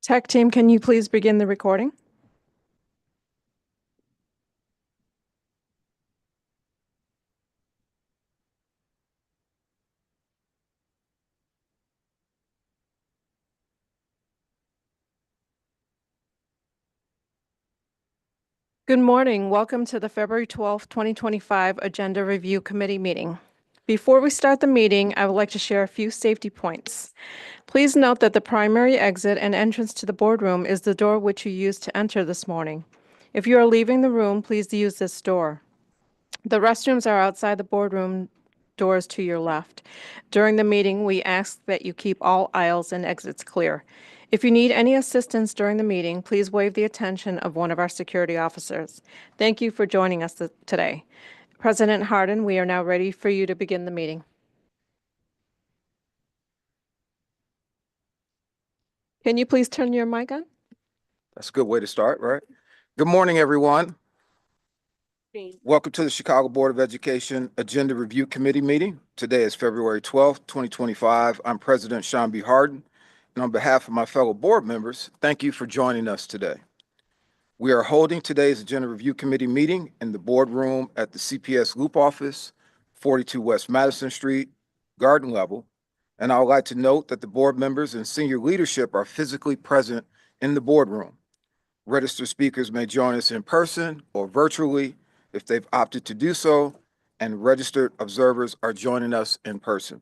Tech team, can you please begin the recording? Good morning. Welcome to the February 12th, 2025 Agenda Review Committee meeting. Before we start the meeting, I would like to share a few safety points. Please note that the primary exit and entrance to the boardroom is the door which you used to enter this morning. If you are leaving the room, please use this door. The restrooms are outside the boardroom doors to your left. During the meeting, we ask that you keep all aisles and exits clear. If you need any assistance during the meeting, please waive the attention of one of our security officers. Thank you for joining us today. President Hardin, we are now ready for you to begin the meeting. Can you please turn your mic on? That's a good way to start, right? Good morning, everyone. Welcome to the Chicago Board of Education Agenda Review Committee meeting. Today is February 12th, 2025. I'm President Sean B. Hardin, and on behalf of my fellow board members, thank you for joining us today. We are holding today's Agenda Review Committee meeting in the boardroom at the CPS Loop Office, 42 West Madison Street, garden level, and I would like to note that the board members and senior leadership are physically present in the boardroom. Registered speakers may join us in person or virtually if they've opted to do so, and registered observers are joining us in person.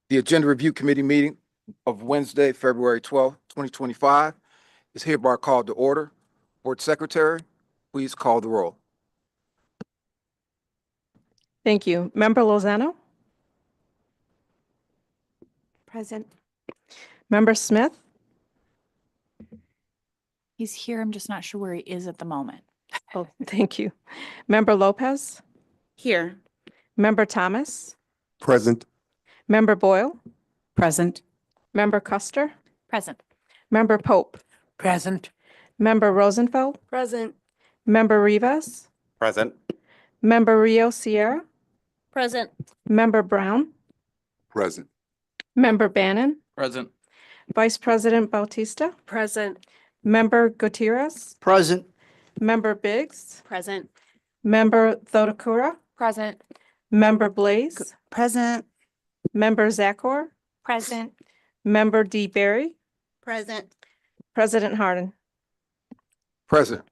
The Agenda Review Committee meeting of Wednesday, February 12th, 2025 is hereby called to order. Board Secretary, please call the roll. Thank you. Member Lozano? Present. Member Smith? He's here. I'm just not sure where he is at the moment. Oh, thank you. Member Lopez? Here. Member Thomas? Present. Member Boyle? Present. Member Custer? Present. Member Pope? Present. Member Rosenfeld? Present. Member Rivas? Present. Member Rio Sierra? Present. Member Brown? Present. Member Bannon? Present. Vice President Bautista? Present. Member Gutierrez? Present. Member Biggs? Present. Member Thodakura? Present. Member Blaze? Present. Member Zakor? Present. Member D. Berry? Present. President Hardin? Present.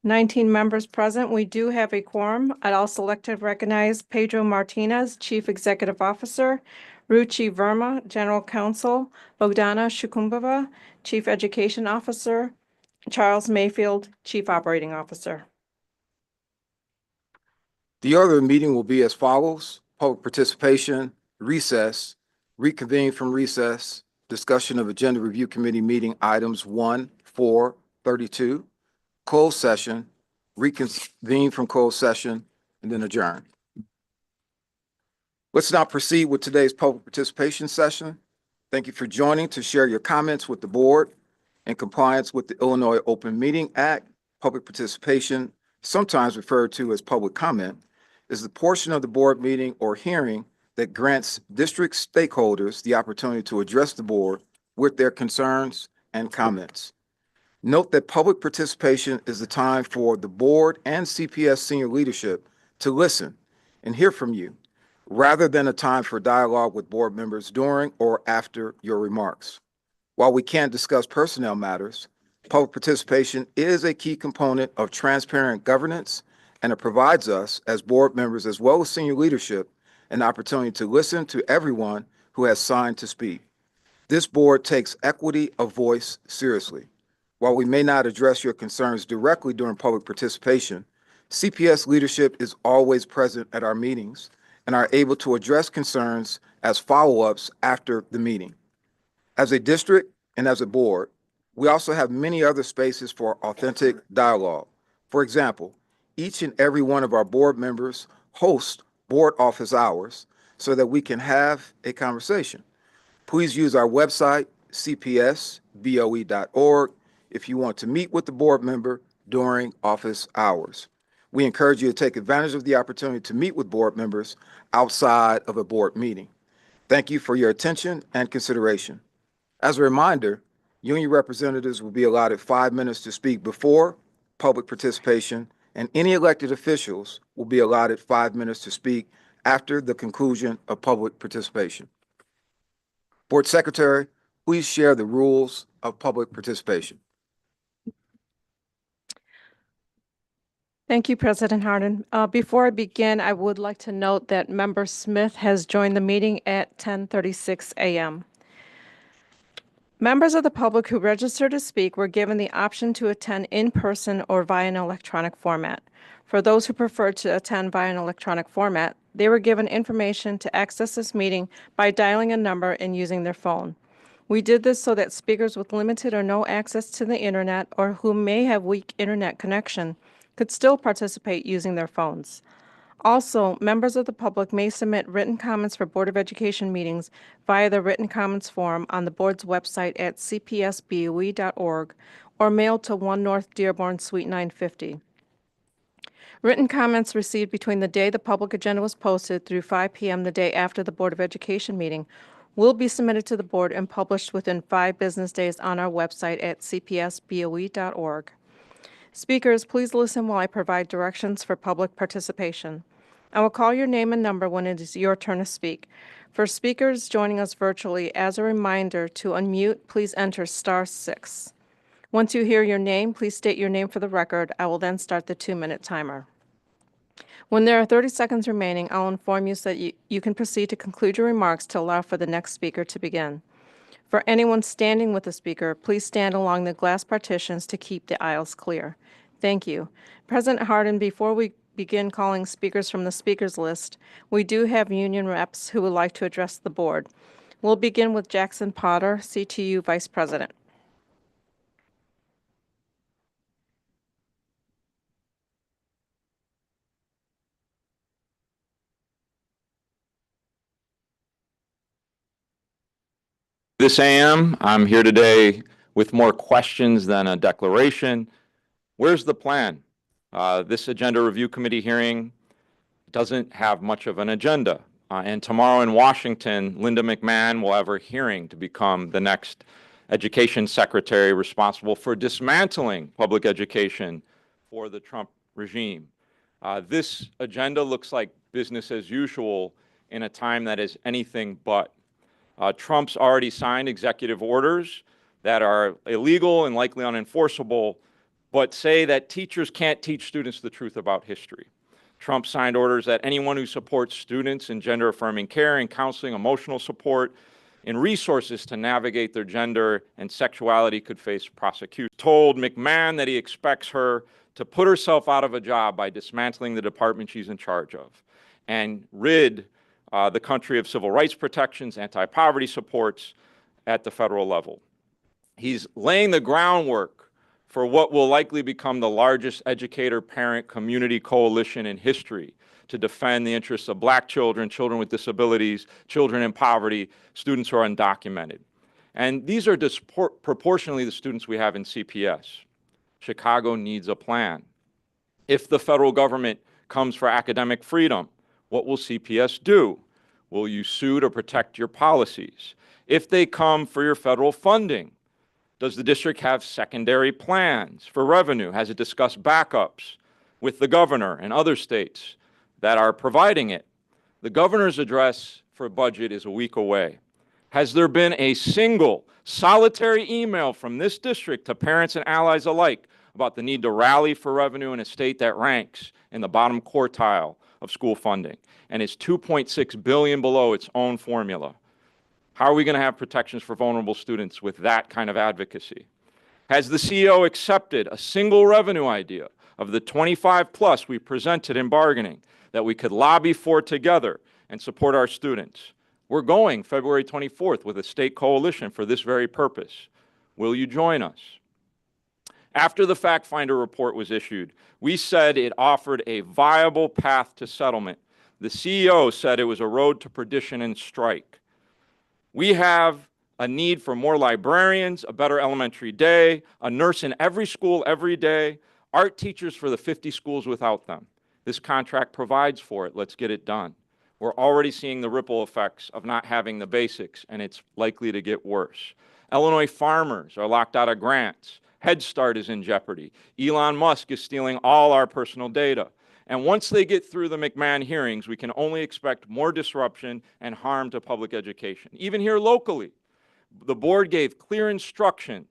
19 members present. We do have a quorum. I'd also like to recognize Pedro Martinez, Chief Executive Officer, Ruchi Verma, General Counsel, Bogdana Shukumbova, Chief Education Officer, Charles Mayfield, Chief Operating Officer. The order of the meeting will be as follows: public participation, recess, reconvene from recess, discussion of Agenda Review Committee meeting items 1, 4, 32, closed session, reconvene from closed session, and then adjourn. Let's now proceed with today's public participation session. Thank you for joining to share your comments with the board. In compliance with the Illinois Open Meeting Act, public participation, sometimes referred to as public comment, is the portion of the board meeting or hearing that grants district stakeholders the opportunity to address the board with their concerns and comments. Note that public participation is the time for the board and CPS senior leadership to listen and hear from you, rather than a time for dialogue with board members during or after your remarks. While we can't discuss personnel matters, public participation is a key component of transparent governance, and it provides us as board members as well as senior leadership an opportunity to listen to everyone who has signed to speak. This board takes equity of voice seriously. While we may not address your concerns directly during public participation, CPS leadership is always present at our meetings and are able to address concerns as follow-ups after the meeting. As a district and as a board, we also have many other spaces for authentic dialogue. For example, each and every one of our board members host board office hours so that we can have a conversation. Please use our website, cpsboe.org, if you want to meet with the board member during office hours. We encourage you to take advantage of the opportunity to meet with board members outside of a board meeting. Thank you for your attention and consideration. As a reminder, union representatives will be allotted 5 minutes to speak before public participation, and any elected officials will be allotted 5 minutes to speak after the conclusion of public participation. Board Secretary, please share the rules of public participation. Thank you, President Harden. Before I begin, I would like to note that Member Smith has joined the meeting at 10:36 a.m. Members of the public who registered to speak were given the option to attend in person or via an electronic format. For those who preferred to attend via an electronic format, they were given information to access this meeting by dialing a number and using their phone. We did this so that speakers with limited or no access to the internet or who may have weak internet connection could still participate using their phones. Also, members of the public may submit written comments for Board of Education meetings via the written comments form on the board's website at cpsboe.org or mailed to 1 North Dearborn, Suite 950. Written comments received between the day the public agenda was posted through 5 p.m. the day after the Board of Education meeting will be submitted to the board and published within 5 business days on our website at cpsboe.org. Speakers, please listen while I provide directions for public participation. I will call your name and number when it is your turn to speak. For speakers joining us virtually, as a reminder, to unmute, please enter *6. Once you hear your name, please state your name for the record. I will then start the 2-minute timer. When there are 30 seconds remaining, I'll inform you so that you can proceed to conclude your remarks to allow for the next speaker to begin. For anyone standing with the speaker, please stand along the glass partitions to keep the aisles clear. Thank you. President Harden, before we begin calling speakers from the speakers list, we do have union reps who would like to address the board. We'll begin with Jackson Potter, CTU Vice President. This AM, I'm here today with more questions than a declaration. Where's the plan? This Agenda Review Committee hearing doesn't have much of an agenda. And tomorrow in Washington, Linda McMahon will have her hearing to become the next Education Secretary responsible for dismantling public education for the Trump regime. This agenda looks like business as usual in a time that is anything but. Trump's already signed executive orders that are illegal and likely unenforceable, but say that teachers can't teach students the truth about history. Trump signed orders that anyone who supports students in gender-affirming care and counseling, emotional support, and resources to navigate their gender and sexuality could face prosecution. Told McMahon that he expects her to put herself out of a job by dismantling the department she's in charge of and rid the country of civil rights protections, anti-poverty supports at the federal level. He's laying the groundwork for what will likely become the largest educator-parent community coalition in history to defend the interests of Black children, children with disabilities, children in poverty, students who are undocumented. And these are disproportionately the students we have in CPS. Chicago needs a plan. If the federal government comes for academic freedom, what will CPS do? Will you sue to protect your policies? If they come for your federal funding, does the district have secondary plans for revenue? Has it discussed backups with the governor and other states that are providing it? The governor's address for budget is a week away. Has there been a single solitary email from this district to parents and allies alike about the need to rally for revenue in a state that ranks in the bottom quartile of school funding and is $2.6 billion below its own formula? How are we going to have protections for vulnerable students with that kind of advocacy? Has the CEO accepted a single revenue idea of the 25 plus we presented in bargaining that we could lobby for together and support our students? We're going February 24th with a state coalition for this very purpose. Will you join us? After the fact finder report was issued, we said it offered a viable path to settlement. The CEO said it was a road to perdition and strike. We have a need for more librarians, a better elementary day, a nurse in every school every day, art teachers for the 50 schools without them. This contract provides for it. Let's get it done. We're already seeing the ripple effects of not having the basics, and it's likely to get worse. Illinois farmers are locked out of grants. Head Start is in jeopardy. Elon Musk is stealing all our personal data. And once they get through the McMahon hearings, we can only expect more disruption and harm to public education. Even here locally, the board gave clear instructions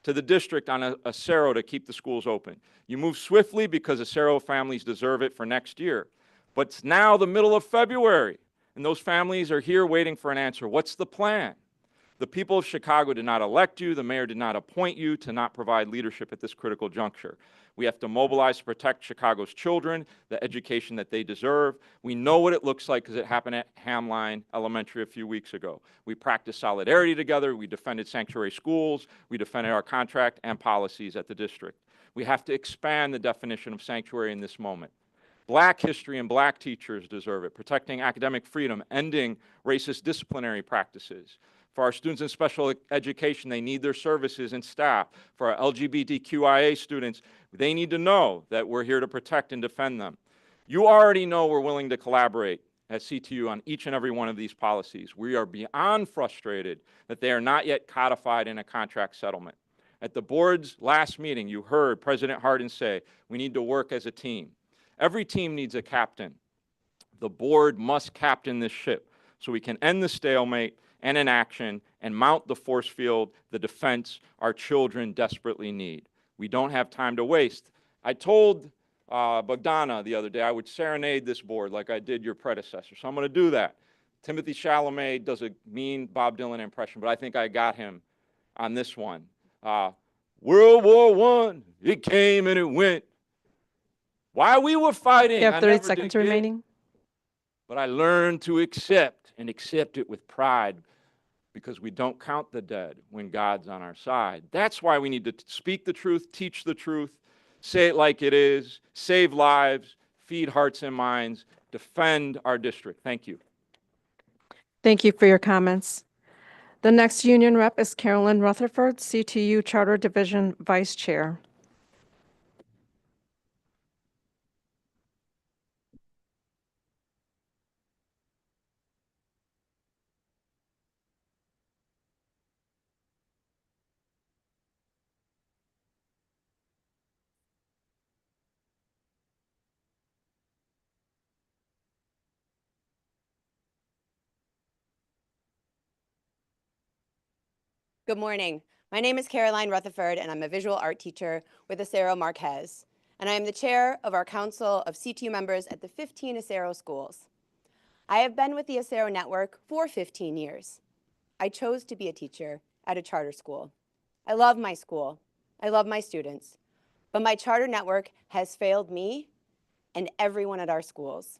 to the district on Acero to keep the schools open. You move swiftly because Acero families deserve it for next year. But it's now the middle of February, and those families are here waiting for an answer. What's the plan? The people of Chicago did not elect you. The mayor did not appoint you to not provide leadership at this critical juncture. We have to mobilize to protect Chicago's children, the education that they deserve. We know what it looks like because it happened at Hamline Elementary a few weeks ago. We practiced solidarity together. We defended sanctuary schools. We defended our contract and policies at the district. We have to expand the definition of sanctuary in this moment. Black history and black teachers deserve it, protecting academic freedom, ending racist disciplinary practices. For our students in special education, they need their services and staff. For our LGBTQIA students, they need to know that we're here to protect and defend them. You already know we're willing to collaborate at CTU on each and every one of these policies. We are beyond frustrated that they are not yet codified in a contract settlement. At the board's last meeting, you heard President Hardin say, we need to work as a team. Every team needs a captain. The board must captain this ship so we can end the stalemate and inaction and mount the force field, the defense our children desperately need. We don't have time to waste. I told Bogdana the other day I would serenade this board like I did your predecessor, so I'm going to do that. Timothy Chalamet does a mean Bob Dylan impression, but I think I got him on this one. World War I, it came and it went. While we were fighting, You have I 30 never seconds did get, remaining. but I learned to accept and accept it with pride because we don't count the dead when God's on our side. That's why we need to speak the truth, teach the truth, say it like it is, save lives, feed hearts and minds, defend our district. Thank you. Thank you for your comments. The next union rep is Carolyn Rutherford, CTU Charter Division Vice Chair. Good morning. My name is Caroline Rutherford, and I'm a visual art teacher with Acero Marquez. And I am the chair of our council of CTU members at the 15 Acero schools. I have been with the Acero network for 15 years. I chose to be a teacher at a charter school. I love my school. I love my students. But my charter network has failed me and everyone at our schools.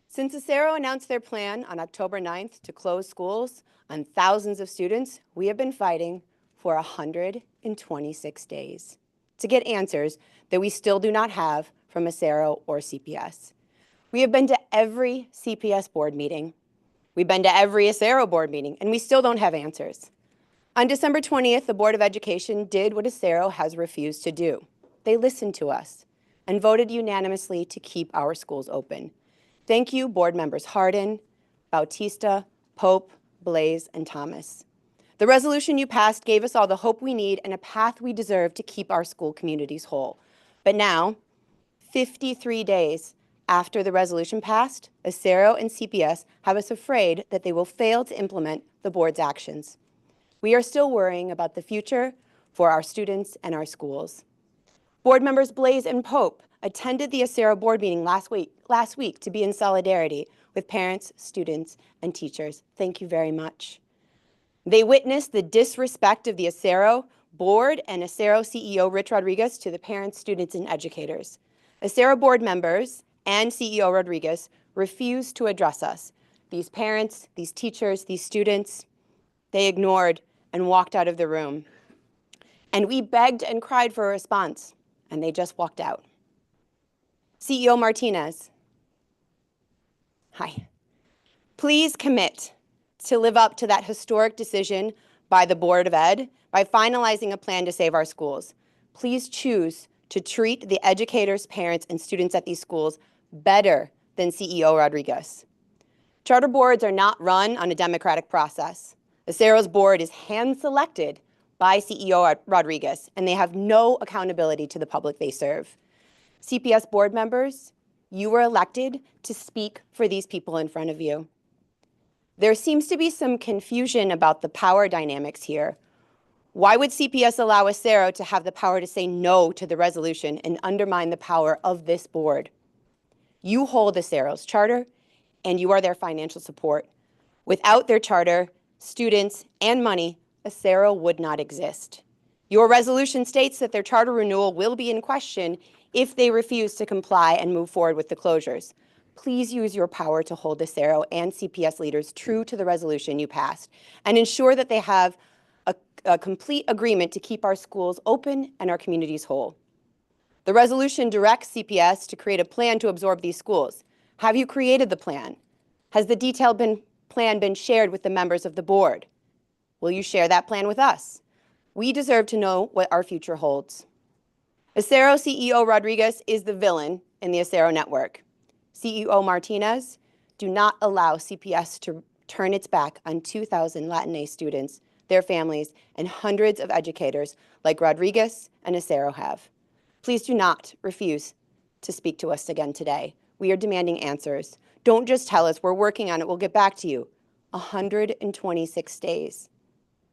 Since Acero announced their plan on October 9th to close schools on thousands of students, we have been fighting for 126 days to get answers that we still do not have from Acero or CPS. We have been to every CPS board meeting. We've been to every Acero board meeting, and we still don't have answers. On December 20th, the Board of Education did what Acero has refused to do. They listened to us and voted unanimously to keep our schools open. Thank you, board members Hardin, Bautista, Pope, Blaze, and Thomas. The resolution you passed gave us all the hope we need and a path we deserve to keep our school communities whole. But now, 53 days after the resolution passed, Acero and CPS have us afraid that they will fail to implement the board's actions. We are still worrying about the future for our students and our schools. Board members Blaze and Pope attended the Acero board meeting last week to be in solidarity with parents, students, and teachers. Thank you very much. They witnessed the disrespect of the Acero board and Acero CEO Rich Rodriguez to the parents, students, and educators. Acero board members and CEO Rodriguez refused to address us. These parents, these teachers, these students, they ignored and walked out of the room. And we begged and cried for a response, and they just walked out. CEO Martinez, hi. Please commit to live up to that historic decision by the Board of Ed by finalizing a plan to save our schools. Please choose to treat the educators, parents, and students at these schools better than CEO Rodriguez. Charter boards are not run on a democratic process. Acero's board is hand-selected by CEO Rodriguez, and they have no accountability to the public they serve. CPS board members, you were elected to speak for these people in front of you. There seems to be some confusion about the power dynamics here. Why would CPS allow Acero to have the power to say no to the resolution and undermine the power of this board? You hold Acero's charter, and you are their financial support. Without their charter, students, and money, Acero would not exist. Your resolution states that their charter renewal will be in question if they refuse to comply and move forward with the closures. Please use your power to hold Acero and CPS leaders true to the resolution you passed and ensure that they have a complete agreement to keep our schools open and our communities whole. The resolution directs CPS to create a plan to absorb these schools. Have you created the plan? Has the detailed plan been shared with the members of the board? Will you share that plan with us? We deserve to know what our future holds. Acero CEO Rodriguez is the villain in the Acero network. CEO Martinez, do not allow CPS to turn its back on 2,000 Latinx students, their families, and hundreds of educators like Rodriguez and Acero have. Please do not refuse to speak to us again today. We are demanding answers. Don't just tell us we're working on it, we'll get back to you. 126 days.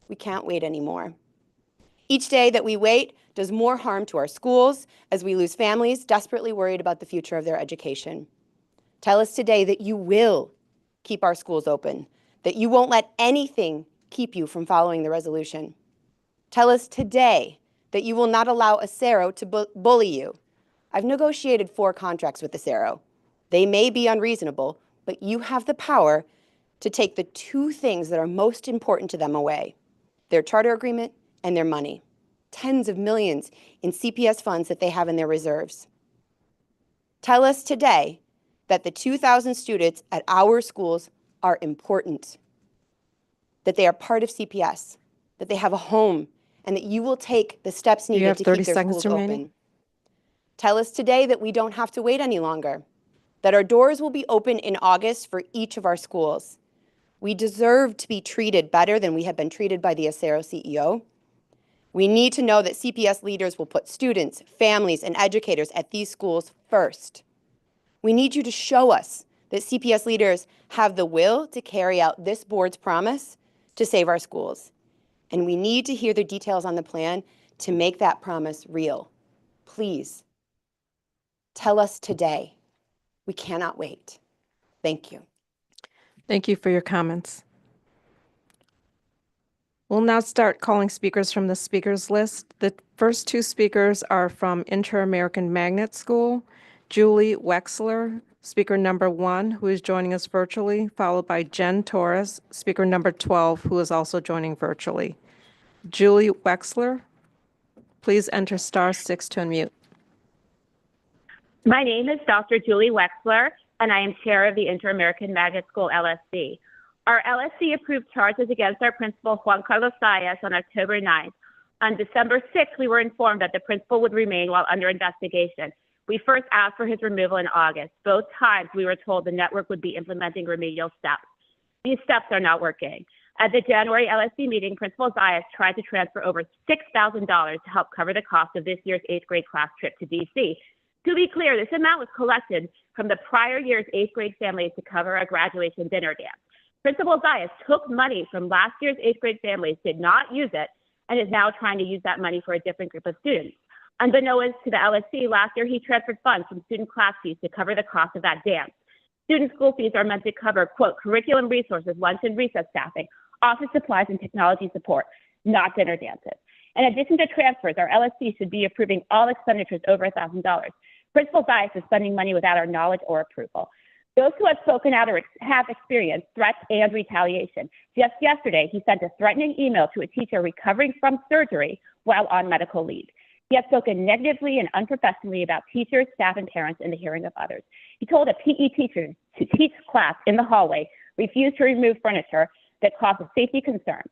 We can't wait anymore. Each day that we wait does more harm to our schools as we lose families desperately worried about the future of their education. Tell us today that you will keep our schools open, that you won't let anything keep you from following the resolution. Tell us today that you will not allow Acero to bully you. I've negotiated 4 contracts with Acero. They may be unreasonable, but you have the power to take the 2 things that are most important to them away: their charter agreement and their money. Tens of millions in CPS funds that they have in their reserves. Tell us today that the 2,000 students at our schools are important, that they are part of CPS, that they have a home, and that you will take the steps You needed have to 30 keep their seconds schools remaining. open. Tell us today that we don't have to wait any longer, that our doors will be open in August for each of our schools. We deserve to be treated better than we have been treated by the Acero CEO. We need to know that CPS leaders will put students, families, and educators at these schools first. We need you to show us that CPS leaders have the will to carry out this board's promise to save our schools. And we need to hear the details on the plan to make that promise real. Please, tell us today. We cannot wait. Thank you. Thank you for your comments. We'll now start calling speakers from the speakers list. The first 2 speakers are from Interamerican Magnet School, Julie Wexler, speaker number 1, who is joining us virtually, followed by Jen Torres, speaker number 12, who is also joining virtually. Julie Wexler, please enter *6 to unmute. My name is Dr. Julie Wexler, and I am chair of the Interamerican Magnet School LSC. Our LSC approved charges against our principal, Juan Carlos Zayas, on October 9th. On December 6th, we were informed that the principal would remain while under investigation. We first asked for his removal in August. Both times, we were told the network would be implementing remedial steps. These steps are not working. At the January LSC meeting, Principal Zayas tried to transfer over $6,000 to help cover the cost of this year's 8th grade class trip to D.C. To be clear, this amount was collected from the prior year's 8th grade families to cover a graduation dinner dance. Principal Zayas took money from last year's 8th grade families, did not use it, and is now trying to use that money for a different group of students. Unbeknownst to the LSC, last year he transferred funds from student class fees to cover the cost of that dance. Student school fees are meant to cover, quote, curriculum resources, lunch and recess staffing, office supplies, and technology support, not dinner dances. In addition to transfers, our LSC should be approving all expenditures over $1,000. Principal Zayas is spending money without our knowledge or approval. Those who have spoken out or have experienced threats and retaliation. Just yesterday, he sent a threatening email to a teacher recovering from surgery while on medical leave. He has spoken negatively and unprofessionally about teachers, staff, and parents in the hearing of others. He told a PE teacher to teach class in the hallway, refused to remove furniture that causes safety concern.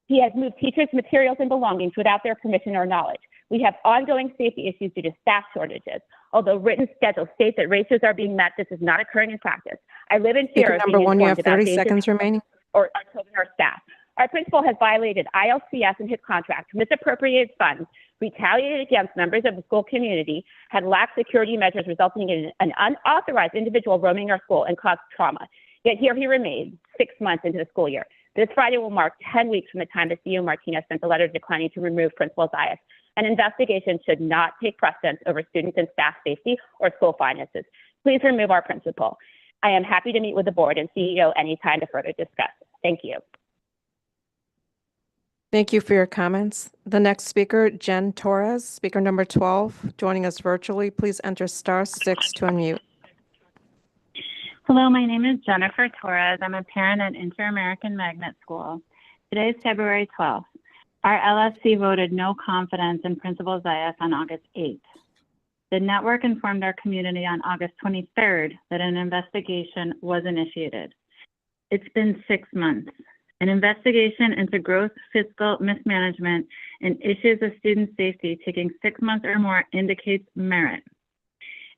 He has moved teachers' materials and belongings without their permission or knowledge. We have ongoing safety issues due to staff shortages. Although written schedules state that ratios are being met, this is not occurring in practice. I live in fear Speaker of number being one, you have informed about 30 dangerous seconds remaining. or our children or staff. Our principal has violated ILCS in his contract, misappropriated funds, retaliated against members of the school community, had lax security measures resulting in an unauthorized individual roaming our school and caused trauma. Yet here he remains 6 months into the school year. This Friday will mark 10 weeks from the time that CEO Martinez sent a letter declining to remove Principal Zayas. An investigation should not take precedence over students and staff safety or school finances. Please remove our principal. I am happy to meet with the board and CEO anytime to further discuss. Thank you. Thank you for your comments. The next speaker, Jen Torres, speaker number 12, joining us virtually. Please enter *6 to unmute. Hello, my name is Jennifer Torres. I'm a parent at Interamerican Magnet School. Today is February 12th. Our LSC voted no confidence in Principal Zayas on August 8th. The network informed our community on August 23rd that an investigation was initiated. It's been 6 months. An investigation into gross fiscal mismanagement and issues of student safety taking 6 months or more indicates merit.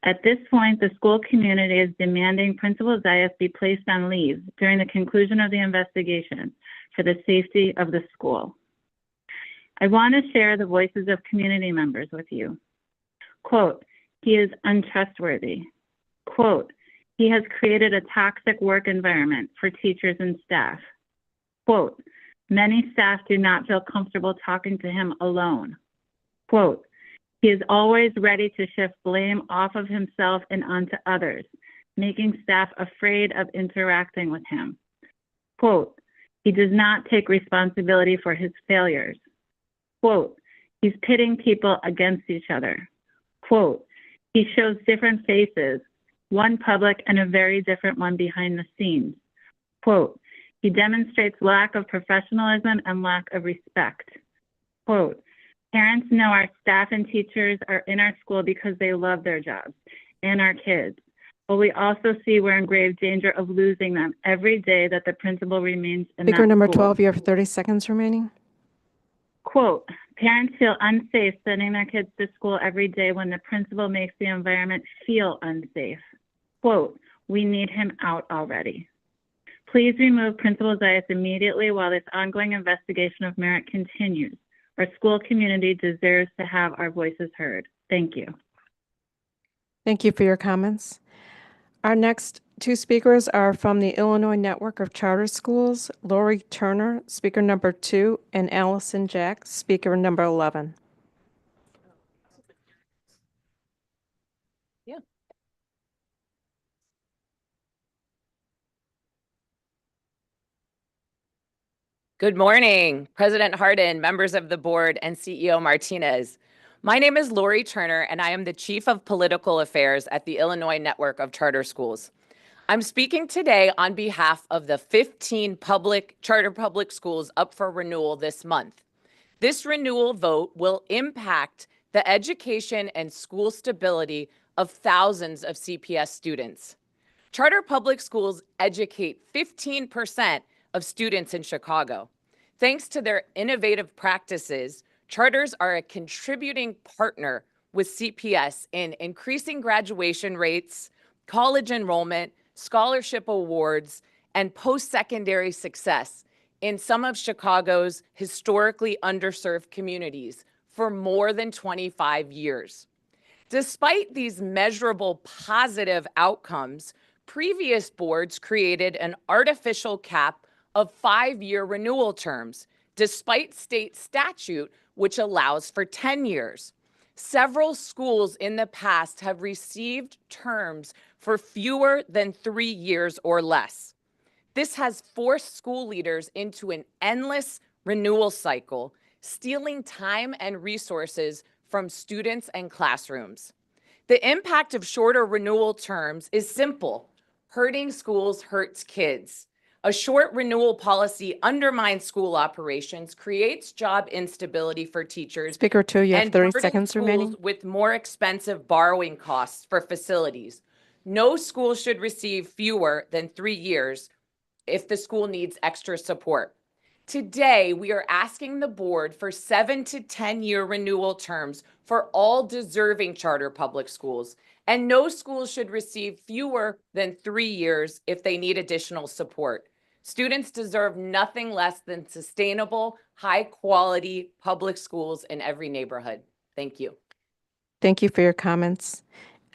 At this point, the school community is demanding Principal Zayas be placed on leave during the conclusion of the investigation for the safety of the school. I want to share the voices of community members with you. Quote, he is untrustworthy. Quote, he has created a toxic work environment for teachers and staff. Quote, many staff do not feel comfortable talking to him alone. Quote, he is always ready to shift blame off of himself and onto others, making staff afraid of interacting with him. Quote, he does not take responsibility for his failures. Quote, he's pitting people against each other. Quote, he shows different faces, one public and a very different one behind the scenes. Quote, he demonstrates lack of professionalism and lack of respect. Quote, parents know our staff and teachers are in our school because they love their jobs and our kids, but we also see we're in grave danger of losing them every day that the principal remains in Speaker that number school. 12, you have 30 seconds remaining. Quote, parents feel unsafe sending their kids to school every day when the principal makes the environment feel unsafe. Quote, we need him out already. Please remove Principal Zayas immediately while this ongoing investigation of merit continues. Our school community deserves to have our voices heard. Thank you. Thank you for your comments. Our next two speakers are from the Illinois Network of Charter Schools, Lori Turner, speaker number 2, and Allison Jack, speaker number 11. Good morning, President Hardin, members of the board, and CEO Martinez. My name is Lori Turner, and I am the Chief of Political Affairs at the Illinois Network of Charter Schools. I'm speaking today on behalf of the 15 charter public schools up for renewal this month. This renewal vote will impact the education and school stability of thousands of CPS students. Charter public schools educate 15% of students in Chicago. Thanks to their innovative practices, charters are a contributing partner with CPS in increasing graduation rates, college enrollment, scholarship awards, and post-secondary success in some of Chicago's historically underserved communities for more than 25 years. Despite these measurable positive outcomes, previous boards created an artificial cap of 5-year renewal terms, despite state statute, which allows for 10 years. Several schools in the past have received terms for fewer than 3 years or less. This has forced school leaders into an endless renewal cycle, stealing time and resources from students and classrooms. The impact of shorter renewal terms is simple. Hurting schools hurts kids. A short renewal policy undermines school operations, creates job instability for teachers, Speaker 2, you have and 30 burdens seconds schools remaining. with more expensive borrowing costs for facilities. No school should receive fewer than 3 years if the school needs extra support. Today, we are asking the board for 7 to 10-year renewal terms for all deserving charter public schools, and no schools should receive fewer than 3 years if they need additional support. Students deserve nothing less than sustainable, high-quality public schools in every neighborhood. Thank you. Thank you for your comments.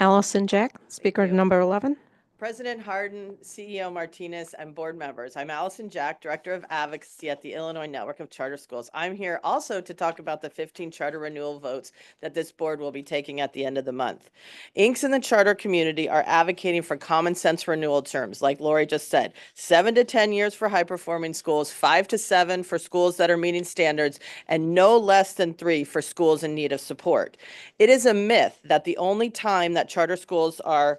Allison Jack, speaker you. number 11. President Harden, CEO Martinez, and board members. I'm Allison Jack, Director of Advocacy at the Illinois Network of Charter Schools. I'm here also to talk about the 15 charter renewal votes that this board will be taking at the end of the month. Inks in the charter community are advocating for common sense renewal terms, like Lori just said, 7 to 10 years for high-performing schools, 5 to 7 for schools that are meeting standards, and no less than 3 for schools in need of support. It is a myth that the only time that charter schools are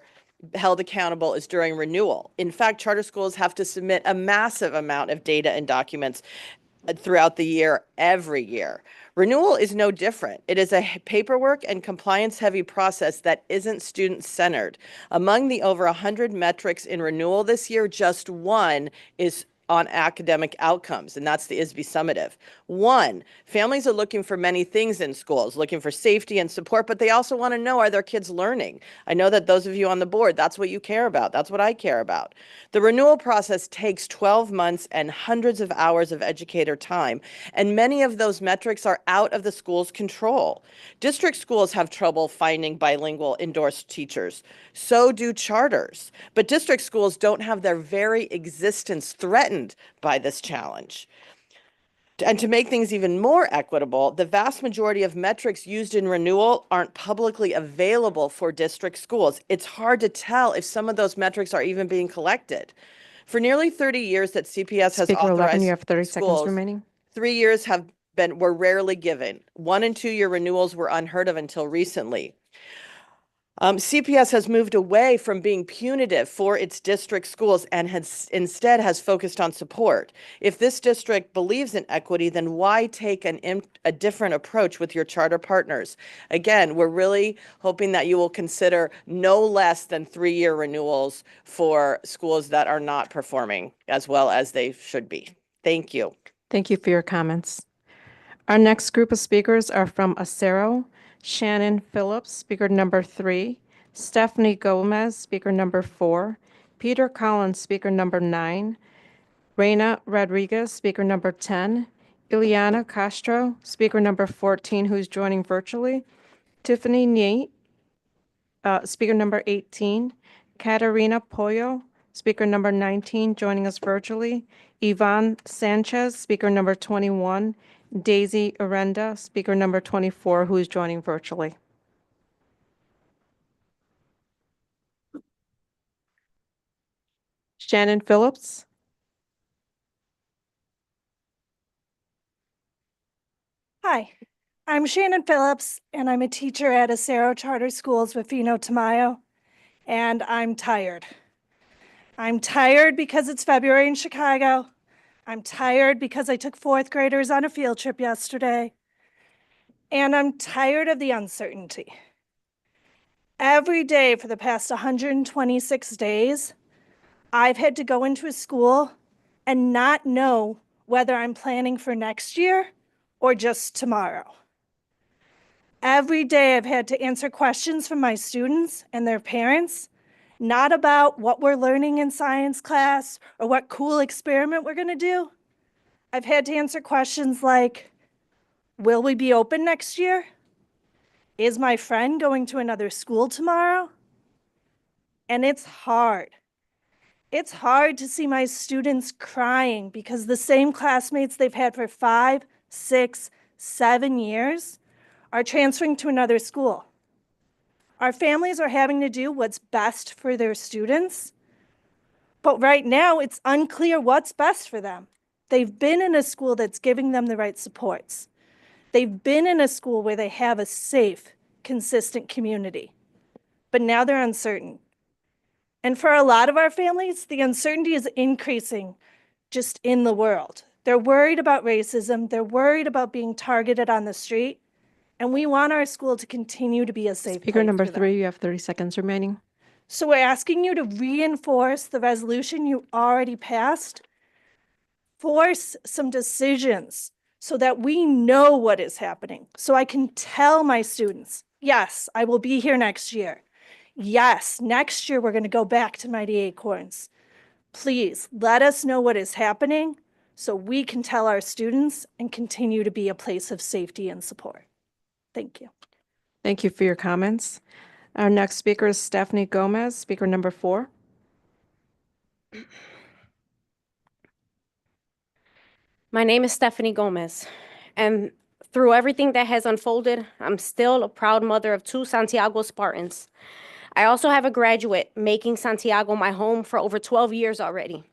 held accountable is during renewal. In fact, charter schools have to submit a massive amount of data and documents throughout the year, every year. Renewal is no different. It is a paperwork and compliance-heavy process that isn't student-centered. Among the over 100 metrics in renewal this year, just one is on academic outcomes, and that's the ISB summative. One, families are looking for many things in schools, looking for safety and support, but they also want to know, are their kids learning? I know that those of you on the board, that's what you care about. That's what I care about. The renewal process takes 12 months and hundreds of hours of educator time, and many of those metrics are out of the school's control. District schools have trouble finding bilingual endorsed teachers. So do charters. But district schools don't have their very existence threatened by this challenge. And to make things even more equitable, the vast majority of metrics used in renewal aren't publicly available for district schools. It's hard to tell if some of those metrics are even being collected. For nearly 30 years that CPS has Speaker 11, authorized you have 30 seconds schools, remaining. 3 years were rarely given. 1 and 2 year renewals were unheard of until recently. CPS has moved away from being punitive for its district schools and instead has focused on support. If this district believes in equity, then why take a different approach with your charter partners? Again, we're really hoping that you will consider no less than 3-year renewals for schools that are not performing as well as they should be. Thank you. Thank you for your comments. Our next group of speakers are from Acero. Shannon Phillips, speaker number 3, Stephanie Gomez, speaker number 4, Peter Collins, speaker number 9, Reina Rodriguez, speaker number 10, Ileana Castro, speaker number 14, who's joining virtually, Tiffany Nate, speaker number 18, Katarina Pollo, speaker number 19, joining us virtually, Yvonne Sanchez, speaker number 21, Daisy Arenda, speaker number 24, who is joining virtually. Shannon Phillips. Hi, I'm Shannon Phillips, and I'm a teacher at Acero Charter Schools with Fino Tamayo, and I'm tired. I'm tired because it's February in Chicago. I'm tired because I took 4th graders on a field trip yesterday. And I'm tired of the uncertainty. Every day for the past 126 days, I've had to go into a school and not know whether I'm planning for next year or just tomorrow. Every day I've had to answer questions from my students and their parents, not about what we're learning in science class or what cool experiment we're going to do. I've had to answer questions like, will we be open next year? Is my friend going to another school tomorrow? And it's hard. It's hard to see my students crying because the same classmates they've had for 5, 6, 7 years are transferring to another school. Our families are having to do what's best for their students, but right now it's unclear what's best for them. They've been in a school that's giving them the right supports. They've been in a school where they have a safe, consistent community, but now they're uncertain. And for a lot of our families, the uncertainty is increasing just in the world. They're worried about racism, they're worried about being targeted on the street, and we want our school to continue to be a safe place Speaker number for them. 3, you have 30 seconds remaining. So we're asking you to reinforce the resolution you already passed Force some decisions so that we know what is happening. So I can tell my students, yes, I will be here next year. Yes, next year we're going to go back to Mighty Acorns. Please let us know what is happening so we can tell our students and continue to be a place of safety and support. Thank you. Thank you for your comments. Our next speaker is Stephanie Gomez, speaker number 4. My name is Stephanie Gomez, and through everything that has unfolded, I'm still a proud mother of 2 Santiago Spartans. I also have a graduate making Santiago my home for over 12 years already.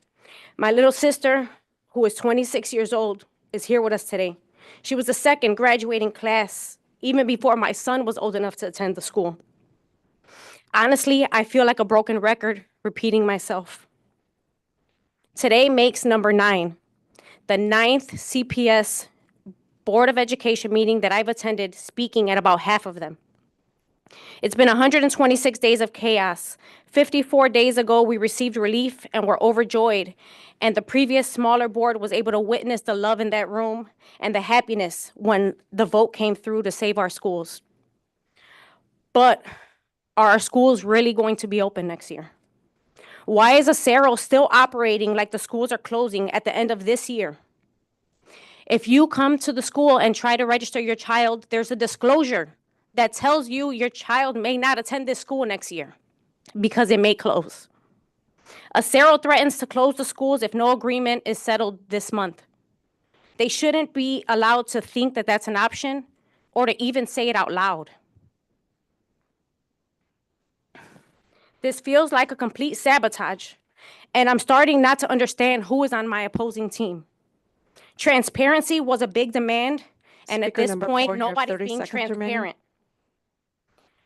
My little sister, who is 26 years old, is here with us today. She was the second graduating class, even before my son was old enough to attend the school. Honestly, I feel like a broken record repeating myself. Today makes number 9. The 9th CPS Board of Education meeting that I've attended, speaking at about half of them. It's been 126 days of chaos. 54 days ago, we received relief and were overjoyed. And the previous smaller board was able to witness the love in that room and the happiness when the vote came through to save our schools. But are our schools really going to be open next year? Why is Acero still operating like the schools are closing at the end of this year? If you come to the school and try to register your child, there's a disclosure that tells you your child may not attend this school next year because it may close. Acero threatens to close the schools if no agreement is settled this month. They shouldn't be allowed to think that that's an option or to even say it out loud. This feels like a complete sabotage, and I'm starting not to understand who is on my opposing team. Transparency was a big demand, and at Speaker this number point, 4, you have nobody's 30 being seconds remaining. transparent.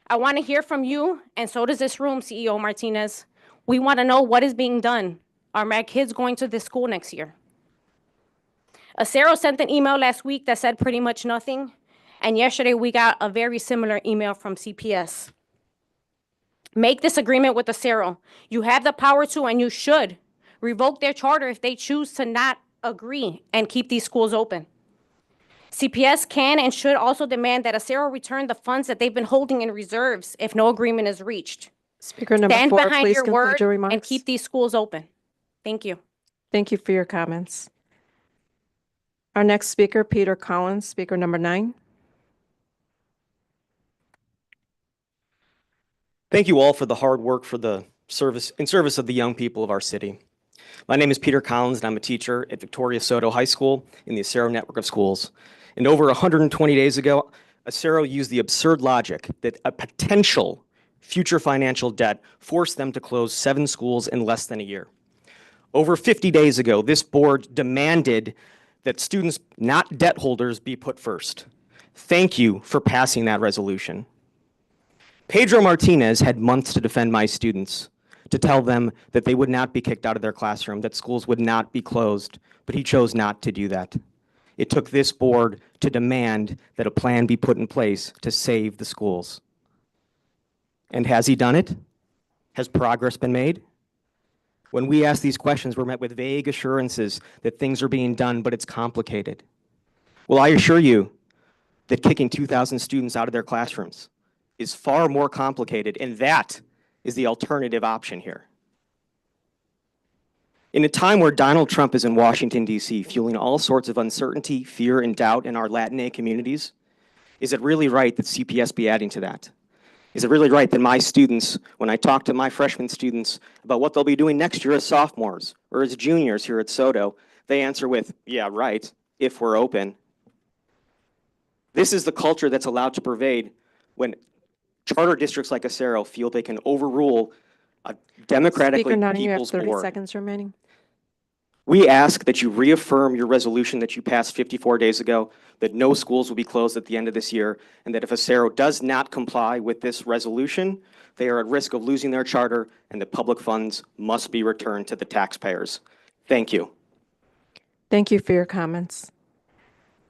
I want to hear from you, and so does this room, CEO Martinez. We want to know what is being done. Are my kids going to this school next year? Acero sent an email last week that said pretty much nothing, and yesterday we got a very similar email from CPS. Make this agreement with Acero. You have the power to, and you should, revoke their charter if they choose to not agree and keep these schools open. CPS can and should also demand that Acero return the funds that they've been holding in reserves if no agreement is reached. Speaker number Stand 4, behind please your conclude word your and remarks. keep these schools open. Thank you. Thank you for your comments. Our next speaker, Peter Collins, speaker number 9. Thank you all for the hard work for the service of the young people of our city. My name is Peter Collins, and I'm a teacher at Victoria Soto High School in the Acero network of schools. And over 120 days ago, Acero used the absurd logic that a potential future financial debt forced them to close 7 schools in less than a year. Over 50 days ago, this board demanded that students, not debt holders, be put first. Thank you for passing that resolution. Pedro Martinez had months to defend my students, to tell them that they would not be kicked out of their classroom, that schools would not be closed, but he chose not to do that. It took this board to demand that a plan be put in place to save the schools. And has he done it? Has progress been made? When we ask these questions, we're met with vague assurances that things are being done, but it's complicated. Well, I assure you that kicking 2,000 students out of their classrooms is far more complicated, and that is the alternative option here. In a time where Donald Trump is in Washington, D.C., fueling all sorts of uncertainty, fear, and doubt in our Latinx communities, is it really right that CPS be adding to that? Is it really right that my students, when I talk to my freshman students about what they'll be doing next year as sophomores or as juniors here at Soto, they answer with, yeah, right, if we're open. This is the culture that's allowed to pervade when charter districts like Acero feel they can overrule a democratically Speaker 9, you have people's 30 board. seconds remaining. We ask that you reaffirm your resolution that you passed 54 days ago, that no schools will be closed at the end of this year, and that if Acero does not comply with this resolution, they are at risk of losing their charter, and the public funds must be returned to the taxpayers. Thank you. Thank you for your comments.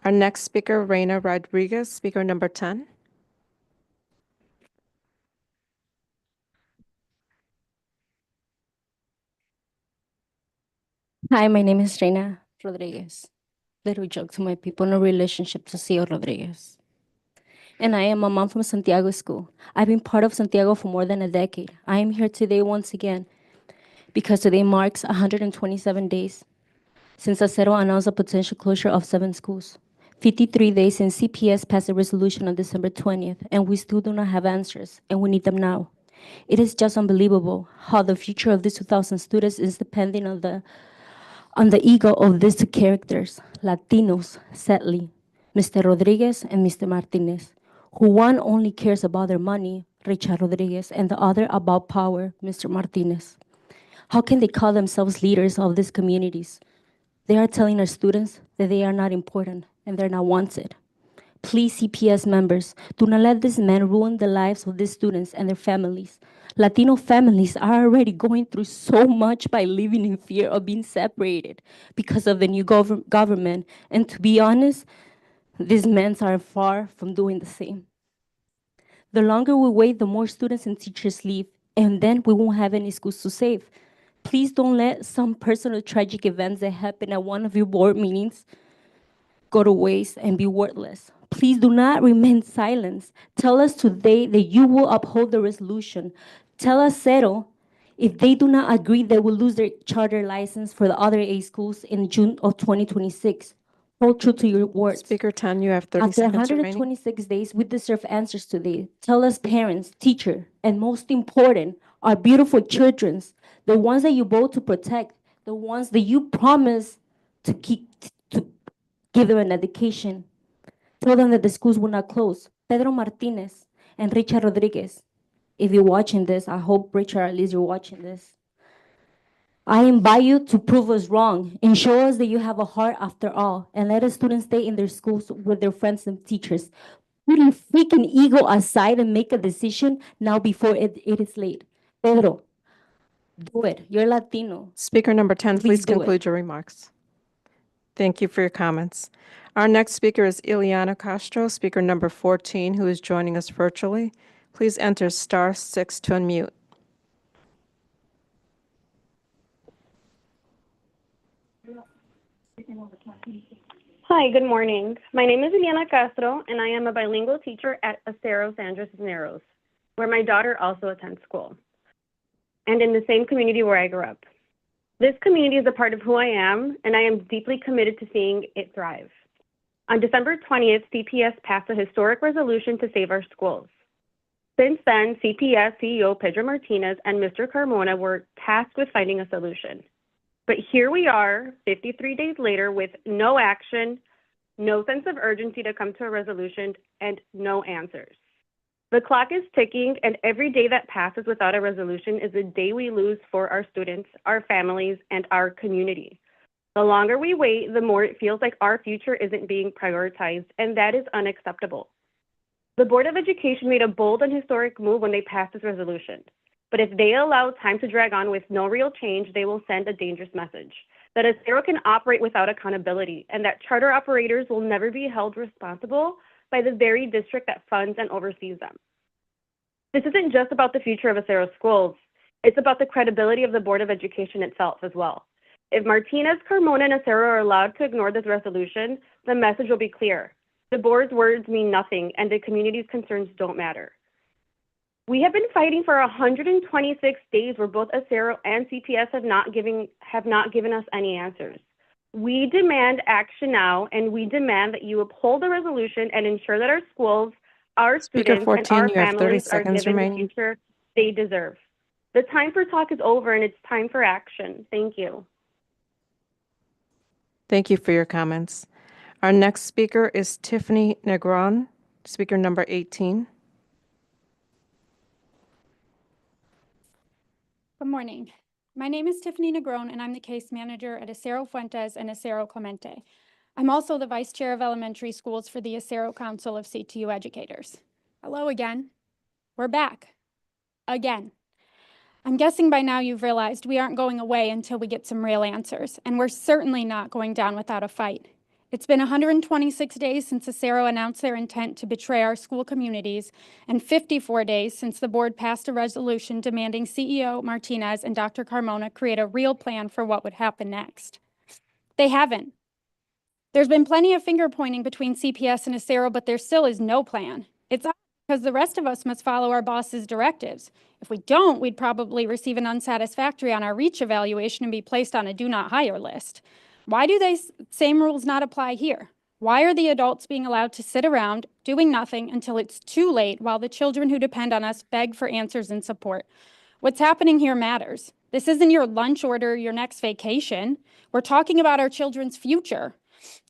Our next speaker, Reina Rodriguez, speaker number 10. Hi, my name is Reina Rodriguez. Little joke to my people, no relationship to CEO Rodriguez. And I am a mom from Santiago School. I've been part of Santiago for more than a decade. I am here today once again because today marks 127 days since Acero announced a potential closure of 7 schools. 53 days since CPS passed a resolution on December 20th, and we still do not have answers, and we need them now. It is just unbelievable how the future of these 2,000 students is depending on the ego of these two characters, Latinos, sadly, Mr. Rodriguez and Mr. Martinez, who one only cares about their money, Richard Rodriguez, and the other about power, Mr. Martinez. How can they call themselves leaders of these communities? They are telling our students that they are not important and they're not wanted. Please, CPS members, do not let this man ruin the lives of these students and their families. Latino families are already going through so much by living in fear of being separated because of the new government. And to be honest, these men are far from doing the same. The longer we wait, the more students and teachers leave, and then we won't have any schools to save. Please don't let some personal tragic events that happen at one of your board meetings go to waste and be worthless. Please do not remain silent. Tell us today that you will uphold the resolution. Tell Acero if they do not agree, they will lose their charter license for the other 8 schools in June of 2026. Hold true to your words. Speaker 10, you have 30 After seconds remaining. 126 days, we deserve answers today. Tell us parents, teacher, and most important, our beautiful children, the ones that you vote to protect, the ones that you promise to give them an education. Tell them that the schools will not close. Pedro Martinez and Richard Rodriguez, if you're watching this, I hope, Richard, at least you're watching this. I invite you to prove us wrong and show us that you have a heart after all, and let us students stay in their schools with their friends and teachers. Put your freaking ego aside and make a decision now before it is late. Pedro, do it. You're Latino. Speaker number 10, please do it. conclude your remarks. Thank you for your comments. Our next speaker is Ileana Castro, speaker number 14, who is joining us virtually. Please enter *6 to unmute. Hi, good morning. My name is Ileana Castro, and I am a bilingual teacher at Acero San Cisneros, where my daughter also attends school, and in the same community where I grew up. This community is a part of who I am, and I am deeply committed to seeing it thrive. On December 20th, CPS passed a historic resolution to save our schools. Since then, CPS CEO Pedro Martinez and Mr. Carmona were tasked with finding a solution. But here we are, 53 days later, with no action, no sense of urgency to come to a resolution, and no answers. The clock is ticking, and every day that passes without a resolution is a day we lose for our students, our families, and our community. The longer we wait, the more it feels like our future isn't being prioritized, and that is unacceptable. The Board of Education made a bold and historic move when they passed this resolution. But if they allow time to drag on with no real change, they will send a dangerous message that Acero can operate without accountability and that charter operators will never be held responsible by the very district that funds and oversees them. This isn't just about the future of Acero schools. It's about the credibility of the Board of Education itself as well. If Martinez, Carmona, and Acero are allowed to ignore this resolution, the message will be clear. The board's words mean nothing, and the community's concerns don't matter. We have been fighting for 126 days where both Acero and CPS have not given us any answers. We demand action now, and we demand that you uphold the resolution and ensure that our schools, our Speaker students, 14, and our you have 30 families are seconds given remaining. the future they deserve. The time for talk is over, and it's time for action. Thank you. Thank you for your comments. Our next speaker is Tiffany Negron, speaker number 18. Good morning. My name is Tiffany Negron, and I'm the case manager at Acero Fuentes and Acero Clemente. I'm also the vice chair of elementary schools for the Acero Council of CTU Educators. Hello again. We're back. Again. I'm guessing by now you've realized we aren't going away until we get some real answers, and we're certainly not going down without a fight. It's been 126 days since Acero announced their intent to betray our school communities, and 54 days since the board passed a resolution demanding CEO Martinez and Dr. Carmona create a real plan for what would happen next. They haven't. There's been plenty of finger pointing between CPS and Acero, but there still is no plan. It's because the rest of us must follow our boss's directives. If we don't, we'd probably receive an unsatisfactory on our reach evaluation and be placed on a do not hire list. Why do they same rules not apply here? Why are the adults being allowed to sit around doing nothing until it's too late while the children who depend on us beg for answers and support? What's happening here matters. This isn't your lunch order, your next vacation. We're talking about our children's future.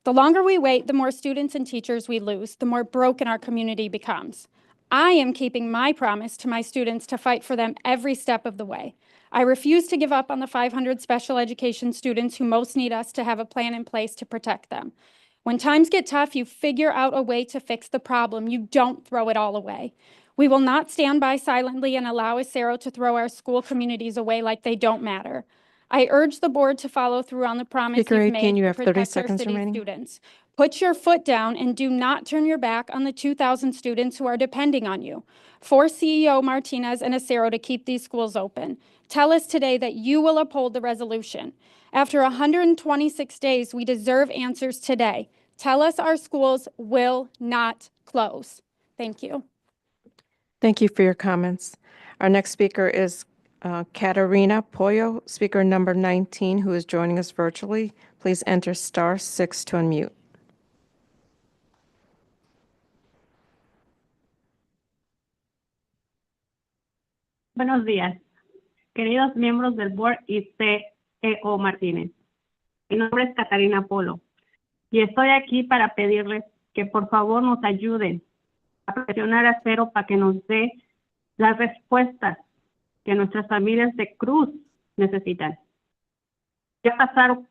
The longer we wait, the more students and teachers we lose, the more broken our community becomes. I am keeping my promise to my students to fight for them every step of the way. I refuse to give up on the 500 special education students who most need us to have a plan in place to protect them. When times get tough, you figure out a way to fix the problem. You don't throw it all away. We will not stand by silently and allow Acero to throw our school communities away like they don't matter. I urge the board to follow through on the promise Speaker you've Aiken, made you to have 30 protect our seconds city's remaining. students. Put your foot down and do not turn your back on the 2,000 students who are depending on you. Force CEO Martinez and Acero to keep these schools open. Tell us today that you will uphold the resolution. After 126 days, we deserve answers today. Tell us our schools will not close. Thank you. Thank you for your comments. Our next speaker is Katarina Pollo, speaker number 19, who is joining us virtually. Please enter *6 to unmute. Buenos días, queridos miembros del Board y CEO Martínez. Mi nombre es Catarina Polo y estoy aquí para pedirles que por favor nos ayuden a presionar a Acero para que nos dé las respuestas que nuestras familias de Cruz necesitan. Ya pasaron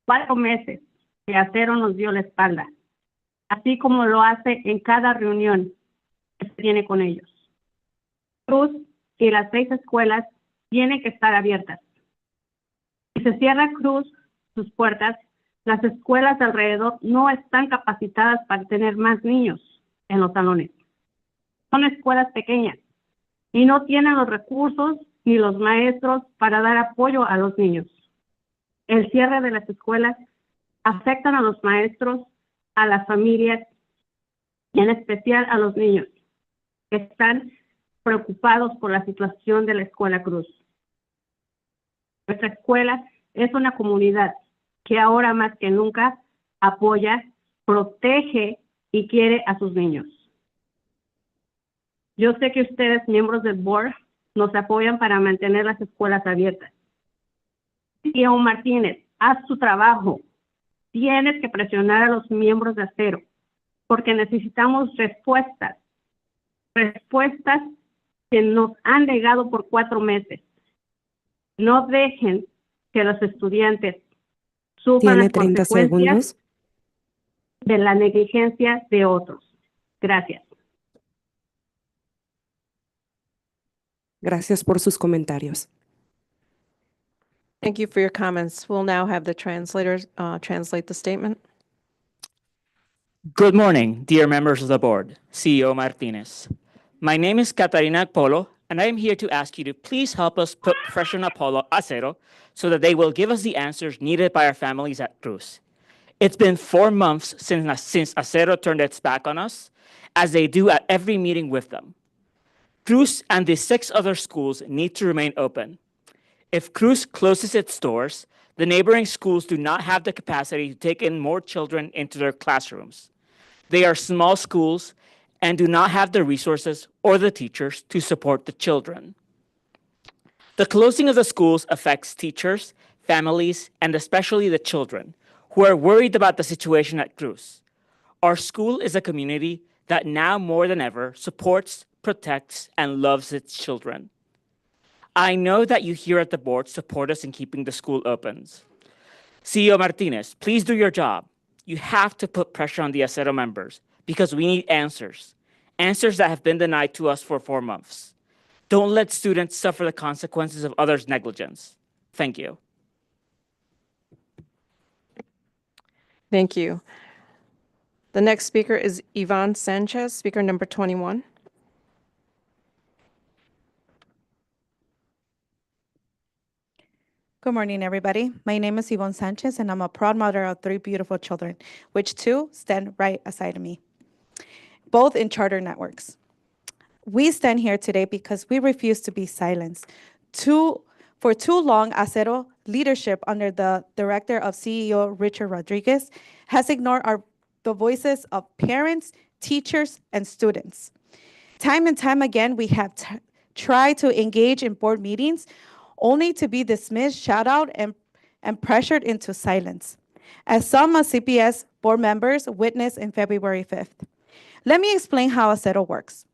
4 meses que Acero nos dio la espalda, así como lo hace en cada reunión que se tiene con ellos. Cruz y las 6 escuelas tienen que estar abiertas. Si se cierra Cruz sus puertas, las escuelas alrededor no están capacitadas para tener más niños en los salones. Son escuelas pequeñas y no tienen los recursos ni los maestros para dar apoyo a los niños. El cierre de las escuelas afecta a los maestros, a las familias y en especial a los niños que están preocupados por la situación de la Escuela Cruz. Nuestra escuela es una comunidad que ahora más que nunca apoya, protege y quiere a sus niños. Yo sé que ustedes, miembros del board, nos apoyan para mantener las escuelas abiertas. CEO Martínez, haz su trabajo. Tienes que presionar a los miembros de Acero, porque necesitamos respuestas. Respuestas que nos han negado por 4 meses. No dejen que los estudiantes sufran Tiene las 30 consecuencias segundos. de la negligencia de otros. Gracias. Gracias por sus comentarios. Thank you for your comments. We'll now have the translators translate the statement. Good morning, dear members of the board, CEO Martinez. My name is Catarina Polo, and I am here to ask you to please help us put pressure on Acero so that they will give us the answers needed by our families at Cruz. It's been 4 months since Acero turned its back on us, as they do at every meeting with them. Cruz and the 6 other schools need to remain open. If Cruz closes its doors, the neighboring schools do not have the capacity to take in more children into their classrooms. They are small schools and do not have the resources or the teachers to support the children. The closing of the schools affects teachers, families, and especially the children, who are worried about the situation at Cruz. Our school is a community that now more than ever supports, protects, and loves its children. I know that you here at the board support us in keeping the school open. CEO Martinez, please do your job. You have to put pressure on the Acero members because we need answers. Answers that have been denied to us for 4 months. Don't let students suffer the consequences of others' negligence. Thank you. Thank you. The next speaker is Yvonne Sanchez, speaker number 21. Good morning, everybody. My name is Yvonne Sanchez, and I'm a proud mother of 3 beautiful children, which 2 stand right aside of me, both in charter networks. We stand here today because we refuse to be silenced. For too long, Acero leadership under the director of CEO Richard Rodriguez has ignored the voices of parents, teachers, and students. Time and time again, we have tried to engage in board meetings only to be dismissed, shout out, and pressured into silence, as some of CPS board members witnessed in February 5th. Let me explain how Acero works.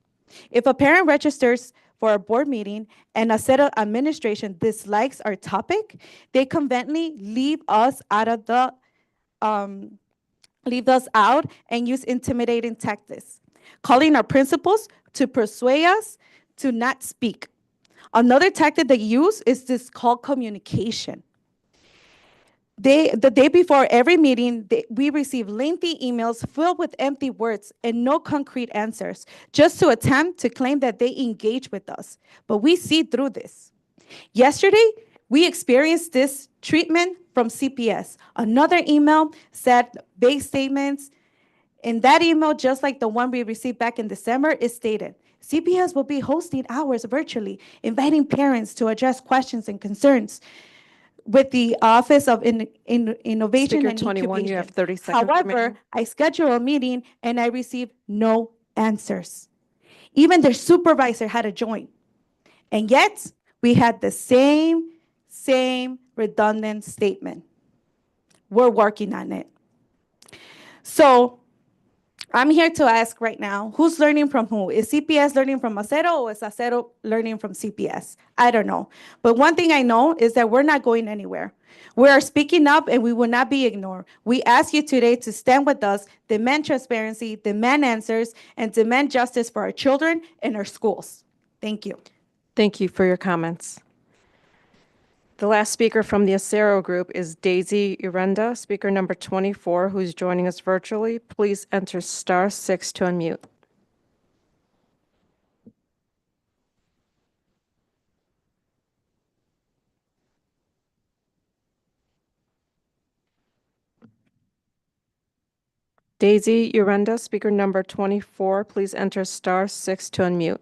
If a parent registers for a board meeting and Acero administration dislikes our topic, they conveniently leave us out and use intimidating tactics, calling our principals to persuade us to not speak. Another tactic they use is this called communication. The day before every meeting, we receive lengthy emails filled with empty words and no concrete answers, just to attempt to claim that they engage with us. But we see through this. Yesterday, we experienced this treatment from CPS. Another email said vague statements. In that email, just like the one we received back in December, it stated, CPS will be hosting hours virtually, inviting parents to address questions and concerns with the Office of Innovation Speaker and 21, you Incubation. have 30 seconds However, remaining. I scheduled a meeting and I received no answers. Even their supervisor had to join. And yet, we had the same redundant statement. We're working on it. So I'm here to ask right now, who's learning from who? Is CPS learning from Acero or is Acero learning from CPS? I don't know. But one thing I know is that we're not going anywhere. We are speaking up and we will not be ignored. We ask you today to stand with us, demand transparency, demand answers, and demand justice for our children and our schools. Thank you. Thank you for your comments. The last speaker from the Acero group is Daisy Urenda, speaker number 24, who's joining us virtually. Please enter *6 to unmute. Daisy Urenda, speaker number 24, please enter *6 to unmute.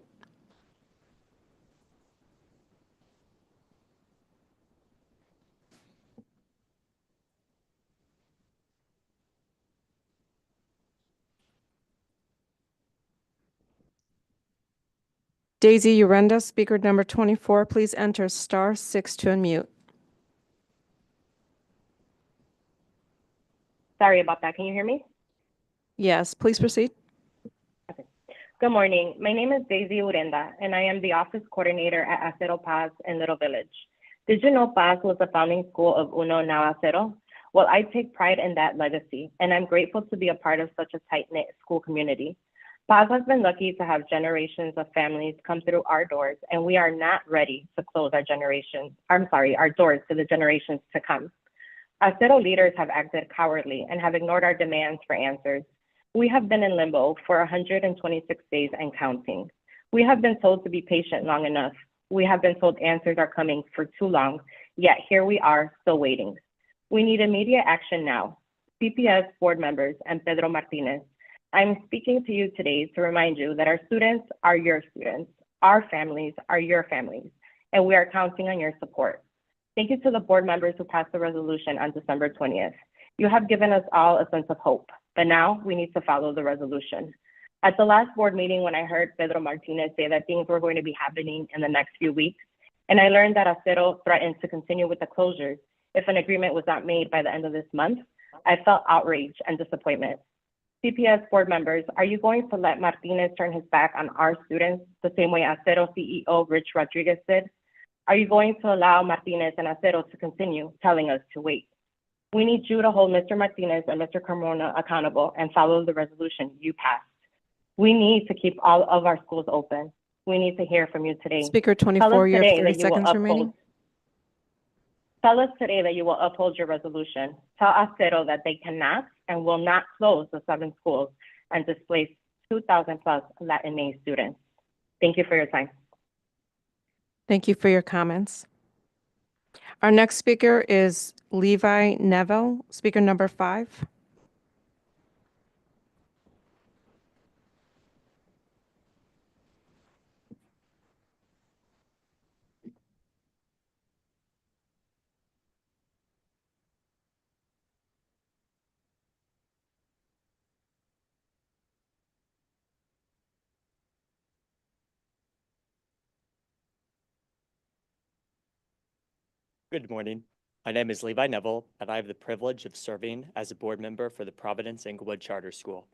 Daisy Urenda, speaker number 24, please enter *6 to unmute. Sorry about that. Can you hear me? Yes, please proceed. Good morning. My name is Daisy Urenda, and I am the office coordinator at Acero Paz in Little Village. Did you know Paz was the founding school of Uno, now Acero? Well, I take pride in that legacy, and I'm grateful to be a part of such a tight-knit school community. Paz has been lucky to have generations of families come through our doors, and we are not ready to close our doors to the generations to come. Acero leaders have acted cowardly and have ignored our demands for answers. We have been in limbo for 126 days and counting. We have been told to be patient long enough. We have been told answers are coming for too long, yet here we are still waiting. We need immediate action now. CPS board members and Pedro Martinez, I'm speaking to you today to remind you that our students are your students, our families are your families, and we are counting on your support. Thank you to the board members who passed the resolution on December 20th. You have given us all a sense of hope, but now we need to follow the resolution. At the last board meeting, when I heard Pedro Martinez say that things were going to be happening in the next few weeks, and I learned that Acero threatened to continue with the closures if an agreement was not made by the end of this month, I felt outrage and disappointment. CPS board members, are you going to let Martinez turn his back on our students the same way Acero CEO Rich Rodriguez did? Are you going to allow Martinez and Acero to continue telling us to wait? We need you to hold Mr. Martinez and Mr. Carmona accountable and follow the resolution you passed. We need to keep all of our schools open. We need to hear from you today. Speaker 24, you have 30 seconds remaining. Tell us today that you will uphold your resolution. Tell Acero that they cannot and will not close the 7 schools and displace 2,000 plus Latinx students. Thank you for your time. Thank you for your comments. Our next speaker is Levi Neville, speaker number 5. Good morning. My name is Levi Neville, and I have the privilege of serving as a board member for the Providence Inglewood Charter School.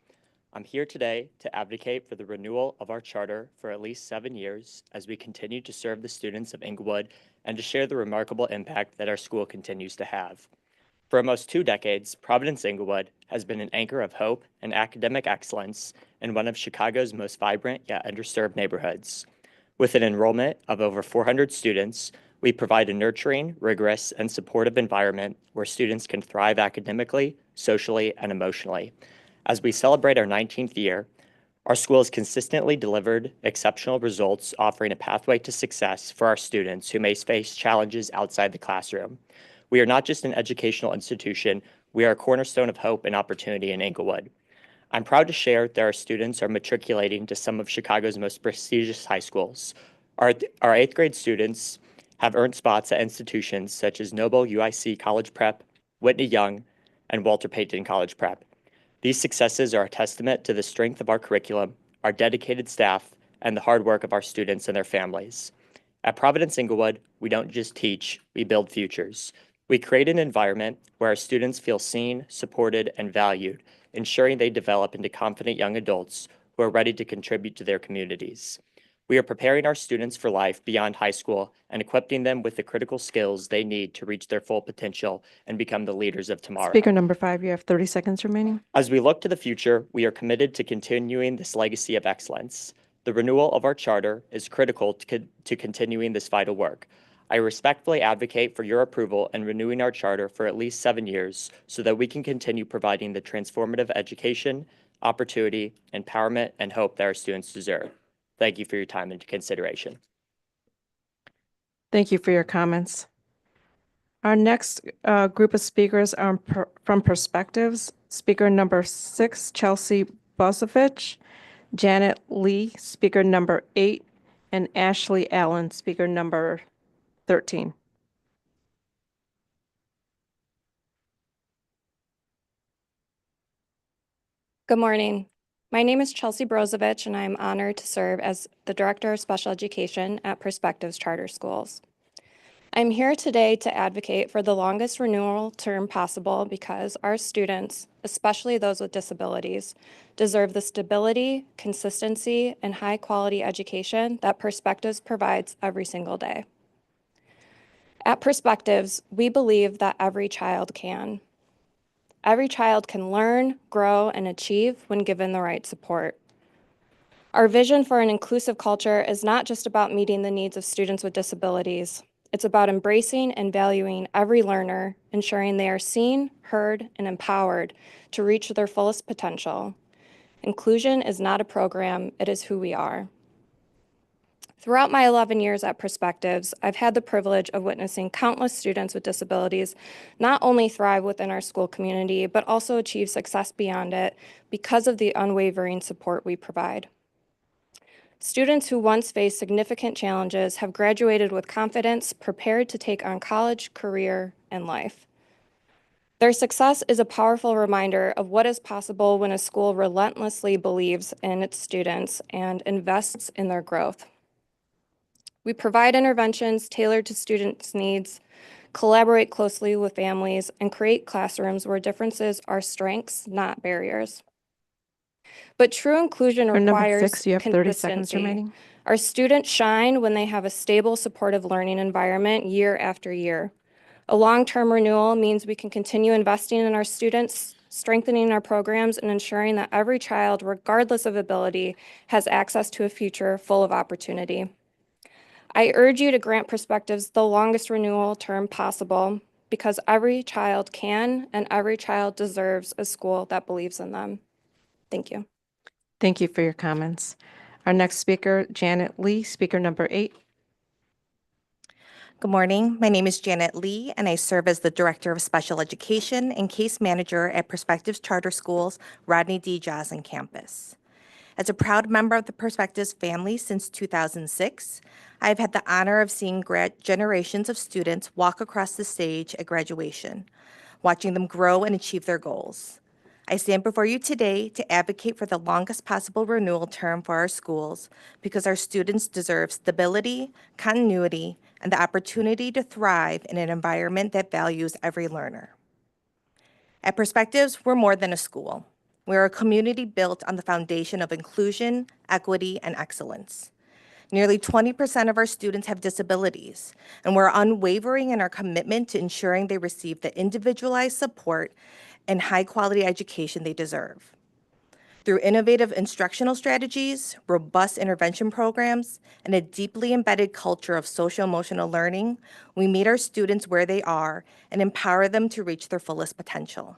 I'm here today to advocate for the renewal of our charter for at least 7 years as we continue to serve the students of Inglewood and to share the remarkable impact that our school continues to have. For almost 2 decades, Providence Inglewood has been an anchor of hope and academic excellence in one of Chicago's most vibrant yet underserved neighborhoods. With an enrollment of over 400 students, we provide a nurturing, rigorous, and supportive environment where students can thrive academically, socially, and emotionally. As we celebrate our 19th year, our school has consistently delivered exceptional results, offering a pathway to success for our students who may face challenges outside the classroom. We are not just an educational institution, we are a cornerstone of hope and opportunity in Inglewood. I'm proud to share that our students are matriculating to some of Chicago's most prestigious high schools. Our 8th grade students have earned spots at institutions such as Noble UIC College Prep, Whitney Young, and Walter Payton College Prep. These successes are a testament to the strength of our curriculum, our dedicated staff, and the hard work of our students and their families. At Providence Inglewood, we don't just teach, we build futures. We create an environment where our students feel seen, supported, and valued, ensuring they develop into confident young adults who are ready to contribute to their communities. We are preparing our students for life beyond high school and equipping them with the critical skills they need to reach their full potential and become the leaders of tomorrow. Speaker number 5, you have 30 seconds remaining. As we look to the future, we are committed to continuing this legacy of excellence. The renewal of our charter is critical to continuing this vital work. I respectfully advocate for your approval in renewing our charter for at least 7 years so that we can continue providing the transformative education, opportunity, empowerment, and hope that our students deserve. Thank you for your time and consideration. Thank you for your comments. Our next group of speakers are from Perspectives. Speaker number 6, Chelsea Bosovich, Janet Lee, speaker number 8, and Ashley Allen, speaker number 13. Good morning. My name is Chelsea Brozovich, and I am honored to serve as the Director of Special Education at Perspectives Charter Schools. I'm here today to advocate for the longest renewal term possible because our students, especially those with disabilities, deserve the stability, consistency, and high-quality education that Perspectives provides every single day. At Perspectives, we believe that every child can. Every child can learn, grow, and achieve when given the right support. Our vision for an inclusive culture is not just about meeting the needs of students with disabilities. It's about embracing and valuing every learner, ensuring they are seen, heard, and empowered to reach their fullest potential. Inclusion is not a program, it is who we are. Throughout my 11 years at Perspectives, I've had the privilege of witnessing countless students with disabilities not only thrive within our school community, but also achieve success beyond it because of the unwavering support we provide. Students who once faced significant challenges have graduated with confidence, prepared to take on college, career, and life. Their success is a powerful reminder of what is possible when a school relentlessly believes in its students and invests in their growth. We provide interventions tailored to students' needs, collaborate closely with families, and create classrooms where differences are strengths, not barriers. But true inclusion For number requires 6, you have 30 seconds consistency. remaining. Our students shine when they have a stable, supportive learning environment year after year. A long-term renewal means we can continue investing in our students, strengthening our programs, and ensuring that every child, regardless of ability, has access to a future full of opportunity. I urge you to grant Perspectives the longest renewal term possible because every child can and every child deserves a school that believes in them. Thank you. Thank you for your comments. Our next speaker, Janet Lee, speaker number 8. Good morning. My name is Janet Lee, and I serve as the Director of Special Education and Case Manager at Perspectives Charter Schools Rodney D. Joslin campus. As a proud member of the Perspectives family since 2006, I've had the honor of seeing generations of students walk across the stage at graduation, watching them grow and achieve their goals. I stand before you today to advocate for the longest possible renewal term for our schools because our students deserve stability, continuity, and the opportunity to thrive in an environment that values every learner. At Perspectives, we're more than a school. We're a community built on the foundation of inclusion, equity, and excellence. Nearly 20% of our students have disabilities, and we're unwavering in our commitment to ensuring they receive the individualized support and high-quality education they deserve. Through innovative instructional strategies, robust intervention programs, and a deeply embedded culture of social-emotional learning, we meet our students where they are and empower them to reach their fullest potential.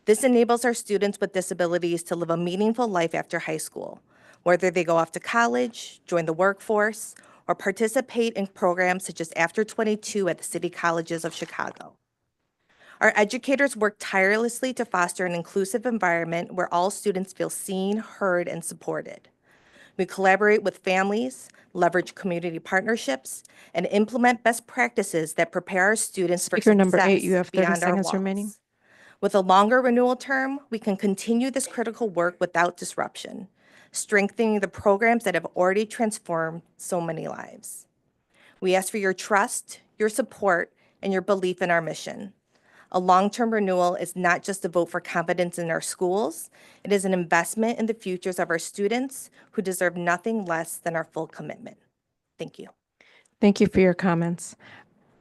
This enables our students with disabilities to live a meaningful life after high school, whether they go off to college, join the workforce, or participate in programs such as After 22 at the City Colleges of Chicago. Our educators work tirelessly to foster an inclusive environment where all students feel seen, heard, and supported. We collaborate with families, leverage community partnerships, and implement best practices that prepare our students for Speaker number 8, you success have 30 beyond our seconds walls. remaining. With a longer renewal term, we can continue this critical work without disruption, strengthening the programs that have already transformed so many lives. We ask for your trust, your support, and your belief in our mission. A long-term renewal is not just a vote for confidence in our schools, it is an investment in the futures of our students who deserve nothing less than our full commitment. Thank you. Thank you for your comments.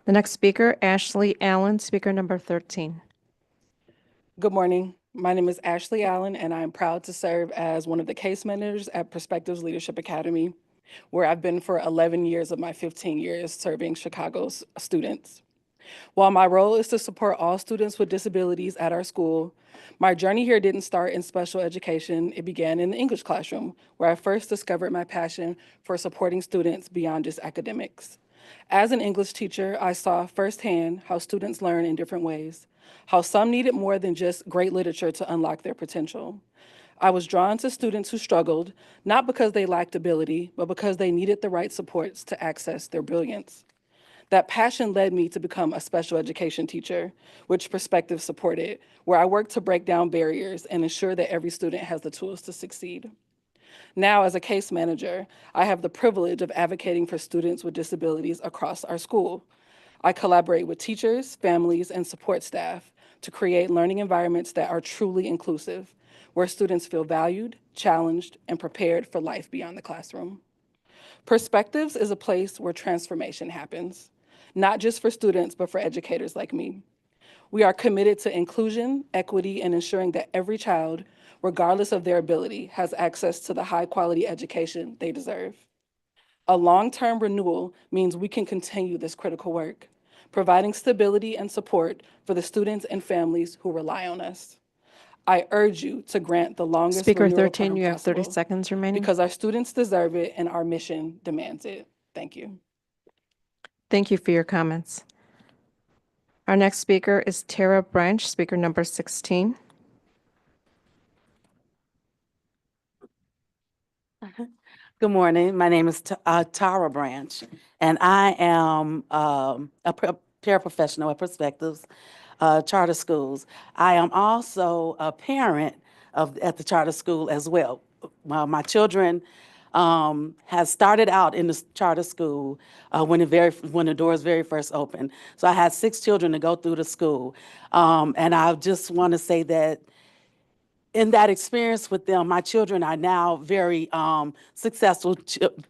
The next speaker, Ashley Allen, speaker number 13. Good morning. My name is Ashley Allen, and I am proud to serve as one of the case managers at Perspectives Leadership Academy, where I've been for 11 years of my 15 years serving Chicago's students. While my role is to support all students with disabilities at our school, my journey here didn't start in special education. It began in the English classroom, where I first discovered my passion for supporting students beyond just academics. As an English teacher, I saw firsthand how students learn in different ways, how some needed more than just great literature to unlock their potential. I was drawn to students who struggled, not because they lacked ability, but because they needed the right supports to access their brilliance. That passion led me to become a special education teacher, which Perspective supported, where I work to break down barriers and ensure that every student has the tools to succeed. Now, as a case manager, I have the privilege of advocating for students with disabilities across our school. I collaborate with teachers, families, and support staff to create learning environments that are truly inclusive, where students feel valued, challenged, and prepared for life beyond the classroom. Perspectives is a place where transformation happens, not just for students, but for educators like me. We are committed to inclusion, equity, and ensuring that every child, regardless of their ability, has access to the high-quality education they deserve. A long-term renewal means we can continue this critical work, providing stability and support for the students and families who rely on us. I urge you to grant the longest Speaker renewal 13, term you have 30 possible, seconds remaining. because our students deserve it and our mission demands it. Thank you. Thank you for your comments. Our next speaker is Tara Branch, speaker number 16. Good morning. My name is Tara Branch, and I am a paraprofessional at Perspectives Charter Schools. I am also a parent at the charter school as well. My children has started out in the charter school when the doors very first opened. So I had 6 children to go through the school, and I just want to say that in that experience with them, my children are now very successful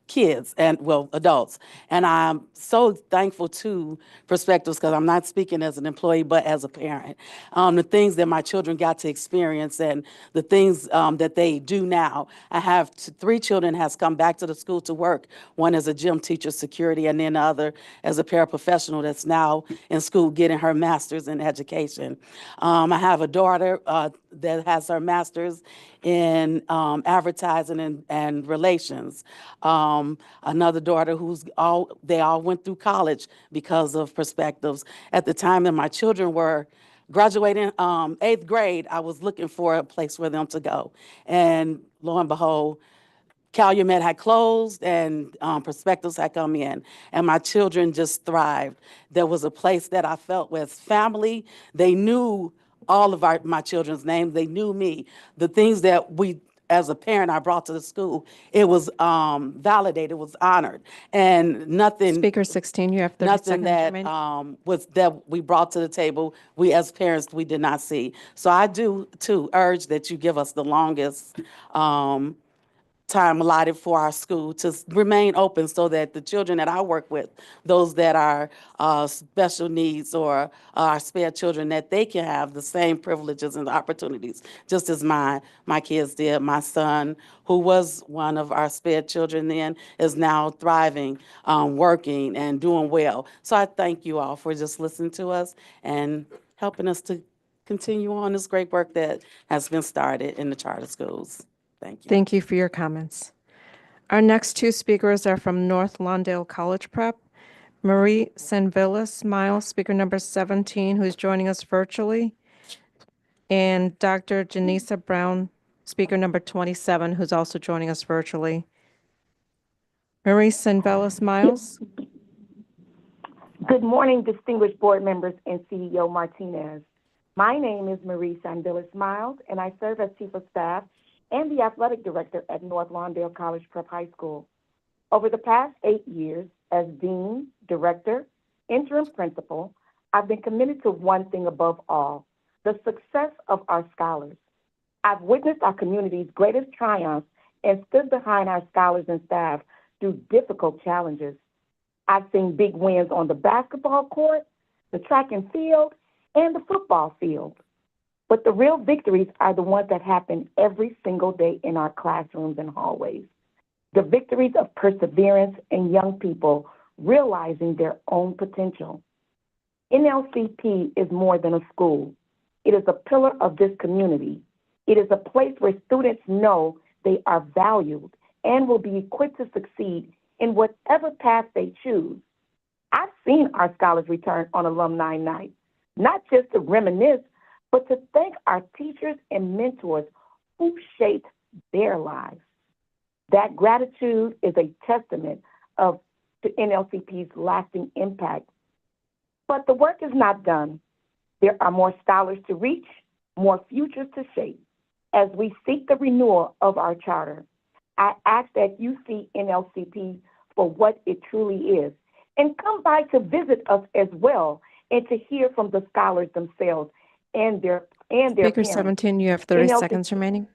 kids and, well, adults. And I'm so thankful to Perspectives, because I'm not speaking as an employee, but as a parent. The things that my children got to experience and the things that they do now. I have 3 children has come back to the school to work. One as a gym teacher, security, and then the other as a paraprofessional that's now in school getting her master's in education. I have a daughter that has her master's in advertising and relations. Another daughter they all went through college because of Perspectives. At the time that my children were graduating 8th grade, I was looking for a place for them to go. And lo and behold, Calumet had closed and Perspectives had come in, and my children just thrived. There was a place that I felt with family. They knew all of my children's names. They knew me. The things that as a parent, I brought to the school, it was validated, it was honored, and nothing. Speaker 16, you have 30 Nothing seconds that remaining. that we brought to the table, we as parents, we did not see. So I do too urge that you give us the longest time allotted for our school to remain open so that the children that I work with, those that are special needs or our spare children, that they can have the same privileges and opportunities, just as my kids did. My son, who was one of our spare children then, is now thriving, working, and doing well. So I thank you all for just listening to us and helping us to continue on this great work that has been started in the charter schools. Thank you. Thank you for your comments. Our next two speakers are from North Lawndale College Prep. Marie Sanvillas Miles, speaker number 17, who's joining us virtually, and Dr. Janisa Brown, speaker number 27, who's also joining us virtually. Marie Sanvillas Miles. Good morning, distinguished board members and CEO Martinez. My name is Marie Sanvillas Miles, and I serve as Chief of Staff and the Athletic Director at North Lawndale College Prep High School. Over the past 8 years, as Dean, Director, Interim Principal, I've been committed to one thing above all, the success of our scholars. I've witnessed our community's greatest triumphs and stood behind our scholars and staff through difficult challenges. I've seen big wins on the basketball court, the track and field, and the football field. But the real victories are the ones that happen every single day in our classrooms and hallways. The victories of perseverance and young people realizing their own potential. NLCP is more than a school. It is a pillar of this community. It is a place where students know they are valued and will be equipped to succeed in whatever path they choose. I've seen our scholars return on alumni night, not just to reminisce, but to thank our teachers and mentors who shaped their lives. That gratitude is a testament to NLCP's lasting impact. But the work is not done. There are more scholars to reach, more futures to shape. As we seek the renewal of our charter, I ask that you see NLCP for what it truly is, and come by to visit us as well and to hear from the scholars themselves and their Speaker parents. 17, you have 30 seconds remaining.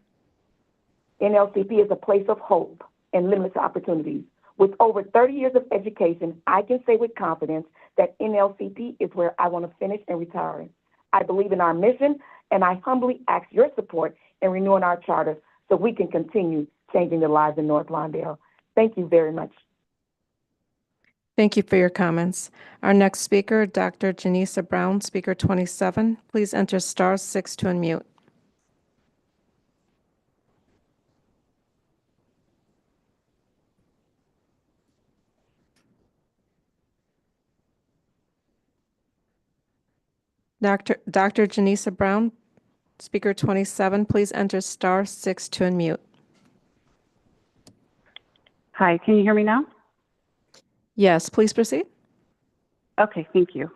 NLCP is a place of hope and limitless opportunities. With over 30 years of education, I can say with confidence that NLCP is where I want to finish and retire. I believe in our mission, and I humbly ask your support in renewing our charter so we can continue changing the lives in North Lawndale. Thank you very much. Thank you for your comments. Our next speaker, Dr. Janisa Brown, speaker 27. Please enter *6 to unmute. Dr. Janisa Brown, speaker 27, please enter *6 to unmute. Hi, can you hear me now? Yes, please proceed. Okay, thank you.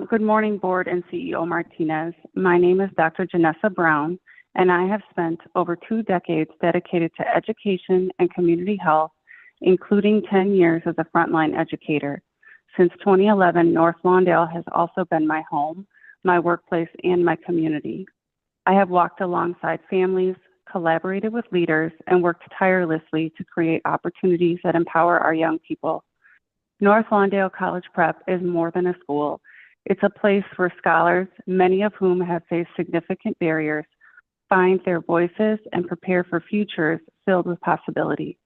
Good morning, Board and CEO Martinez. My name is Dr. Janessa Brown, and I have spent over 2 decades dedicated to education and community health, including 10 years as a frontline educator. Since 2011, North Lawndale has also been my home, my workplace, and my community. I have walked alongside families, collaborated with leaders, and worked tirelessly to create opportunities that empower our young people. North Lawndale College Prep is more than a school. It's a place where scholars, many of whom have faced significant barriers, find their voices and prepare for futures filled with possibility.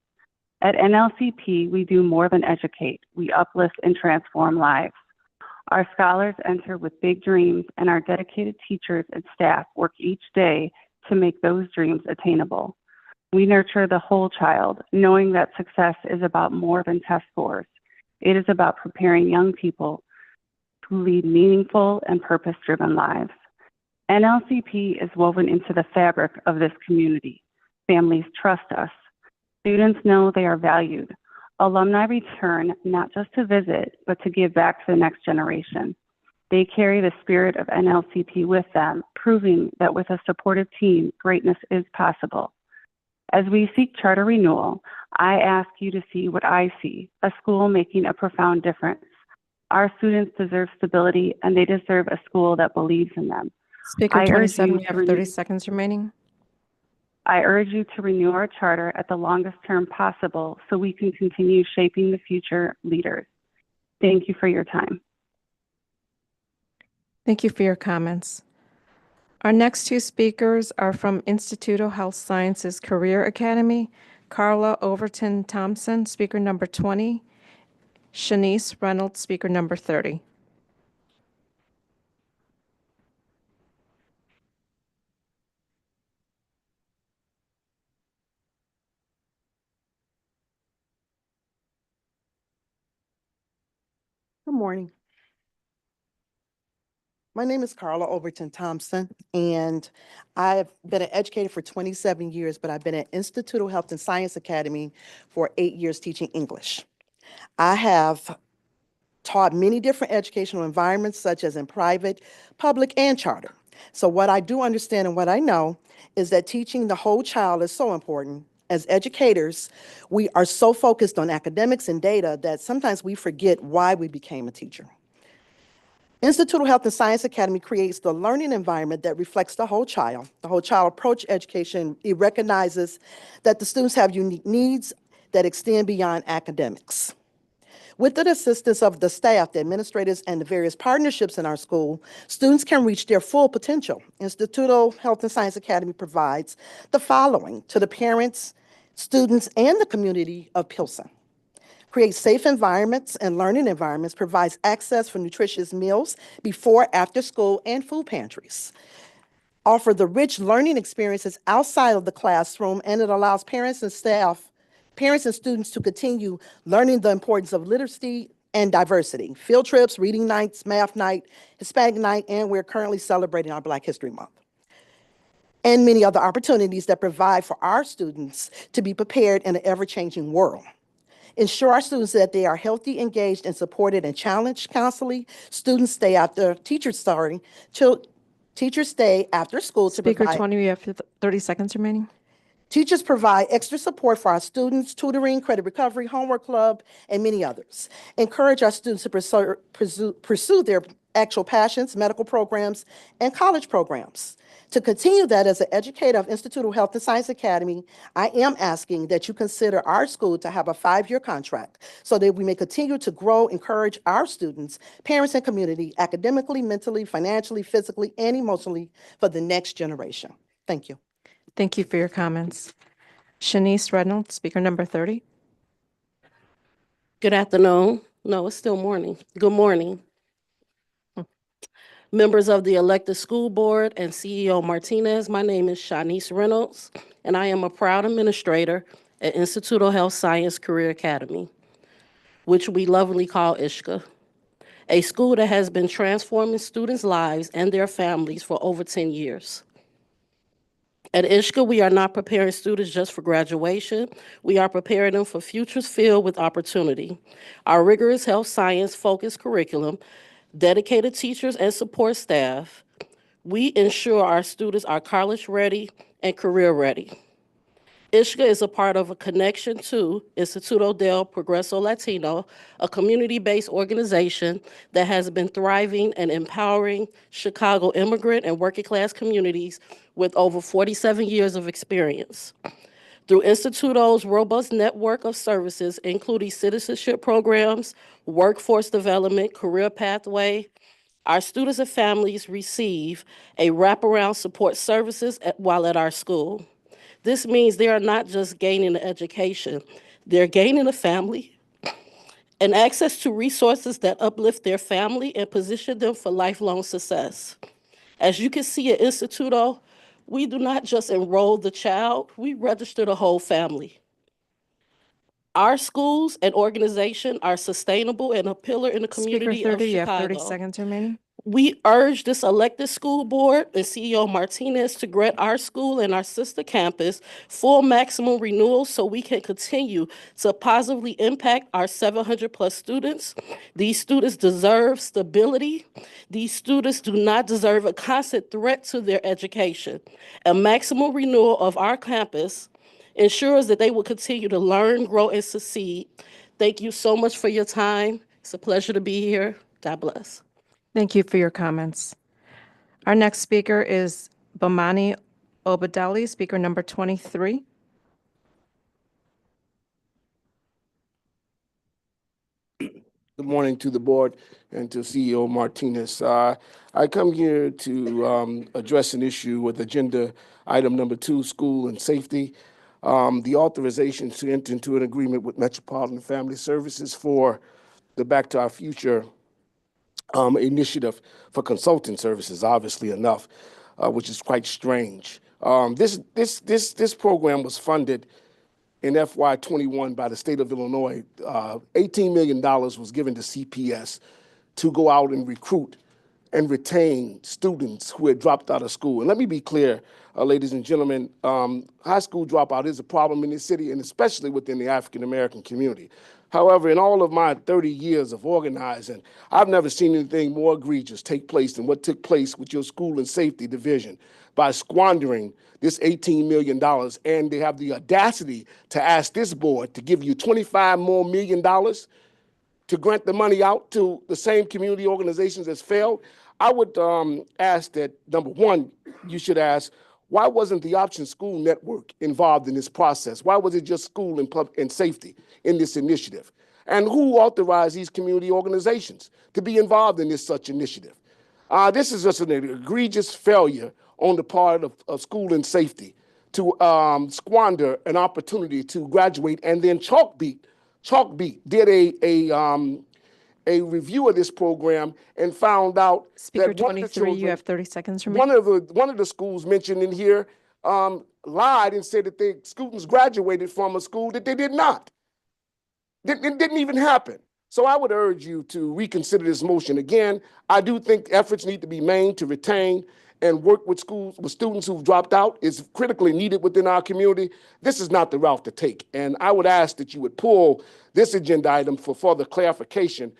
At NLCP, we do more than educate. We uplift and transform lives. Our scholars enter with big dreams, and our dedicated teachers and staff work each day to make those dreams attainable. We nurture the whole child, knowing that success is about more than test scores. It is about preparing young people to lead meaningful and purpose-driven lives. NLCP is woven into the fabric of this community. Families trust us. Students know they are valued. Alumni return not just to visit, but to give back to the next generation. They carry the spirit of NLCP with them, proving that with a supportive team, greatness is possible. As we seek charter renewal, I ask you to see what I see, a school making a profound difference. Our students deserve stability, and they deserve a school that believes in them. Speaker I urge 27, you you to have 30 seconds remaining. I urge you to renew our charter at the longest term possible so we can continue shaping the future leaders. Thank you for your time. Thank you for your comments. Our next two speakers are from Institute of Health Sciences Career Academy, Carla Overton Thompson, speaker number 20, Shanice Reynolds, speaker number 30. Good morning. My name is Carla Overton Thompson, and I've been an educator for 27 years, but I've been at Institute of Health and Science Academy for 8 years teaching English. I have taught many different educational environments, such as in private, public, and charter. So what I do understand and what I know is that teaching the whole child is so important. As educators, we are so focused on academics and data that sometimes we forget why we became a teacher. Institute of Health and Science Academy creates the learning environment that reflects the whole child. The whole child approach education, it recognizes that the students have unique needs that extend beyond academics. With the assistance of the staff, the administrators, and the various partnerships in our school, students can reach their full potential. Institute of Health and Science Academy provides the following to the parents, students, and the community of Pilsen. Creates safe environments and learning environments, provides access for nutritious meals before, after school, and food pantries. Offer the rich learning experiences outside of the classroom, and it allows parents and students to continue learning the importance of literacy and diversity. Field trips, reading nights, math night, Hispanic night, and we're currently celebrating our Black History Month. And many other opportunities that provide for our students to be prepared in an ever-changing world. Ensure our students that they are healthy, engaged, and supported and challenged constantly. Students stay after teachers stay after school to Speaker provide. 20, you have 30 seconds remaining. Teachers provide extra support for our students, tutoring, credit recovery, homework club, and many others. Encourage our students to pursue their actual passions, medical programs, and college programs. To continue that, as an educator of Institute of Health and Science Academy, I am asking that you consider our school to have a 5-year contract so that we may continue to grow, encourage our students, parents, and community academically, mentally, financially, physically, and emotionally for the next generation. Thank you. Thank you for your comments. Shanice Reynolds, speaker number 30. Good afternoon. No, it's still morning. Good morning. Members of the elected school board and CEO Martinez, my name is Shanice Reynolds, and I am a proud administrator at Institute of Health Science Career Academy, which we lovingly call ISHCA, a school that has been transforming students' lives and their families for over 10 years. At ISHCA, we are not preparing students just for graduation. We are preparing them for futures filled with opportunity. Our rigorous health science focused curriculum, dedicated teachers and support staff, we ensure our students are college ready and career ready. ISHCA is a part of a connection to Instituto del Progreso Latino, a community-based organization that has been thriving and empowering Chicago immigrant and working class communities with over 47 years of experience. Through Instituto's robust network of services, including citizenship programs, workforce development, career pathway, our students and families receive a wraparound support services while at our school. This means they are not just gaining an education, they're gaining a family and access to resources that uplift their family and position them for lifelong success. As you can see at Instituto, we do not just enroll the child, we register the whole family. Our schools and organization are sustainable and a pillar in the Speaker community of 30, you have 30 Chicago. seconds remaining. We urge this elected school board and CEO Martinez to grant our school and our sister campus full maximum renewal so we can continue to positively impact our 700 plus students. These students deserve stability. These students do not deserve a constant threat to their education. A maximum renewal of our campus ensures that they will continue to learn, grow, and succeed. Thank you so much for your time. It's a pleasure to be here. God bless. Thank you for your comments. Our next speaker is Bomani Obadali, speaker number 23. Good morning to the board and to CEO Martinez. I come here to address an issue with agenda item number 2, school and safety. The authorization to enter into an agreement with Metropolitan Family Services for the Back to Our Future initiative for consulting services, obviously enough, which is quite strange. This program was funded in FY21 by the state of Illinois. $18 million was given to CPS to go out and recruit and retain students who had dropped out of school. And let me be clear, ladies and gentlemen, high school dropout is a problem in this city, and especially within the African-American community. However, in all of my 30 years of organizing, I've never seen anything more egregious take place than what took place with your school and safety division by squandering this $18 million, and they have the audacity to ask this board to give you $25 more million to grant the money out to the same community organizations that's failed. I would ask that, number one, you should ask, why wasn't the Option School Network involved in this process? Why was it just school and safety in this initiative? And who authorized these community organizations to be involved in this such initiative? This is just an egregious failure on the part of school and safety to squander an opportunity to graduate. And then Chalkbeat did a review of this program and found out Speaker that one of the 23, children, you have 30 seconds remaining. one of the schools mentioned in here lied and said that the students graduated from a school that they did not. It didn't even happen. So I would urge you to reconsider this motion. Again, I do think efforts need to be made to retain and work with students who've dropped out is critically needed within our community. This is not the route to take. And I would ask that you would pull this agenda item for further clarification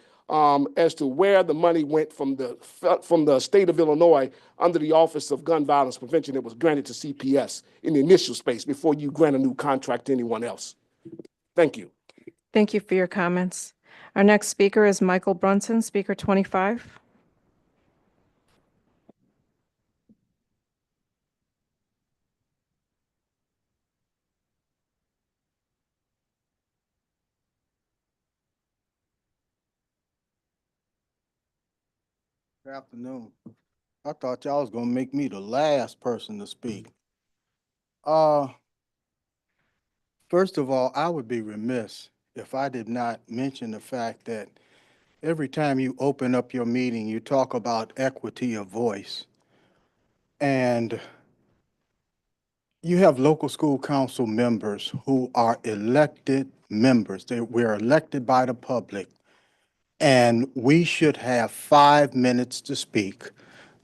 as to where the money went from the state of Illinois under the Office of Gun Violence Prevention that was granted to CPS in the initial space before you grant a new contract to anyone else. Thank you. Thank you for your comments. Our next speaker is Michael Brunson, speaker 25. Good afternoon. I thought y'all was gonna make me the last person to speak. First of all, I would be remiss if I did not mention the fact that every time you open up your meeting, you talk about equity of voice. And you have local school council members who are elected members. We're elected by the public. And we should have 5 minutes to speak,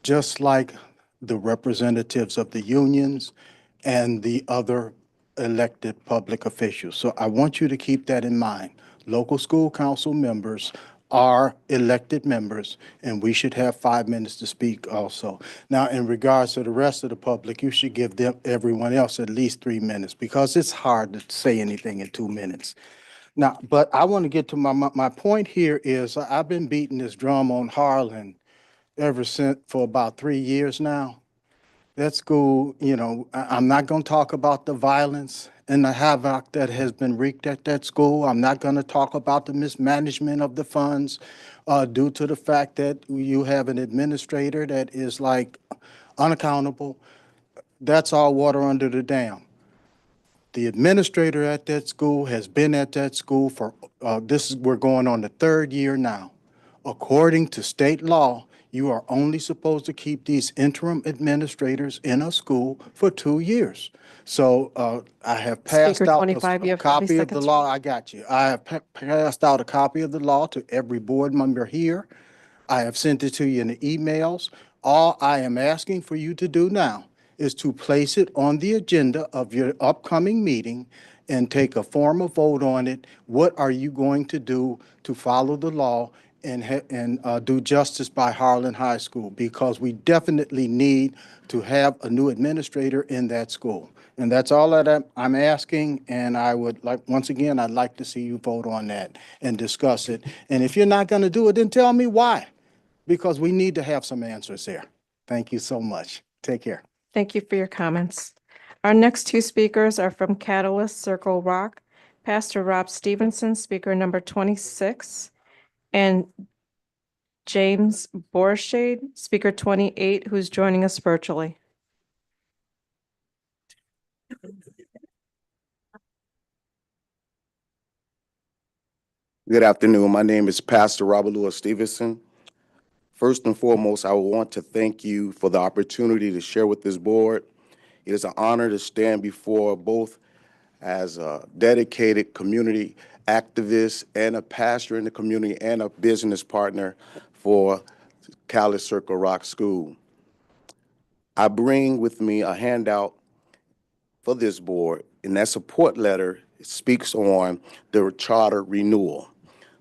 just like the representatives of the unions and the other elected public officials. So I want you to keep that in mind. Local school council members are elected members, and we should have 5 minutes to speak also. Now, in regards to the rest of the public, you should give everyone else at least 3 minutes, because it's hard to say anything in 2 minutes. Now, but I want to get to my point here is I've been beating this drum on Harlan ever since for about 3 years now. That school, I'm not going to talk about the violence and the havoc that has been wreaked at that school. I'm not going to talk about the mismanagement of the funds due to the fact that you have an administrator that is like unaccountable. That's all water under the dam. The administrator at that school has been at that school for, we're going on the 3rd year now. According to state law, you are only supposed to keep these interim administrators in a school for 2 years. So I have passed Speaker out 25, you a have 30 copy of the seconds. law. I got you. I have passed out a copy of the law to every board member here. I have sent it to you in the emails. All I am asking for you to do now is to place it on the agenda of your upcoming meeting and take a formal vote on it. What are you going to do to follow the law and do justice by Harlan High School? Because we definitely need to have a new administrator in that school. And that's all that I'm asking, and I would like, once again, I'd like to see you vote on that and discuss it. And if you're not going to do it, then tell me why, because we need to have some answers there. Thank you so much. Take care. Thank you for your comments. Our next two speakers are from Catalyst Circle Rock, Pastor Rob Stevenson, speaker number 26, and James Borshade, speaker 28, who's joining us virtually. Good afternoon. My name is Pastor Robert Louis Stevenson. First and foremost, I want to thank you for the opportunity to share with this board. It is an honor to stand before both as a dedicated community activist and a pastor in the community and a business partner for Cali Circle Rock School. I bring with me a handout for this board, and that support letter speaks on the charter renewal.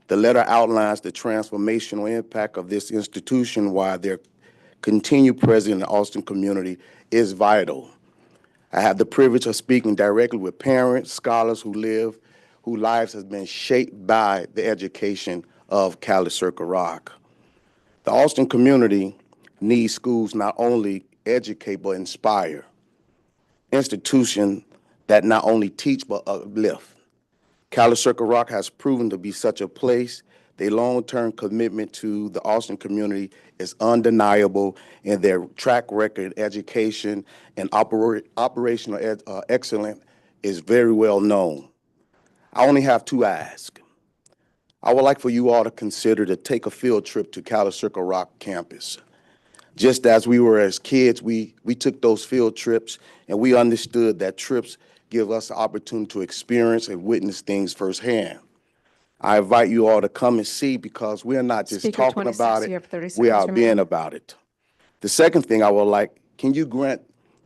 The letter outlines the transformational impact of this institution, while their continued presence in the Austin community is vital. I have the privilege of speaking directly with parents, scholars whose lives have been shaped by the education of Cali Circle Rock. The Austin community needs schools not only educate but inspire, institutions that not only teach but uplift. Cali Circle Rock has proven to be such a place. Their long-term commitment to the Austin community is undeniable, and their track record in education and operational excellence is very well known. I only have two asks. I would like for you all to consider to take a field trip to Cali Circle Rock campus. Just as we were as kids, we took those field trips, and we understood that trips give us the opportunity to experience and witness things firsthand. I invite you all to come and see, because we're not just Speaker talking 26, about you it, have 30 we are seconds being remaining. about it. The second thing I would like, can you grant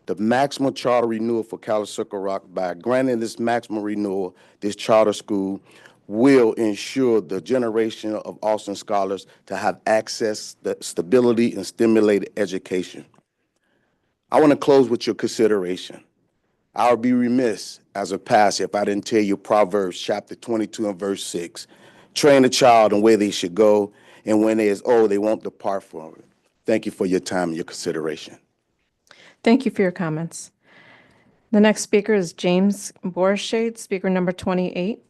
the maximum charter renewal for Cali Circle Rock? By granting this maximum renewal, this charter school will ensure the generation of Austin scholars to have access to stability and stimulated education. I want to close with your consideration. I would be remiss as a pastor if I didn't tell you Proverbs chapter 22 and verse 6. Train a child in where they should go, and when they is old, they won't depart from it. Thank you for your time and your consideration. Thank you for your comments. The next speaker is James Borshade, speaker number 28.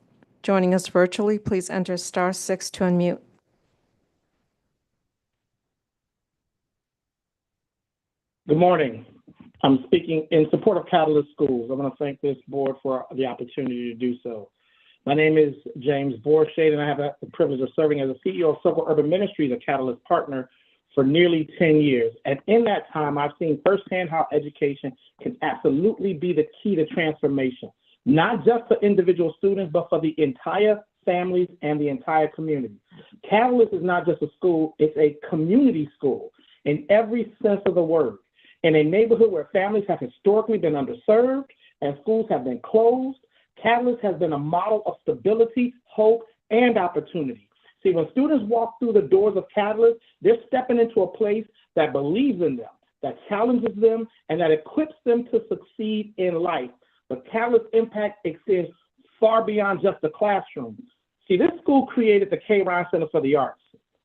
Joining us virtually, please enter *6 to unmute. Good morning. I'm speaking in support of Catalyst Schools. I want to thank this board for the opportunity to do so. My name is James Borshade, and I have the privilege of serving as the CEO of Circle Urban Ministries, a Catalyst partner, for nearly 10 years. And in that time, I've seen firsthand how education can absolutely be the key to transformation, not just for individual students, but for the entire families and the entire community. Catalyst is not just a school, it's a community school in every sense of the word. In a neighborhood where families have historically been underserved and schools have been closed, Catalyst has been a model of stability, hope, and opportunity. See, when students walk through the doors of Catalyst, they're stepping into a place that believes in them, that challenges them, and that equips them to succeed in life. But Catalyst impact extends far beyond just the classroom. See, this school created the K. Ryan Center for the Arts,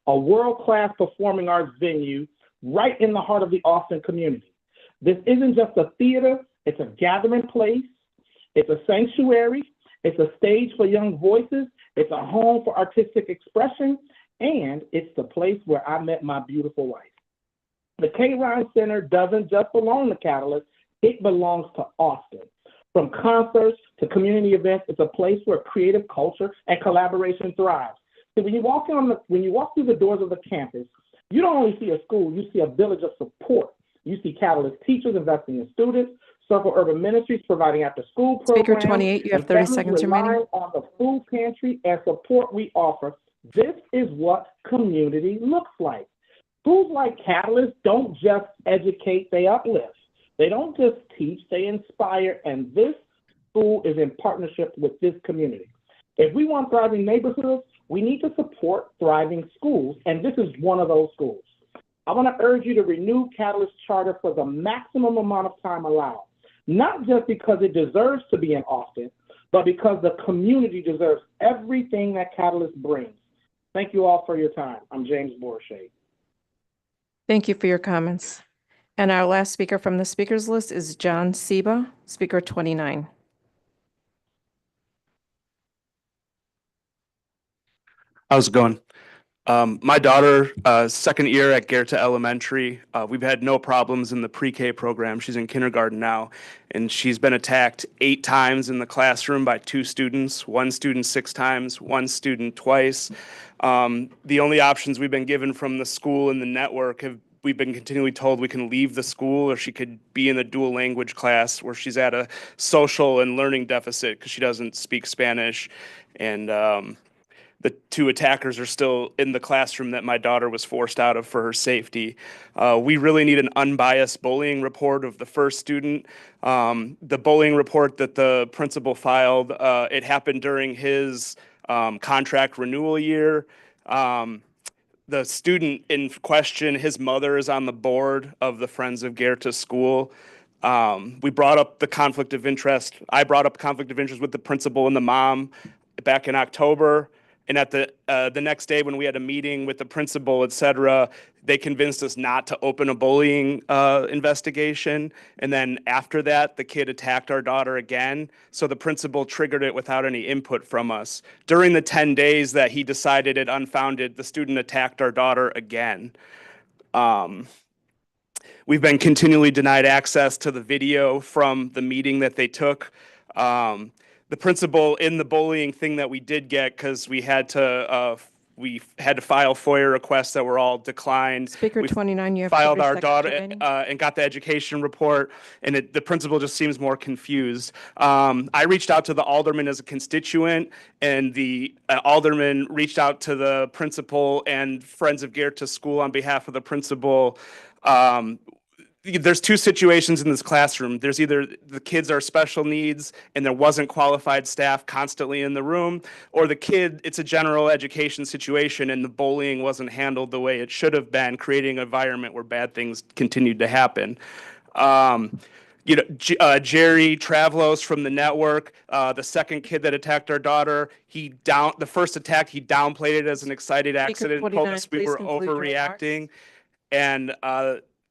a world-class performing arts venue right in the heart of the Austin community. This isn't just a theater, it's a gathering place, it's a sanctuary, it's a stage for young voices, it's a home for artistic expression, and it's the place where I met my beautiful wife. The K. Ryan Center doesn't just belong to Catalyst, it belongs to Austin. From concerts to community events. It's a place where creative culture and collaboration thrives. So when you walk through the doors of the campus, you don't only see a school, you see a village of support. You see Catalyst teachers investing in students, Circle Urban Ministries providing after-school programs. Speaker 28, you have and 30 families seconds remaining. relying on the food pantry and support we offer. This is what community looks like. Schools like Catalyst don't just educate, they uplift. They don't just teach, they inspire, and this school is in partnership with this community. If we want thriving neighborhoods, we need to support thriving schools, and this is one of those schools. I want to urge you to renew Catalyst Charter for the maximum amount of time allowed, not just because it deserves to be in Austin, but because the community deserves everything that Catalyst brings. Thank you all for your time. I'm James Borshade. Thank you for your comments. And our last speaker from the speakers list is John Seba, speaker 29. How's it going? My daughter, second year at Goethe Elementary. We've had no problems in the pre-K program. She's in kindergarten now, and she's been attacked 8 times in the classroom by 2 students, 1 student 6 times, 1 student twice. The only options we've been given from the school and the network we've been continually told we can leave the school, or she could be in a dual language class where she's at a social and learning deficit because she doesn't speak Spanish. And the 2 attackers are still in the classroom that my daughter was forced out of for her safety. We really need an unbiased bullying report of the first student. The bullying report that the principal filed, it happened during his contract renewal year. The student in question, his mother is on the board of the Friends of Goethe School. We brought up the conflict of interest. I brought up conflict of interest with the principal and the mom back in October. And at the next day when we had a meeting with the principal, et cetera, they convinced us not to open a bullying investigation. And then after that, the kid attacked our daughter again. So the principal triggered it without any input from us. During the 10 days that he decided it unfounded, the student attacked our daughter again. We've been continually denied access to the video from the meeting that they took. The principal in the bullying thing that we did get, because we had to file FOIA requests that were all declined. Speaker We 29, you have filed 30 our seconds daughter remaining. and got the education report, and the principal just seems more confused. I reached out to the alderman as a constituent, and the alderman reached out to the principal and Friends of Goethe School on behalf of the principal. There's 2 situations in this classroom. There's either the kids are special needs and there wasn't qualified staff constantly in the room, or the kid, it's a general education situation and the bullying wasn't handled the way it should have been, creating an environment where bad things continued to happen. Jerry Travlos from the network, the second kid that attacked our daughter, the first attack, he downplayed it as an excited accident, told 29, us we please were conclude your overreacting. And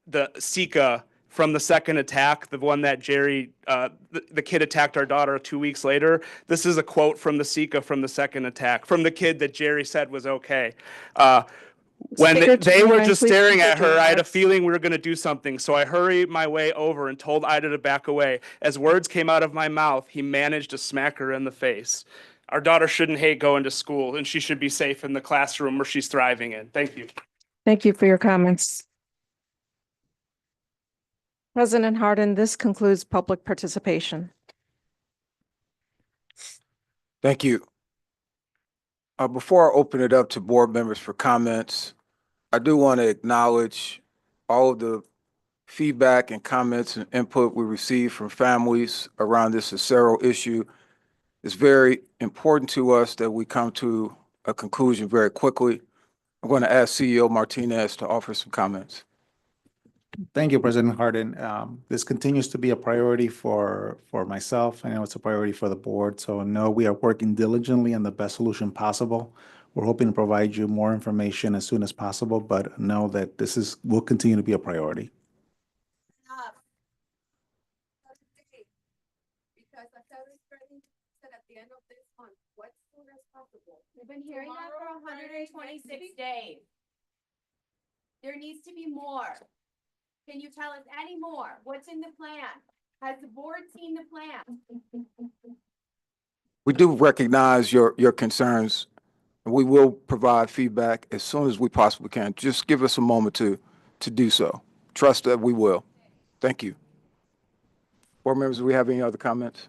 the Sika from the second attack, the one that Jerry, the kid attacked our daughter 2 weeks later. This is a quote from the Sika from the second attack, from the kid that Jerry said was okay. When Speaker they were 29, just please staring at conclude your her, I had a remarks. feeling we were going to do something. So I hurried my way over and told Ida to back away. As words came out of my mouth, he managed to smack her in the face. Our daughter shouldn't hate going to school, and she should be safe in the classroom where she's thriving in. Thank you. Thank you for your comments. President Harden, this concludes public participation. Thank you. Before I open it up to board members for comments, I do want to acknowledge all of the feedback and comments and input we received from families around this Acero issue. It's very important to us that we come to a conclusion very quickly. I'm going to ask CEO Martinez to offer some comments. Thank you, President Harden. This continues to be a priority for myself. I know it's a priority for the board. So no, we are working diligently on the best solution possible. We're hoping to provide you more information as soon as possible, but know that will continue to be a priority. Because Acero is starting at the end of this month. What's soon as possible? We've been hearing that for 126 days. There needs to be more. Can you tell us any more? What's in the plan? Has the board seen the plan? We do recognize your concerns. We will provide feedback as soon as we possibly can. Just give us a moment to do so. Trust that we will. Thank you. Board members, do we have any other comments?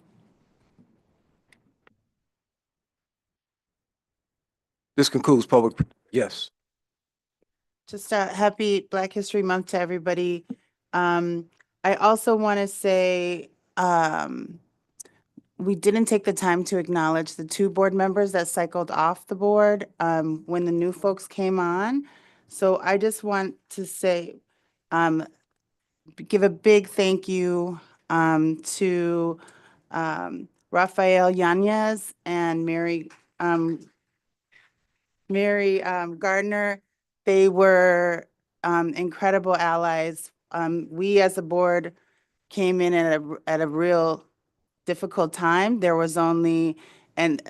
This concludes public, yes. Just a happy Black History Month to everybody. I also want to say we didn't take the time to acknowledge the 2 board members that cycled off the board when the new folks came on. So I just want to say, give a big thank you to Rafael Yanez and Mary Gardner. They were incredible allies. We as a board came in at a real difficult time. There was only, and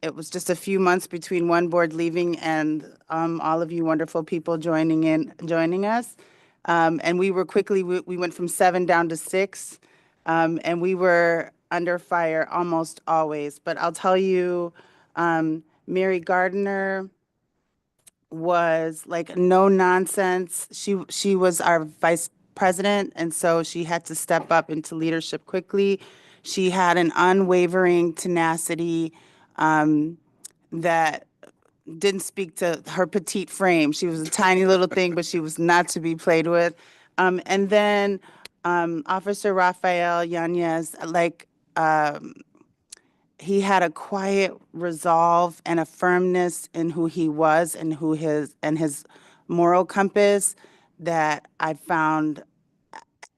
it was just a few months between one board leaving and all of you wonderful people joining us. And we were quickly, we went from 7 down to 6, and we were under fire almost always. But I'll tell you, Mary Gardner was like no nonsense. She was our vice president, and so she had to step up into leadership quickly. She had an unwavering tenacity that didn't speak to her petite frame. She was a tiny little thing, but she was not to be played with. And then Officer Rafael Yanez, he had a quiet resolve and a firmness in who he was and his moral compass that I found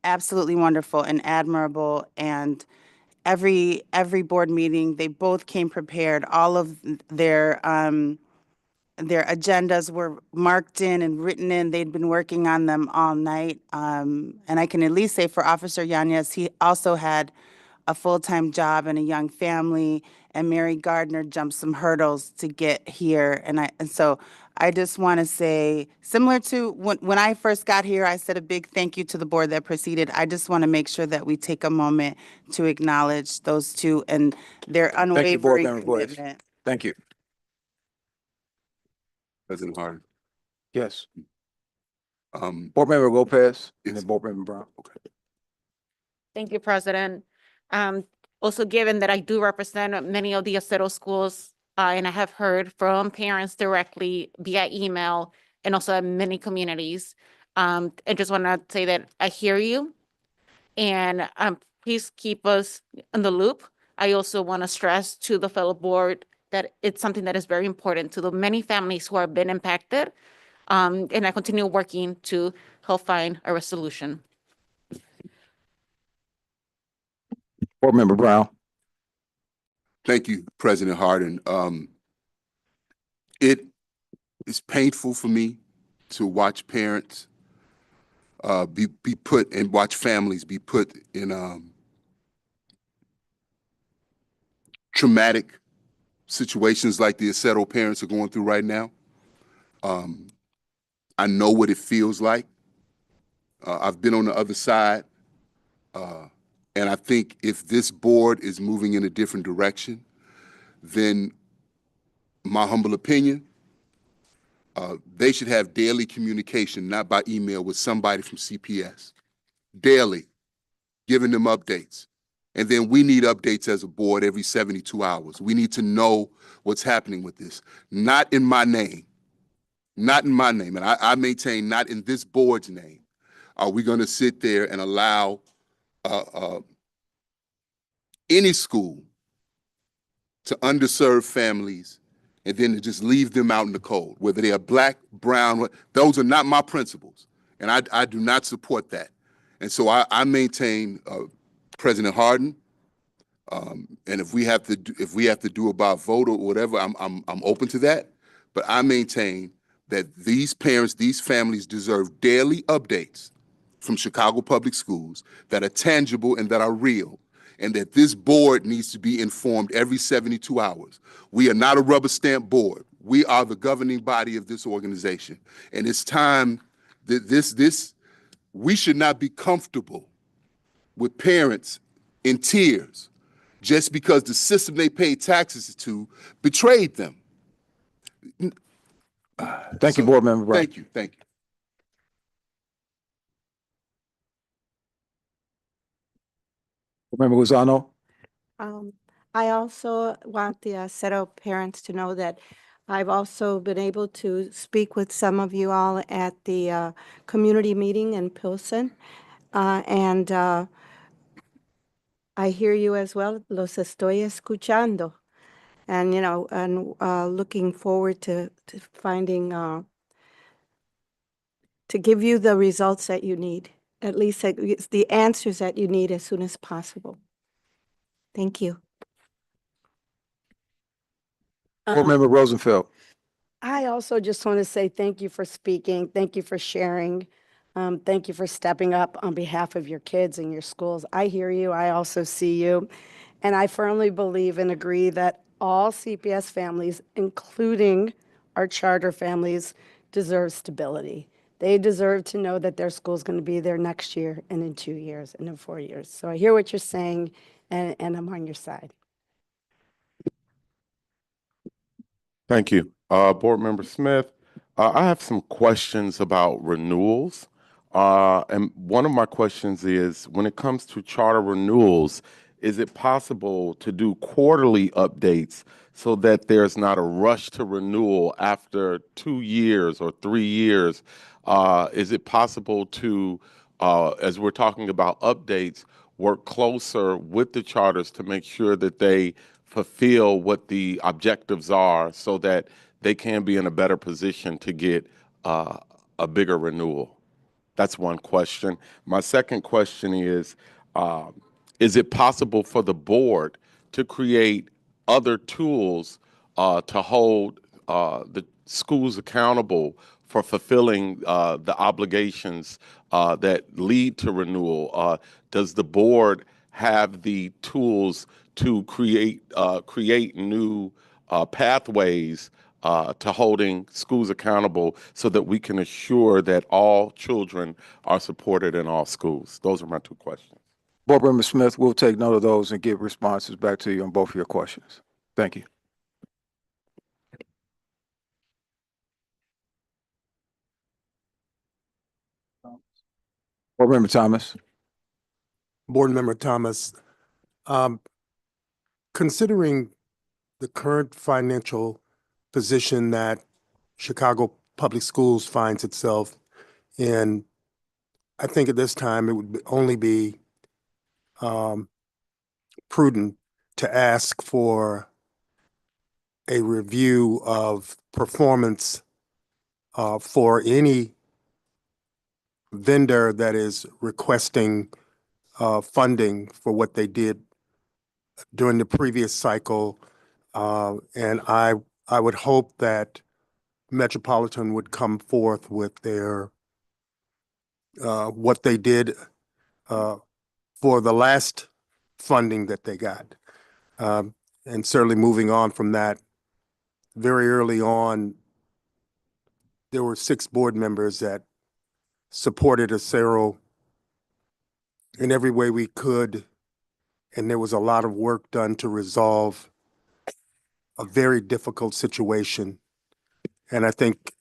absolutely wonderful and admirable. And every board meeting, they both came prepared. All of their agendas were marked in and written in. They'd been working on them all night. And I can at least say for Officer Yanez, he also had a full-time job and a young family, and Mary Gardner jumped some hurdles to get here. And so I just want to say, similar to when I first got here, I said a big thank you to the board that preceded. I just want to make sure that we take a moment to acknowledge those 2 and their unwavering commitment. Thank you. President Harden. Yes. Board Member Lopez and then Board Member Brown. Okay. Thank you, President. Also, given that I do represent many of the Acero schools, and I have heard from parents directly via email and also in many communities, I just want to say that I hear you, and please keep us in the loop. I also want to stress to the fellow board that it's something that is very important to the many families who have been impacted, and I continue working to help find a resolution. Board Member Brown. Thank you, President Harden. It is painful for me to watch parents be put and watch families be put in traumatic situations like the Acero parents are going through right now. I know what it feels like. I've been on the other side. And I think if this board is moving in a different direction, then my humble opinion, they should have daily communication, not by email, with somebody from CPS. Daily, giving them updates. And then we need updates as a board every 72 hours. We need to know what's happening with this. Not in my name. Not in my name. And I maintain not in this board's name. Are we going to sit there and allow any school to underserve families and then to just leave them out in the cold, whether they are Black, brown? Those are not my principles, and I do not support that. And so I maintain, President Harden, and if we have to do a by vote or whatever, I'm open to that. But I maintain that these parents, these families deserve daily updates from Chicago Public Schools that are tangible and that are real, and that this board needs to be informed every 72 hours. We are not a rubber stamp board. We are the governing body of this organization. And it's time that we should not be comfortable with parents in tears just because the system they paid taxes to betrayed them. Thank you, Board Member Brown. Thank you, thank you. Board Member Lozano. I also want the Acero parents to know that I've also been able to speak with some of you all at the community meeting in Pilsen. And I hear you as well. Los estoy escuchando. And, looking forward to finding, to give you the results that you need, at least the answers that you need as soon as possible. Thank you. Board Member Rosenfeld. I also just want to say thank you for speaking. Thank you for sharing. Thank you for stepping up on behalf of your kids and your schools. I hear you. I also see you. And I firmly believe and agree that all CPS families, including our charter families, deserve stability. They deserve to know that their school is going to be there next year and in 2 years and in 4 years. So I hear what you're saying, and I'm on your side. Thank you. Board Member Smith, I have some questions about renewals. And one of my questions is, when it comes to charter renewals, is it possible to do quarterly updates so that there's not a rush to renewal after 2 years or 3 years? Is it possible to, as we're talking about updates, work closer with the charters to make sure that they fulfill what the objectives are so that they can be in a better position to get a bigger renewal? That's one question. My second question is it possible for the board to create other tools to hold the schools accountable for fulfilling the obligations that lead to renewal? Does the board have the tools to create new pathways to holding schools accountable so that we can assure that all children are supported in all schools? Those are my two questions. Board Member Smith, we'll take note of those and give responses back to you on both of your questions. Thank you. Board Member Thomas. Board Member Thomas, considering the current financial position that Chicago Public Schools finds itself in, I think at this time it would only be prudent to ask for a review of performance for any vendor that is requesting funding for what they did during the previous cycle. And I would hope that Metropolitan would come forth with their what they did for the last funding that they got. And certainly moving on from that, very early on, there were 6 board members that supported Acero in every way we could. And there was a lot of work done to resolve a very difficult situation. And I think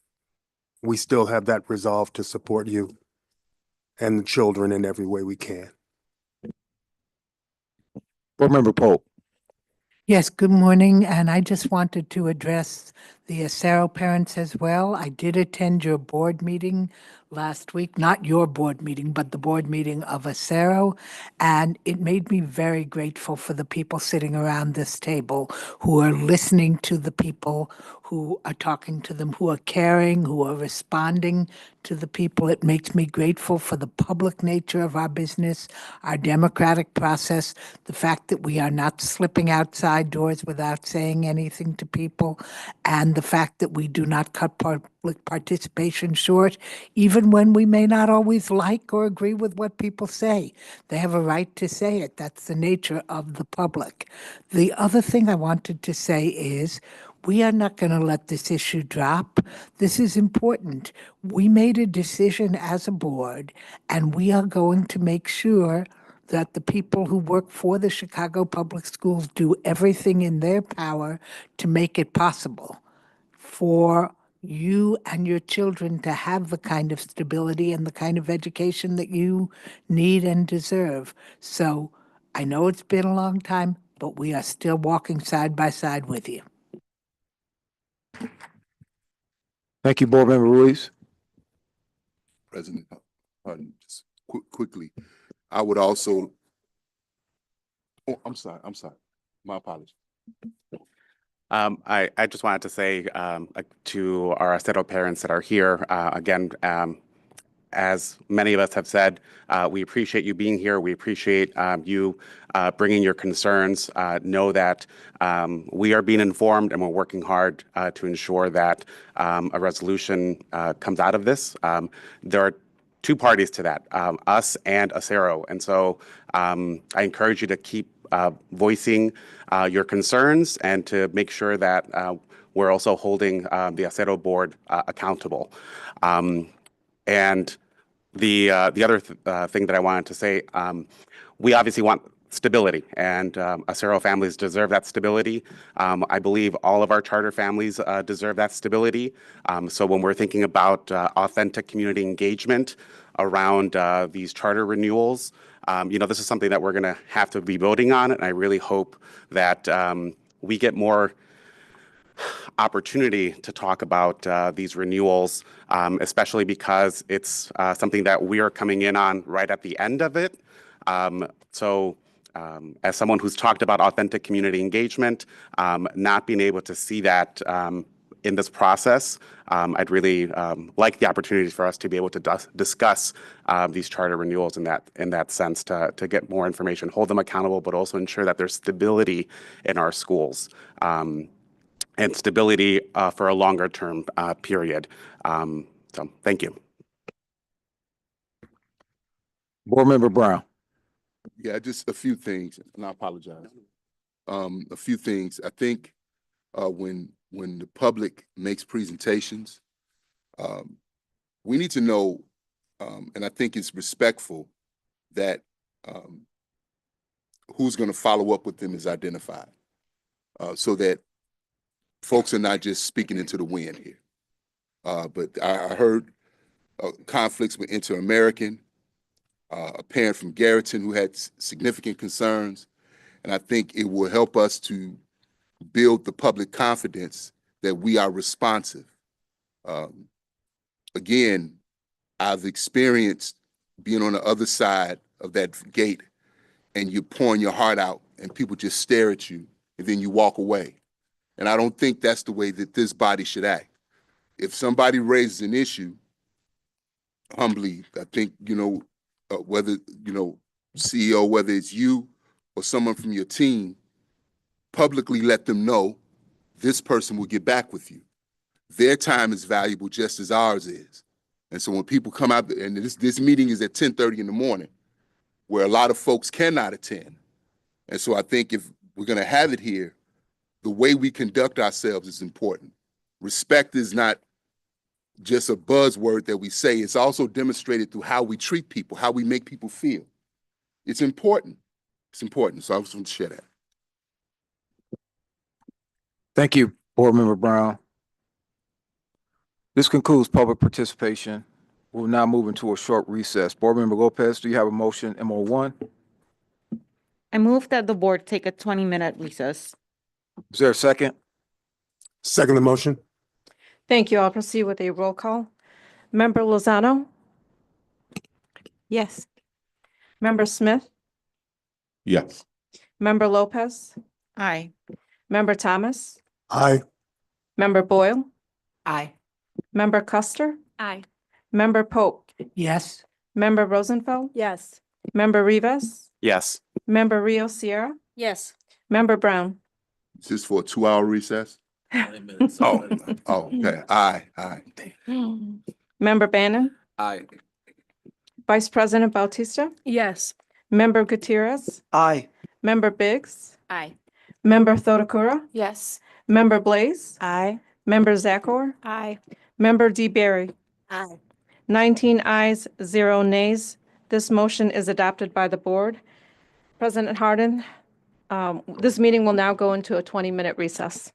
we still have that resolve to support you and the children in every way we can. Board Member Pope. Yes, good morning, and I just wanted to address the Acero parents as well. I did attend your board meeting last week, not your board meeting, but the board meeting of Acero, and it made me very grateful for the people sitting around this table who are listening to the people who are talking to them, who are caring, who are responding to the people. It makes me grateful for the public nature of our business, our democratic process, the fact that we are not slipping outside doors without saying anything to people, and the fact that we do not cut public participation short, even when we may not always like or agree with what people say. They have a right to say it. That's the nature of the public. The other thing I wanted to say is, we are not going to let this issue drop. This is important. We made a decision as a board, and we are going to make sure that the people who work for the Chicago Public Schools do everything in their power to make it possible for you and your children to have the kind of stability and the kind of education that you need and deserve. So I know it's been a long time, but we are still walking side by side with you. Thank you, Board Member Ruiz. President, just quickly, I would also, I'm sorry, my apologies. I just wanted to say to our Acero parents that are here, again, as many of us have said, we appreciate you being here. We appreciate you bringing your concerns. Know that we are being informed and we're working hard to ensure that a resolution comes out of this. There are two parties to that, us and Acero. And so I encourage you to keep voicing your concerns and to make sure that we're also holding the Acero board accountable. And the other thing that I wanted to say, we obviously want stability, and Acero families deserve that stability. I believe all of our charter families deserve that stability. So when we're thinking about authentic community engagement around these charter renewals, this is something that we're going to have to be voting on, and I really hope that we get more opportunity to talk about these renewals, especially because it's something that we are coming in on right at the end of it. As someone who's talked about authentic community engagement, not being able to see that in this process, I'd really like the opportunity for us to be able to discuss these charter renewals in that sense, to get more information, hold them accountable, but also ensure that there's stability in our schools. And stability for a longer term period. So thank you. Board Member Brown. Yeah, just a few things, and I apologize. A few things. I think when the public makes presentations, we need to know, and I think it's respectful that who's going to follow up with them is identified, so that folks are not just speaking into the wind here. But I heard conflicts with Interamerican, a parent from Garrettton who had significant concerns, and I think it will help us to build the public confidence that we are responsive. Again, I've experienced being on the other side of that gate and you're pouring your heart out and people just stare at you and then you walk away. And I don't think that's the way that this body should act. If somebody raises an issue, humbly, I think, whether, CEO, whether it's you or someone from your team, publicly let them know this person will get back with you. Their time is valuable just as ours is. And so when people come out, and this meeting is at 10:30 in the morning, where a lot of folks cannot attend. And so I think if we're going to have it here, the way we conduct ourselves is important. Respect is not just a buzzword that we say. It's also demonstrated through how we treat people, how we make people feel. It's important. It's important. So I just want to share that. Thank you, Board Member Brown. This concludes public participation. We'll now move into a short recess. Board Member Lopez, do you have a motion, MO1? I move that the board take a 20-minute recess. Is there a second? Second the motion. Thank you. I'll proceed with a roll call. Member Lozano? Yes. Member Smith? Yes. Member Lopez? Aye. Member Thomas? Aye. Member Boyle? Aye. Member Custer? Aye. Member Pope? Yes. Member Rosenfeld? Yes. Member Rivas? Yes. Member Rio Sierra? Yes. Member Brown? Is this for a 2-hour recess? Oh, okay. Aye. Member Bannon? Aye. Vice President Bautista? Yes. Member Gutierrez? Aye. Member Biggs? Aye. Member Thodakura? Yes. Member Blaze? Aye. Member Zakor? Aye. Member DeBerry? Aye. 19 ayes, 0 nays. This motion is adopted by the board. President Harden, this meeting will now go into a 20-minute recess.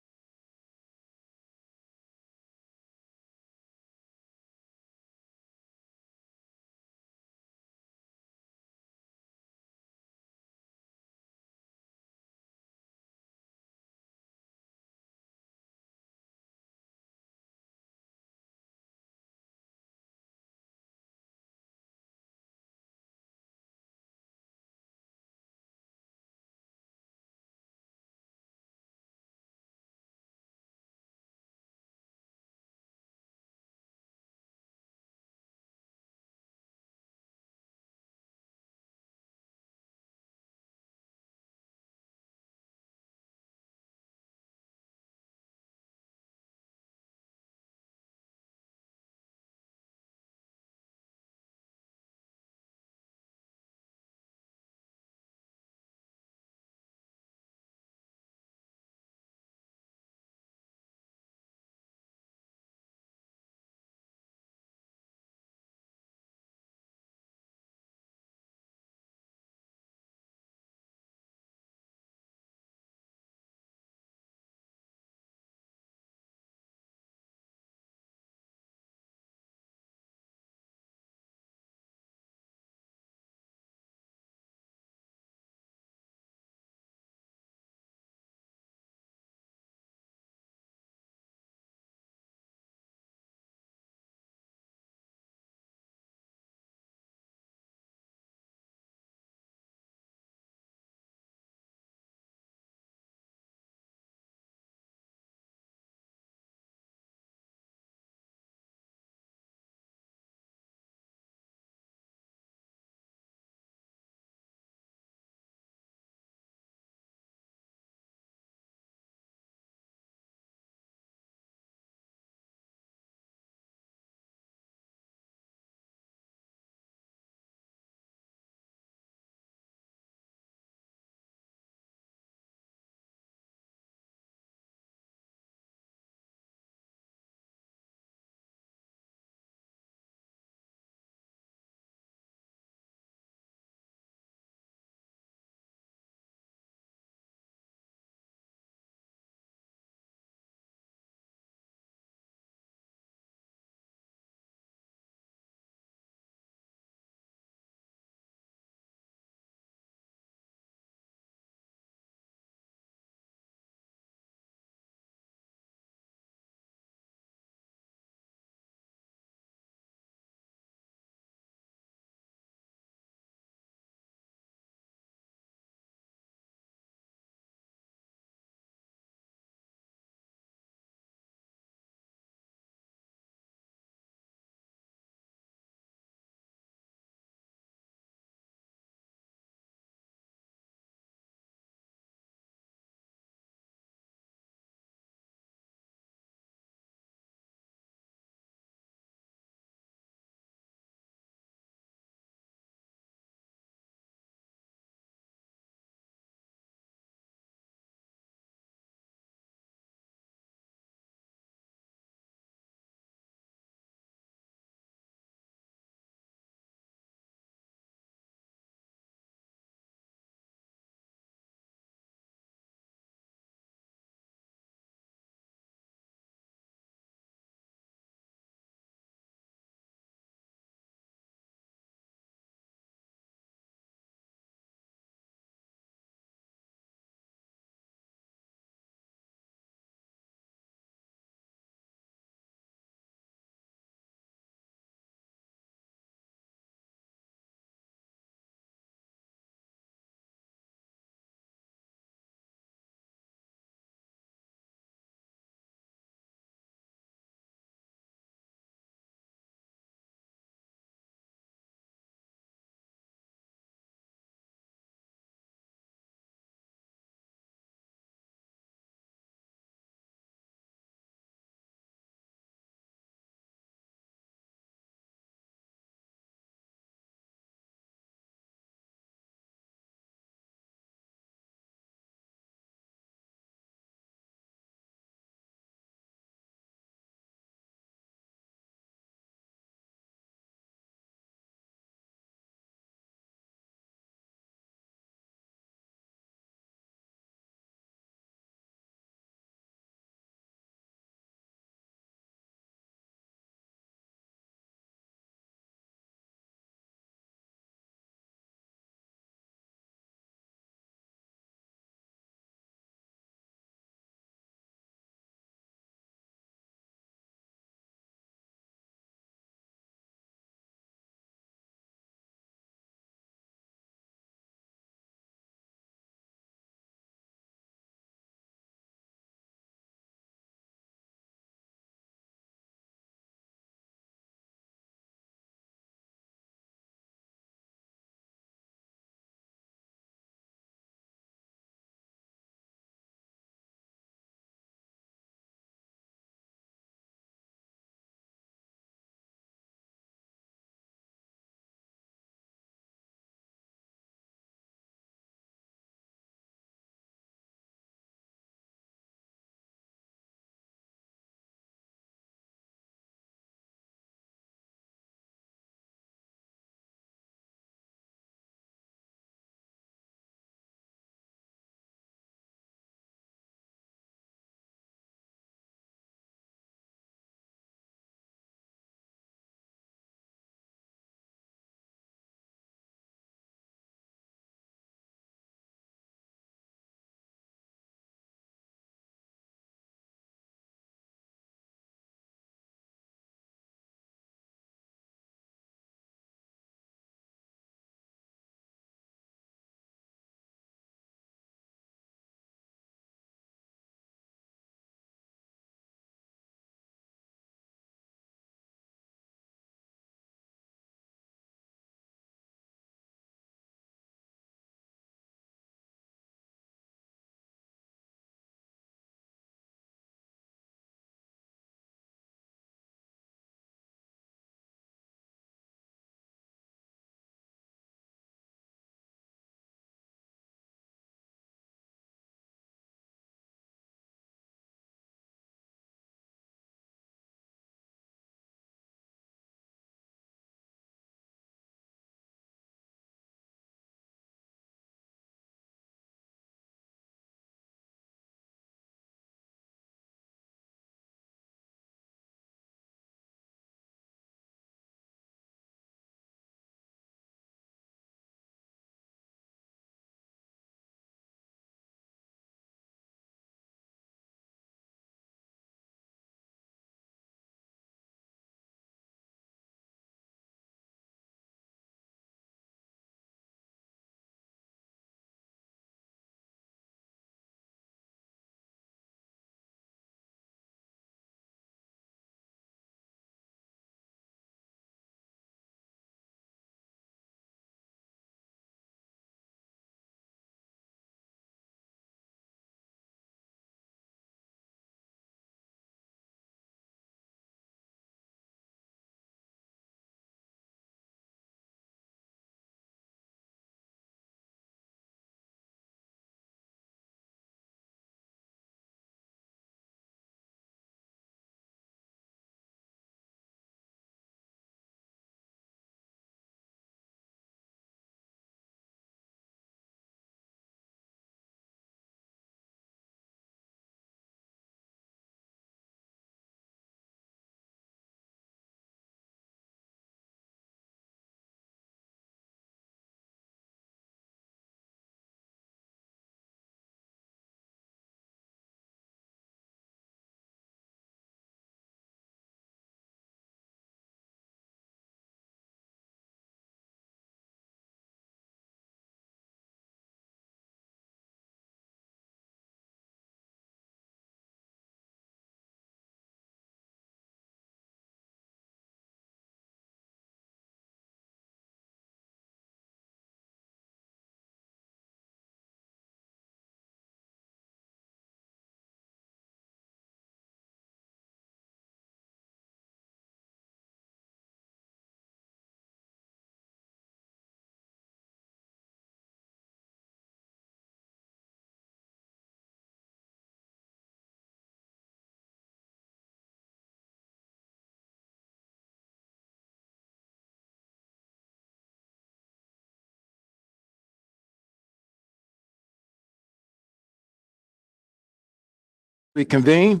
Reconvene.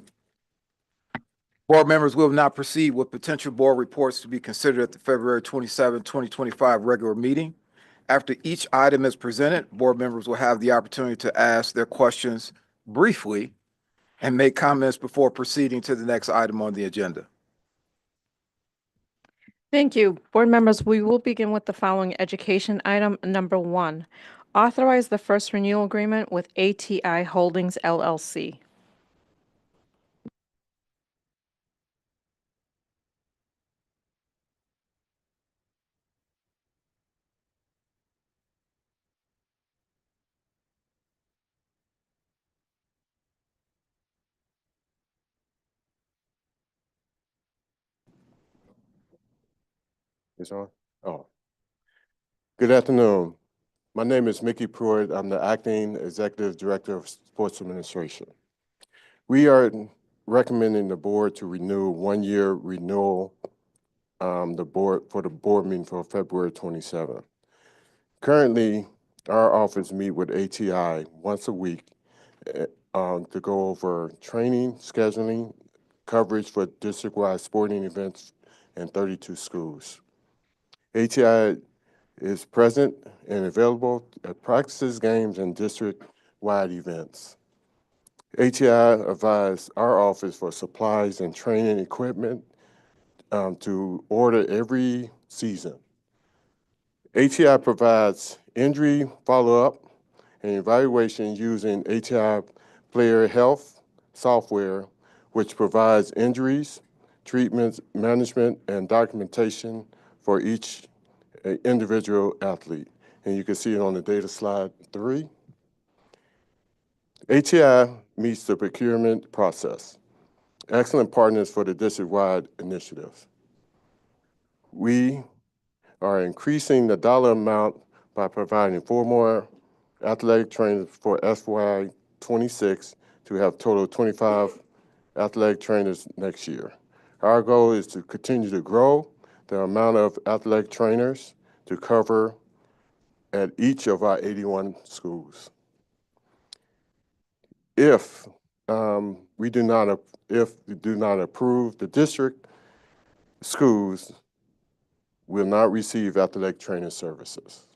Board members will now proceed with potential board reports to be considered at the February 27, 2025 regular meeting. After each item is presented, board members will have the opportunity to ask their questions briefly and make comments before proceeding to the next item on the agenda. Thank you. Board members, we will begin with the following education item number 1. Authorize the first renewal agreement with ATI Holdings LLC. It's on? Oh. Good afternoon. My name is Mickey Pruitt. I'm the Acting Executive Director of Sports Administration. We are recommending the board to renew 1-year renewal for the board meeting for February 27th. Currently, our office meet with ATI once a week to go over training, scheduling, coverage for district-wide sporting events in 32 schools. ATI is present and available at practices, games, and district-wide events. ATI advised our office for supplies and training equipment to order every season. ATI provides injury follow-up and evaluation using ATI Player Health software, which provides injuries, treatments, management, and documentation for each individual athlete. And you can see it on the data slide 3. ATI meets the procurement process. Excellent partners for the district-wide initiatives. We are increasing the dollar amount by providing 4 more athletic trainers for FY 26 to have total 25 athletic trainers next year. Our goal is to continue to grow the amount of athletic trainers to cover at each of our 81 schools. If we do not approve, the district schools will not receive athletic training services.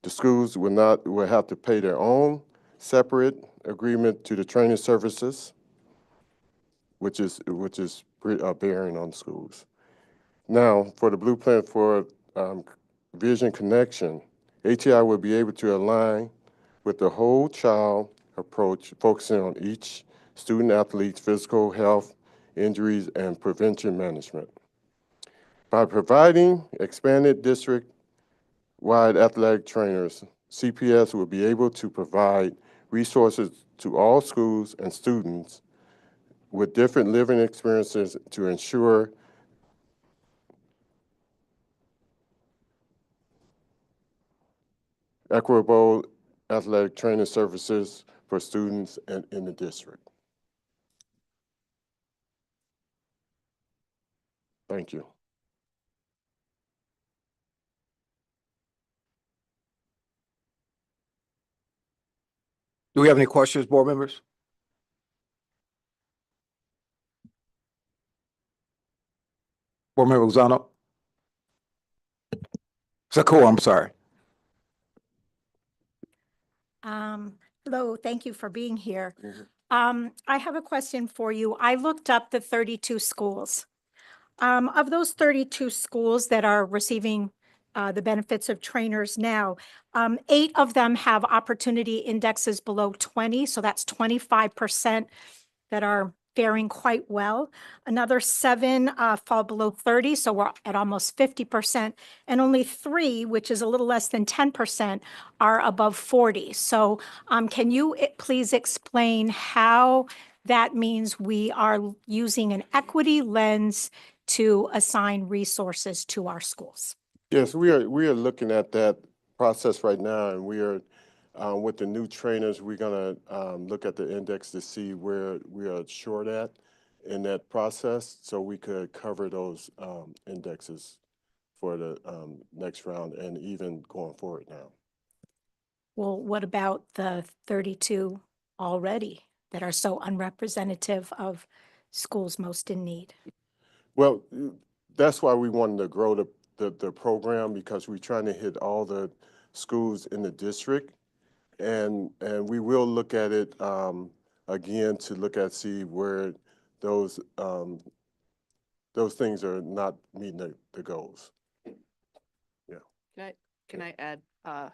The schools will have to pay their own separate agreement to the training services, which is bearing on schools. Now, for the blueprint for Vision Connection, ATI will be able to align with the whole child approach, focusing on each student athlete's physical health, injuries, and prevention management. By providing expanded district-wide athletic trainers, CPS will be able to provide resources to all schools and students with different living experiences to ensure equitable athletic training services for students in the district. Thank you. Do we have any questions, board members? Board Member Lozano? Zakor, I'm sorry. Hello, thank you for being here. I have a question for you. I looked up the 32 schools. Of those 32 schools that are receiving the benefits of trainers now, 8 of them have opportunity indexes below 20, so that's 25% that are faring quite well. Another 7 fall below 30, so we're at almost 50%. And only 3, which is a little less than 10%, are above 40. So can you please explain how that means we are using an equity lens to assign resources to our schools? Yes, we are looking at that process right now, and we are with the new trainers, we're going to look at the index to see where we are short at in that process, so we could cover those indexes for the next round and even going forward now. Well, what about the 32 already? that are so unrepresentative of schools most in need? Well, that's why we wanted to grow the program, because we're trying to hit all the schools in the district. And we will look at it again to look at, see where those things are not meeting the goals. Yeah. Can I add,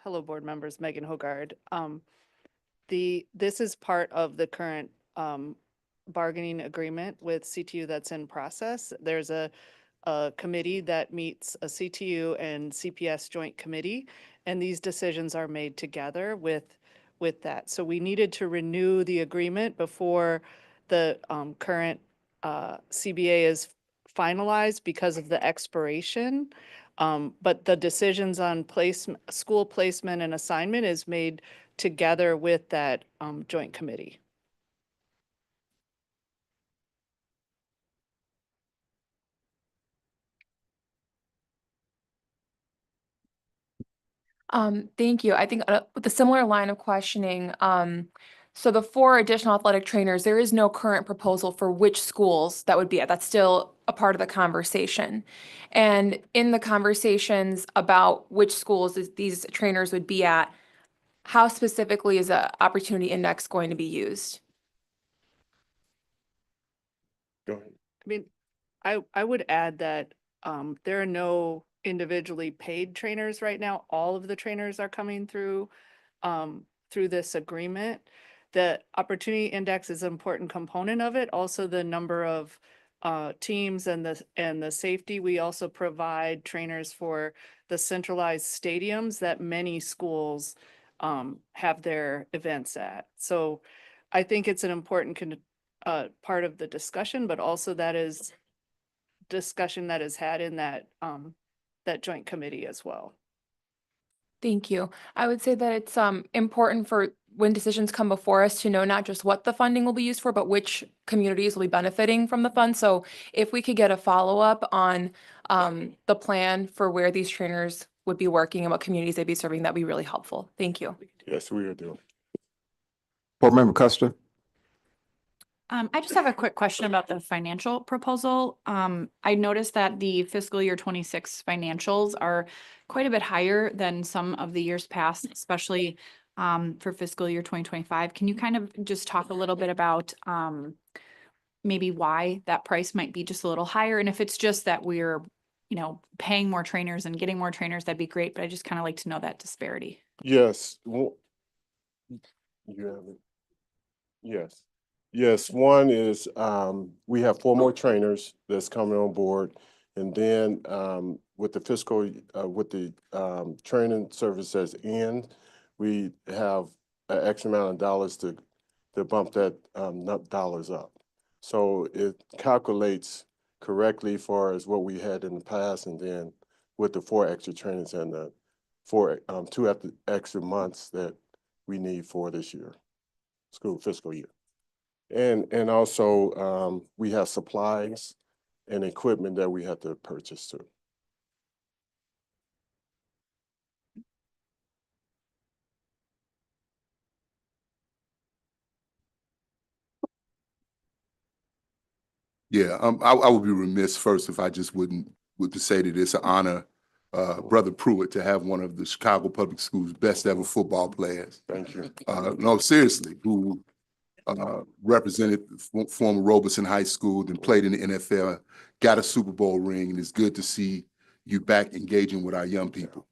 hello, board members, Megan Hogard. This is part of the current bargaining agreement with CTU that's in process. There's a committee that meets, a CTU and CPS joint committee, and these decisions are made together with that. So we needed to renew the agreement before the current CBA is finalized because of the expiration. But the decisions on school placement and assignment is made together with that joint committee. Thank you. I think with a similar line of questioning, so the 4 additional athletic trainers, there is no current proposal for which schools that would be at. That's still a part of the conversation. And in the conversations about which schools these trainers would be at, how specifically is the opportunity index going to be used? Go ahead. I mean, I would add that there are no individually paid trainers right now. All of the trainers are coming through this agreement. The opportunity index is an important component of it. Also, the number of teams and the safety. We also provide trainers for the centralized stadiums that many schools have their events at. So I think it's an important part of the discussion, but also that is discussion that is had in that joint committee as well. Thank you. I would say that it's important for when decisions come before us to know not just what the funding will be used for, but which communities will be benefiting from the fund. So if we could get a follow-up on the plan for where these trainers would be working and what communities they'd be serving, that'd be really helpful. Thank you. Yes, we are doing. Board Member Custer. I just have a quick question about the financial proposal. I noticed that the fiscal year 26 financials are quite a bit higher than some of the years past, especially for fiscal year 2025. Can you kind of just talk a little bit about maybe why that price might be just a little higher? And if it's just that we're, paying more trainers and getting more trainers, that'd be great. But I just kind of like to know that disparity. Yes. You have it. Yes. Yes, one is we have 4 more trainers that's coming on board. And then with the training service that's in, we have an X amount of dollars to bump that dollars up. So it calculates correctly for as what we had in the past, and then with the 4 extra trainers and the 2 extra months that we need for this year, fiscal year. And also we have supplies and equipment that we have to purchase too. Yeah, I would be remiss first if I just would to say that it's an honor, Brother Pruitt, to have one of the Chicago Public Schools' best ever football players. Thank you. No, seriously, who represented former Robeson High School, then played in the NFL, got a Super Bowl ring, and it's good to see you back engaging with our young people.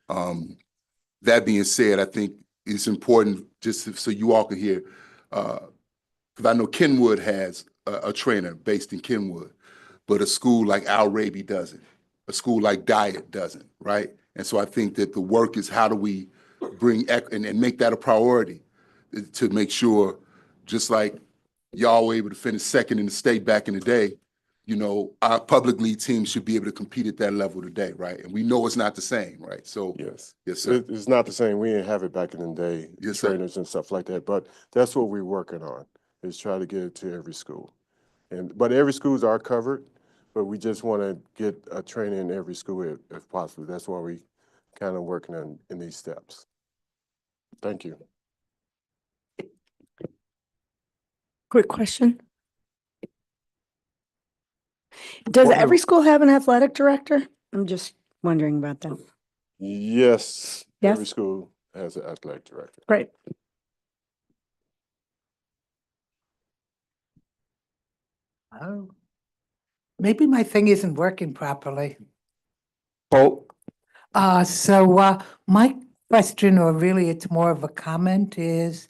That being said, I think it's important just so you all can hear, because I know Kenwood has a trainer based in Kenwood, but a school like Al Raby doesn't. A school like Diet doesn't, right? And so I think that the work is how do we bring and make that a priority to make sure, just like y'all were able to finish second in the state back in the day, our public league team should be able to compete at that level today, right? And we know it's not the same, right? So yes, sir. It's not the same. We didn't have it back in the day, yes, trainers sir. and stuff like that. But that's what we're working on, is try to get it to every school. But every schools are covered, but we just want to get a trainer in every school if possible. That's why we kind of working in these steps. Thank you. Quick question. Does Board every member- school have an athletic director? I'm just wondering about that. Yes, every Yes? school has an athletic director. Great. Oh, maybe my thing isn't working properly. Vote. My question, or really it's more of a comment, is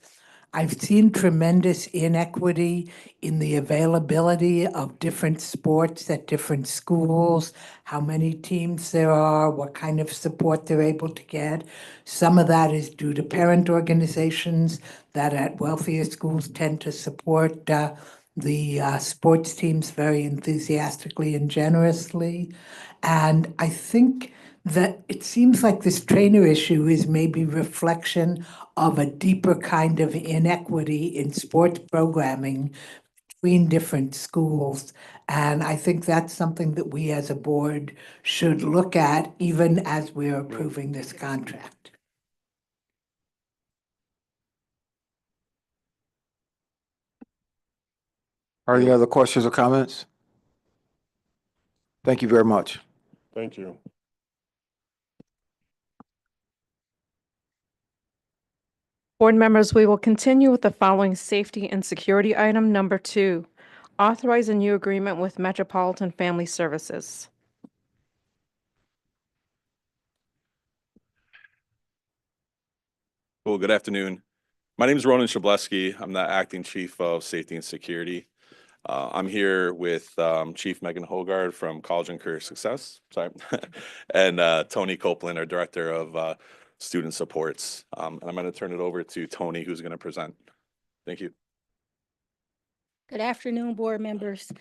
I've seen tremendous inequity in the availability of different sports at different schools, how many teams there are, what kind of support they're able to get. Some of that is due to parent organizations that at wealthier schools tend to support the sports teams very enthusiastically and generously. And I think that it seems like this trainer issue is maybe reflection of a deeper kind of inequity in sports programming between different schools. And I think that's something that we as a board should look at even as we're approving this contract. Are there any other questions or comments? Thank you very much. Thank you. Board members, we will continue with the following safety and security item number 2. Authorize a new agreement with Metropolitan Family Services. Well, good afternoon. My name is Ronan Shableski. I'm the Acting Chief of Safety and Security. I'm here with Chief Megan Hogard from College and Career Success, sorry, and Tony Copeland, our Director of Student Supports. And I'm going to turn it over to Tony, who's going to present. Thank you. Good afternoon, board members.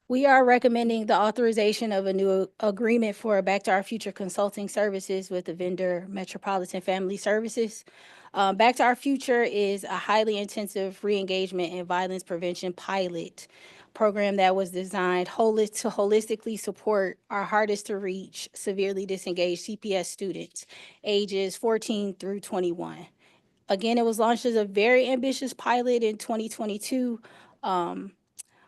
We are recommending the authorization of a new agreement for Back to Our Future consulting services with the vendor Metropolitan Family Services. Back to Our Future is a highly intensive re-engagement and violence prevention pilot program that was designed to holistically support our hardest to reach severely disengaged CPS students ages 14 through 21. Again, it was launched as a very ambitious pilot in 2022.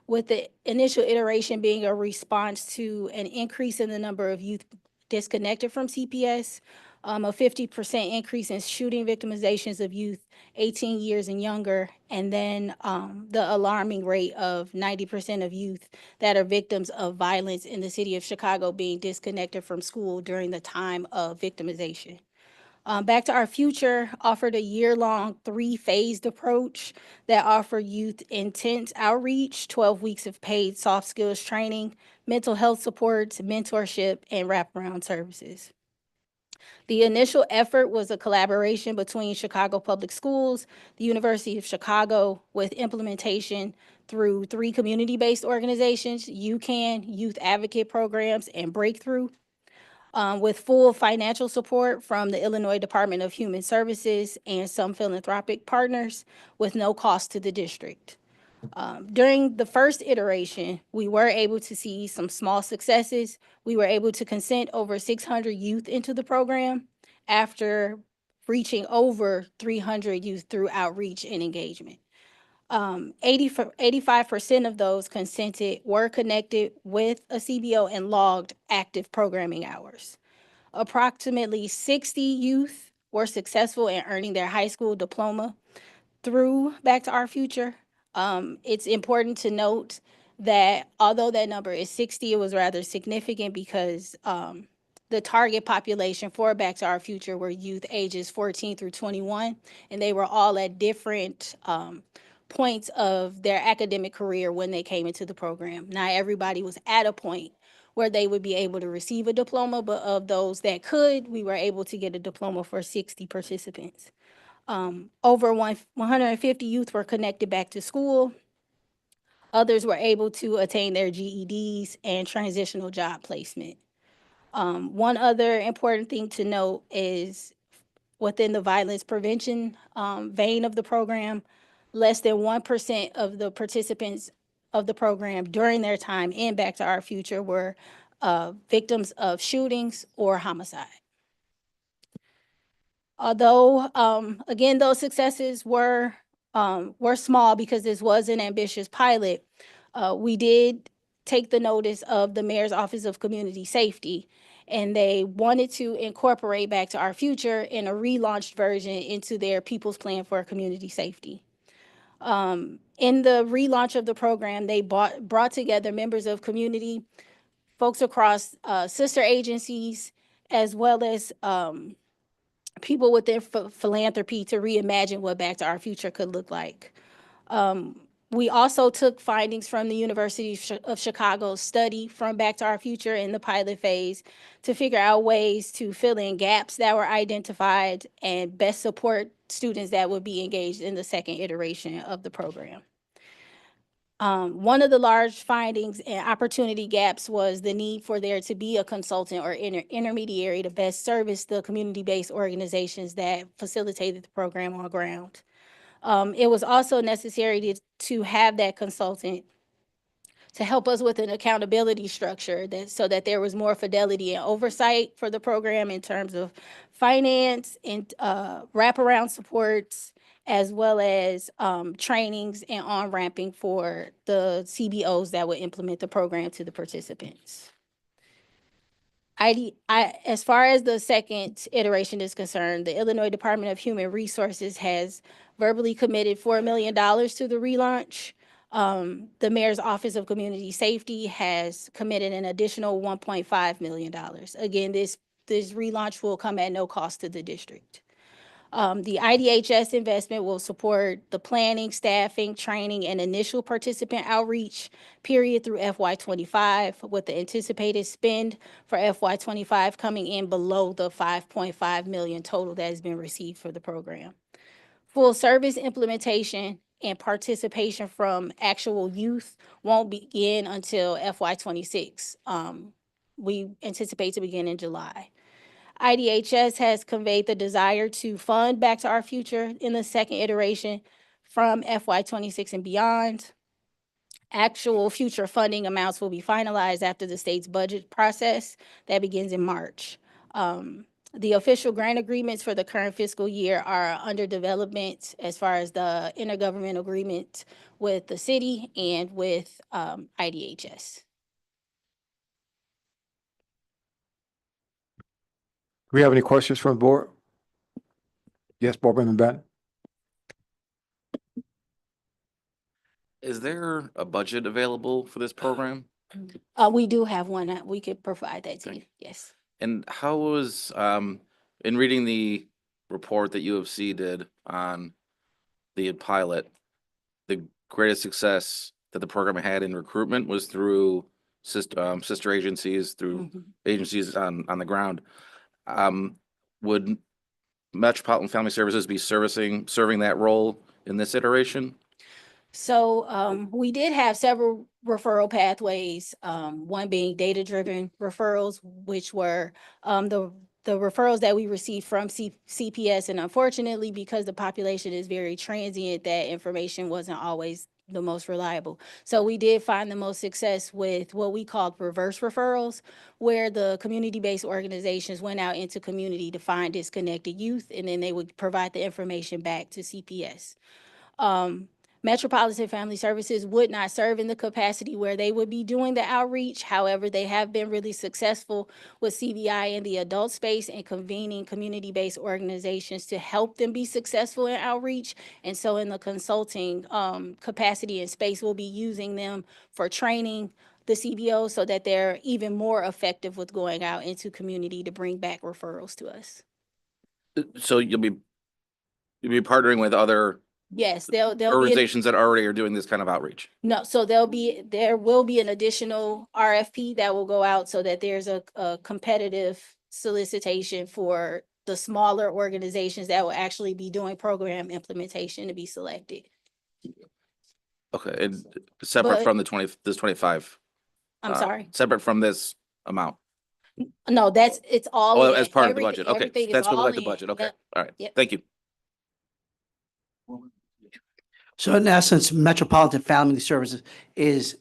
With the initial iteration being a response to an increase in the number of youth disconnected from CPS, a 50% increase in shooting victimizations of youth 18 years and younger, and then the alarming rate of 90% of youth that are victims of violence in the city of Chicago being disconnected from school during the time of victimization. Back to Our Future offered a year-long 3-phased approach that offered youth intense outreach, 12 weeks of paid soft skills training, mental health supports, mentorship, and wraparound services. The initial effort was a collaboration between Chicago Public Schools, the University of Chicago, with implementation through 3 community-based organizations, UCAN, Youth Advocate Programs, and Breakthrough. With full financial support from the Illinois Department of Human Services and some philanthropic partners with no cost to the district. During the first iteration, we were able to see some small successes. We were able to consent over 600 youth into the program after reaching over 300 youth through outreach and engagement. 85% of those consented were connected with a CBO and logged active programming hours. Approximately 60 youth were successful in earning their high school diploma through Back to Our Future. It's important to note that although that number is 60, it was rather significant because the target population for Back to Our Future were youth ages 14 through 21, and they were all at different points of their academic career when they came into the program. Not everybody was at a point where they would be able to receive a diploma, but of those that could, we were able to get a diploma for 60 participants. Over 150 youth were connected back to school. Others were able to attain their GEDs and transitional job placement. One other important thing to note is within the violence prevention vein of the program, less than 1% of the participants of the program during their time in Back to Our Future were victims of shootings or homicide. Although, again, those successes were were small because this was an ambitious pilot. We did take the notice of the Mayor's Office of Community Safety, and they wanted to incorporate Back to Our Future in a relaunched version into their People's Plan for Community Safety. In the relaunch of the program, they brought together members of community, folks across sister agencies, as well as people within philanthropy to reimagine what Back to Our Future could look like. We also took findings from the University of Chicago's study from Back to Our Future in the pilot phase to figure out ways to fill in gaps that were identified and best support students that would be engaged in the second iteration of the program. One of the large findings and opportunity gaps was the need for there to be a consultant or intermediary to best service the community-based organizations that facilitated the program on the ground. It was also necessary to have that consultant to help us with an accountability structure so that there was more fidelity and oversight for the program in terms of finance and wraparound supports, as well as trainings and on-ramping for the CBOs that would implement the program to the participants. As far as the second iteration is concerned, the Illinois Department of Human Resources has verbally committed $4 million to the relaunch. The Mayor's Office of Community Safety has committed an additional $1.5 million. Again, this relaunch will come at no cost to the district. The IDHS investment will support the planning, staffing, training, and initial participant outreach period through FY25, with the anticipated spend for FY25 coming in below the $5.5 million total that has been received for the program. Full service implementation and participation from actual youth won't begin until FY26. We anticipate to begin in July. IDHS has conveyed the desire to fund Back to Our Future in the second iteration from FY26 and beyond. Actual future funding amounts will be finalized after the state's budget process that begins in March. The official grant agreements for the current fiscal year are under development as far as the intergovernmental agreement with the city and with IDHS. Do we have any questions from the board? Yes, Board Member Benton. Is there a budget available for this program? We do have one that we could provide that to you, yes. And how was, in reading the report that U of C did on the pilot, the greatest success that the program had in recruitment was through sister agencies, through agencies on the ground. Would Metropolitan Family Services be serving that role in this iteration? So we did have several referral pathways, one being data-driven referrals, which were the referrals that we received from CPS. And unfortunately, because the population is very transient, that information wasn't always the most reliable. So we did find the most success with what we called reverse referrals, where the community-based organizations went out into community to find disconnected youth, and then they would provide the information back to CPS. Metropolitan Family Services would not serve in the capacity where they would be doing the outreach. However, they have been really successful with CVI in the adult space and convening community-based organizations to help them be successful in outreach. And so in the consulting capacity and space, we'll be using them for training the CBO so that they're even more effective with going out into community to bring back referrals to us. So you'll be partnering with other Yes, they'll organizations that already are doing this kind of outreach. No, so there will be an additional RFP that will go out so that there's a competitive solicitation for the smaller organizations that will actually be doing program implementation to be selected. Okay, and separate from the this 25. I'm sorry. Separate from this amount. No, it's all in. As part of the budget. Okay, Everything is that's all like the in. budget. Okay, Yep. all right. Yep. Thank you. So in essence, Metropolitan Family Services is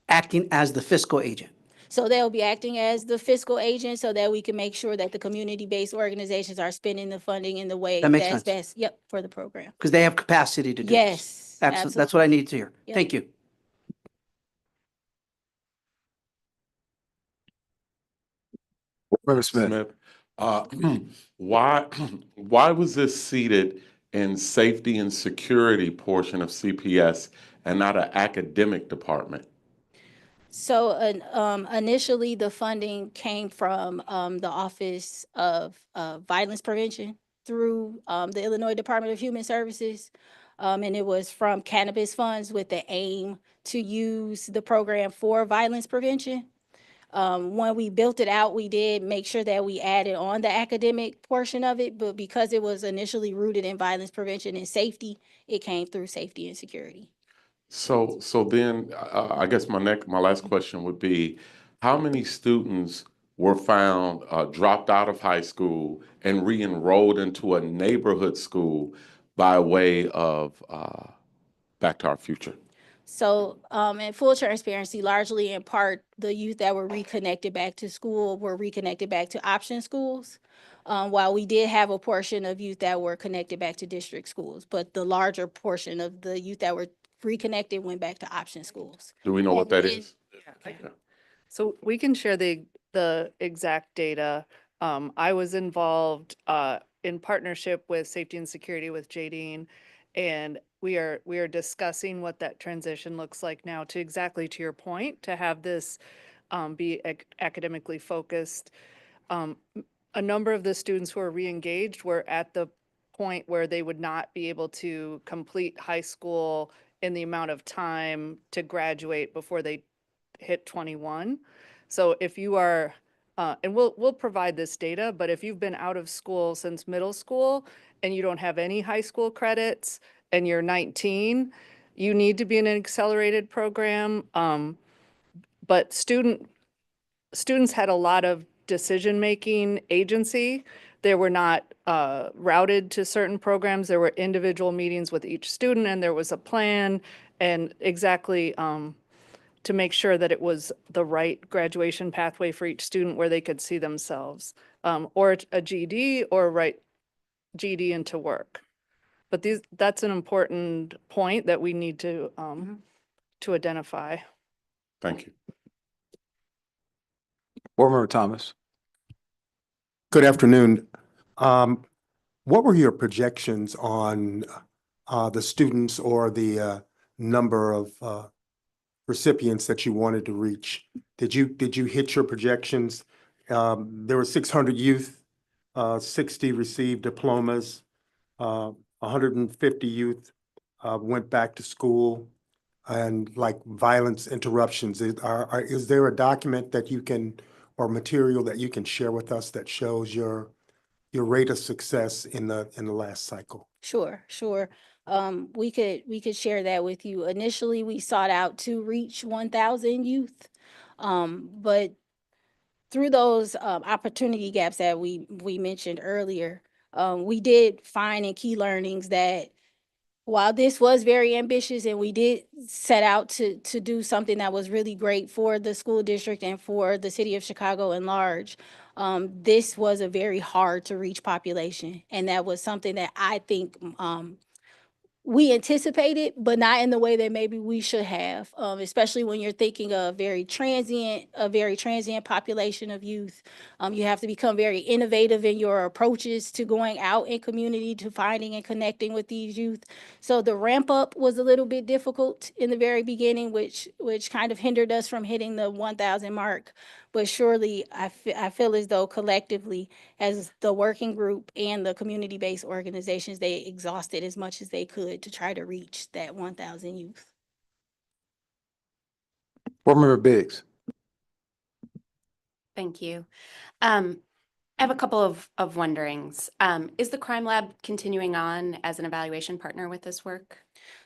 acting as the fiscal agent. So they'll be acting as the fiscal agent so that we can make sure that the community-based organizations are spending the funding in the way That makes that's sense. best, yep, for the program. Because they have capacity to do this. Yes, That's what I need to hear. Yep. Thank you. Member Smith. Why, why was this seated in safety and security portion of CPS and not an academic department? So initially, the funding came from the Office of Violence Prevention through the Illinois Department of Human Services. And it was from cannabis funds with the aim to use the program for violence prevention. When we built it out, we did make sure that we added on the academic portion of it, but because it was initially rooted in violence prevention and safety, it came through safety and security. So then, I guess my last question would be, how many students were found dropped out of high school and re-enrolled into a neighborhood school by way of Back to Our Future? So, in full transparency, largely in part, the youth that were reconnected back to school were reconnected back to option schools. While we did have a portion of youth that were connected back to district schools, but the larger portion of the youth that were reconnected went back to option schools. Do we know what that is? So we can share the exact data. I was involved in partnership with Safety and Security with Jadine, and we are discussing what that transition looks like now to exactly to your point, to have this be academically focused. A number of the students who are re-engaged were at the point where they would not be able to complete high school in the amount of time to graduate before they hit 21. So if you are, and we'll provide this data, but if you've been out of school since middle school and you don't have any high school credits and you're 19, you need to be in an accelerated program. But students had a lot of decision-making agency. They were not routed to certain programs. There were individual meetings with each student and there was a plan and exactly to make sure that it was the right graduation pathway for each student where they could see themselves, or a GED or write GED into work. But that's an important point that we need to identify. Thank you. Board Member Thomas. Good afternoon. What were your projections on the students or the number of recipients that you wanted to reach? Did you hit your projections? There were 600 youth, 60 received diplomas, 150 youth went back to school, and like violence interruptions. Is there a document that you can, or material that you can share with us that shows your rate of success in the last cycle? Sure. We could share that with you. Initially, we sought out to reach 1,000 youth, but through those opportunity gaps that we mentioned earlier, we did find in key learnings that while this was very ambitious and we did set out to do something that was really great for the school district and for the city of Chicago in large, this was a very hard to reach population. And that was something that I think we anticipated, but not in the way that maybe we should have, especially when you're thinking of a very transient population of youth. You have to become very innovative in your approaches to going out in community, to finding and connecting with these youth. So the ramp up was a little bit difficult in the very beginning, which kind of hindered us from hitting the 1,000 mark. But surely I feel as though collectively, as the working group and the community-based organizations, they exhausted as much as they could to try to reach that 1,000 youth. Board Member Biggs. Thank you. I have a couple of wonderings. Is the Crime Lab continuing on as an evaluation partner with this work?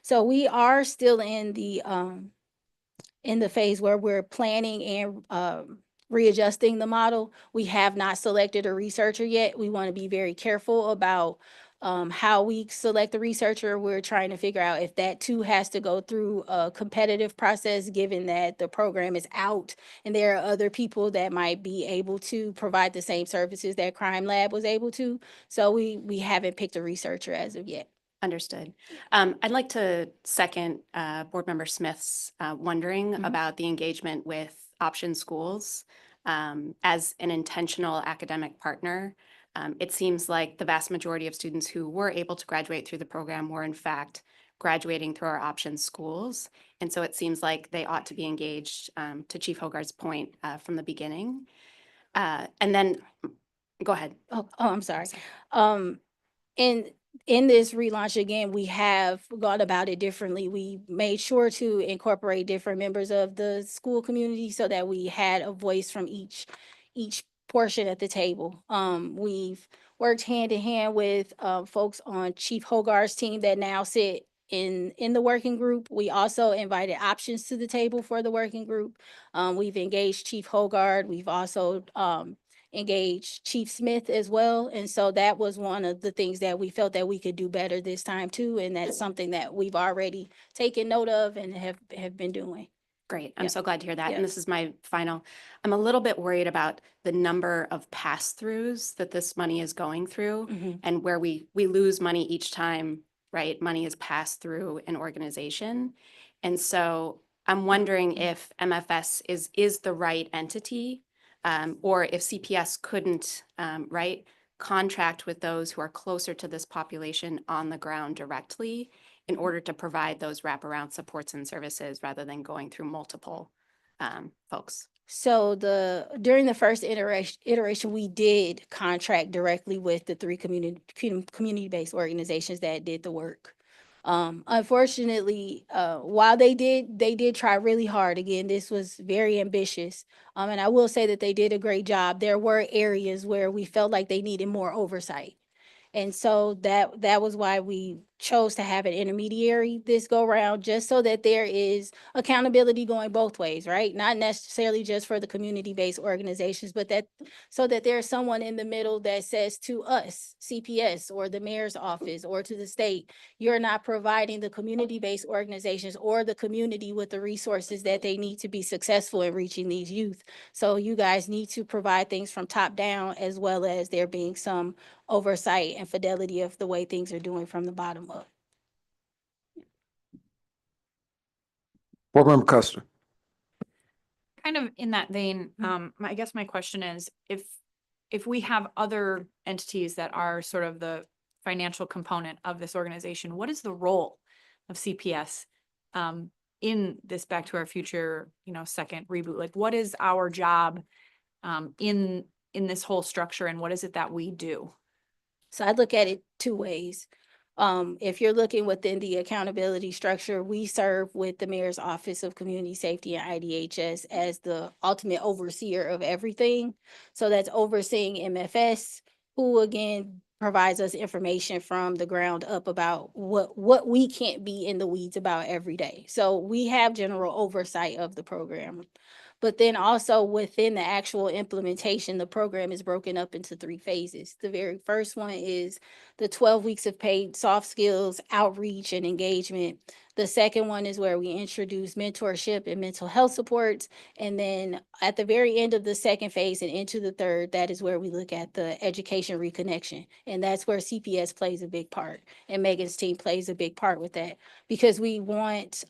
So we are still in the phase where we're planning and readjusting the model. We have not selected a researcher yet. We want to be very careful about How we select the researcher, we're trying to figure out if that too has to go through a competitive process, given that the program is out and there are other people that might be able to provide the same services that Crime Lab was able to. So we haven't picked a researcher as of yet. Understood. I'd like to second Board Member Smith's wondering about the engagement with option schools as an intentional academic partner. It seems like the vast majority of students who were able to graduate through the program were in fact graduating through our option schools. And so it seems like they ought to be engaged, to Chief Hogarth's point, from the beginning. And then, go ahead. I'm sorry. In this relaunch, again, we have gone about it differently. We made sure to incorporate different members of the school community so that we had a voice from each portion at the table. We've worked hand in hand with folks on Chief Hogarth's team that now sit in the working group. We also invited options to the table for the working group. We've engaged Chief Hogarth. We've also engaged Chief Smith as well. And so that was one of the things that we felt that we could do better this time too. And that's something that we've already taken note of and have been doing. Great. I'm Yeah. so glad to hear that. Yeah. And this is my final. I'm a little bit worried about the number of pass-throughs that this money is going through and where we lose money each time, right? Money is passed through an organization. And so I'm wondering if MFS is the right entity, or if CPS couldn't, right, contract with those who are closer to this population on the ground directly in order to provide those wraparound supports and services rather than going through multiple folks. So during the first iteration, we did contract directly with the 3 community-based organizations that did the work. Unfortunately, while they did try really hard. Again, this was very ambitious. And I will say that they did a great job. There were areas where we felt like they needed more oversight. And so that was why we chose to have an intermediary this go round, just so that there is accountability going both ways, right? Not necessarily just for the community-based organizations, but so that there's someone in the middle that says to us, CPS or the mayor's office or to the state, you're not providing the community-based organizations or the community with the resources that they need to be successful in reaching these youth. So you guys need to provide things from top down, as well as there being some oversight and fidelity of the way things are doing from the bottom up. Board Member Custer. Kind of in that vein, I guess my question is, if we have other entities that are sort of the financial component of this organization, what is the role of CPS in this Back to Our Future, second reboot? Like, what is our job in this whole structure, and what is it that we do? So I look at it 2 ways. If you're looking within the accountability structure, we serve with the Mayor's Office of Community Safety and IDHS as the ultimate overseer of everything. So that's overseeing MFS, who again provides us information from the ground up about what we can't be in the weeds about every day. So we have general oversight of the program. But then also within the actual implementation, the program is broken up into 3 phases. The very first one is the 12 weeks of paid soft skills, outreach, and engagement. The second one is where we introduce mentorship and mental health supports. And then at the very end of the second phase and into the third, that is where we look at the education reconnection. And that's where CPS plays a big part. And Megan's team plays a big part with that, because we want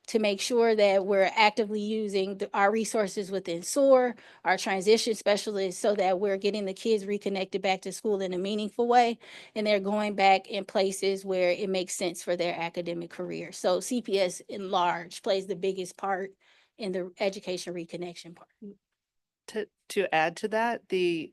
to make sure that we're actively using our resources within SOAR, our transition specialists, so that we're getting the kids reconnected back to school in a meaningful way, and they're going back in places where it makes sense for their academic career. So CPS in large plays the biggest part in the education reconnection part. To add to that, the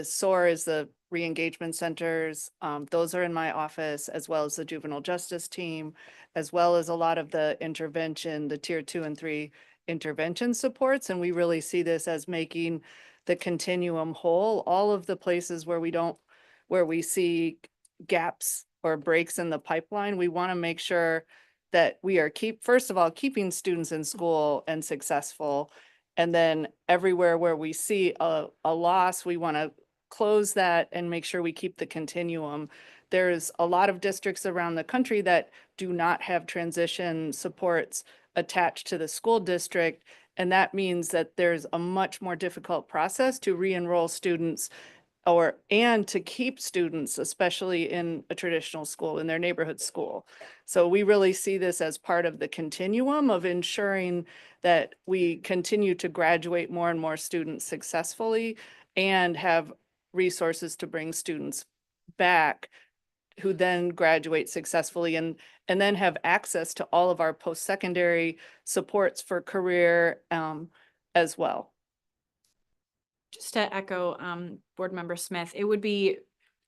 SOAR is the re-engagement centers. Those are in my office, as well as the juvenile justice team, as well as a lot of the intervention, the tier 2 and 3 intervention supports. And we really see this as making the continuum whole. All of the places where we see gaps or breaks in the pipeline, we want to make sure that we are first of all, keeping students in school and successful. And then everywhere where we see a loss, we want to close that and make sure we keep the continuum. There's a lot of districts around the country that do not have transition supports attached to the school district. And that means that there's a much more difficult process to re-enroll students and to keep students, especially in a traditional school, in their neighborhood school. So we really see this as part of the continuum of ensuring that we continue to graduate more and more students successfully and have resources to bring students back who then graduate successfully and then have access to all of our post-secondary supports for career as well. Just to echo Board Member Smith, it would be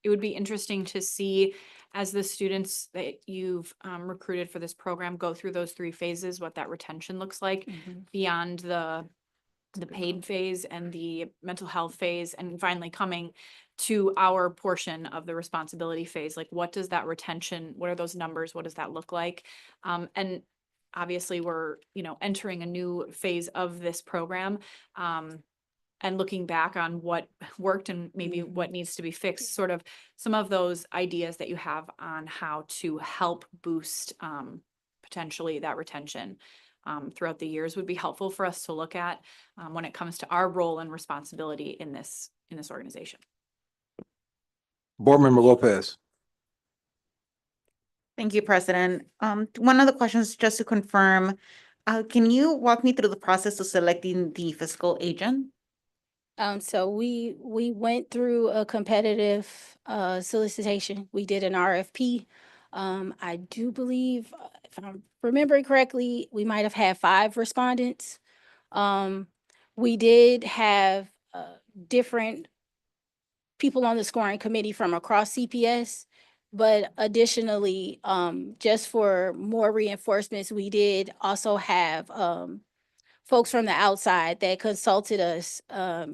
interesting to see as the students that you've recruited for this program go through those 3 phases, what that retention looks like beyond the paid phase and the mental health phase, and finally coming to our portion of the responsibility phase. Like, what does that retention, what are those numbers? What does that look like? And obviously we're, entering a new phase of this program. And looking back on what worked and maybe what needs to be fixed, sort of some of those ideas that you have on how to help boost potentially that retention throughout the years would be helpful for us to look at when it comes to our role and responsibility in this organization. Board Member Lopez. Thank you, President. One of the questions, just to confirm, can you walk me through the process of selecting the fiscal agent? So we went through a competitive solicitation. We did an RFP. I do believe, if I'm remembering correctly, we might have had 5 respondents. We did have different people on the scoring committee from across CPS, but additionally, just for more reinforcements, we did also have folks from the outside that consulted us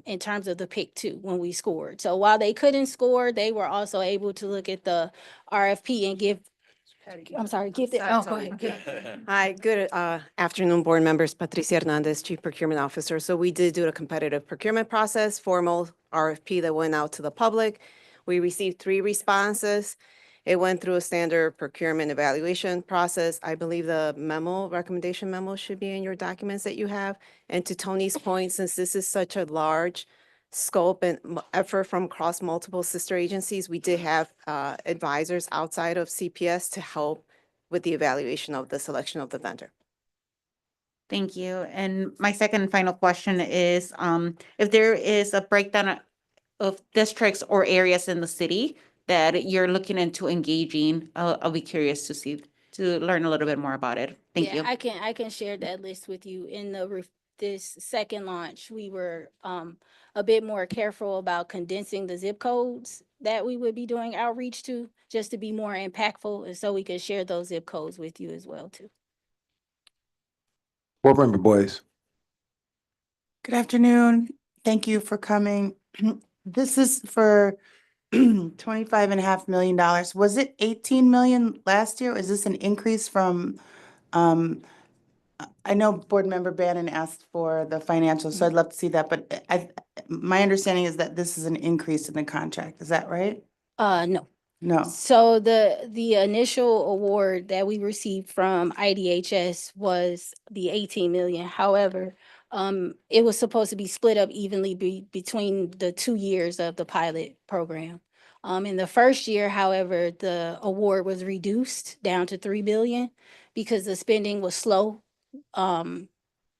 in terms of the pick 2 when we scored. So while they couldn't score, they were also able to look at the RFP and give the, go ahead. Hi, good afternoon, board members. Patricia Hernandez, Chief Procurement Officer. So we did do a competitive procurement process, formal RFP that went out to the public. We received 3 responses. It went through a standard procurement evaluation process. I believe the recommendation memo should be in your documents that you have. And to Tony's point, since this is such a large scope and effort from across multiple sister agencies, we did have advisors outside of CPS to help with the evaluation of the selection of the vendor. Thank you. And my second and final question is, if there is a breakdown of districts or areas in the city that you're looking into engaging, I'll be curious to learn a little bit more about it. Thank you. I can share that list with you. In this second launch, we were a bit more careful about condensing the zip codes that we would be doing outreach to, just to be more impactful, and so we could share those zip codes with you as well too. Board Member Boyce. Good afternoon. Thank you for coming. This is for $25.5 million. Was it 18 million last year? Is this an increase from, I know Board Member Bannon asked for the financials, so I'd love to see that, but my understanding is that this is an increase in the contract. Is that right? No. No. So the initial award that we received from IDHS was the 18 million. However, it was supposed to be split up evenly between the 2 years of the pilot program. In the first year, however, the award was reduced down to 3 billion because the spending was slow,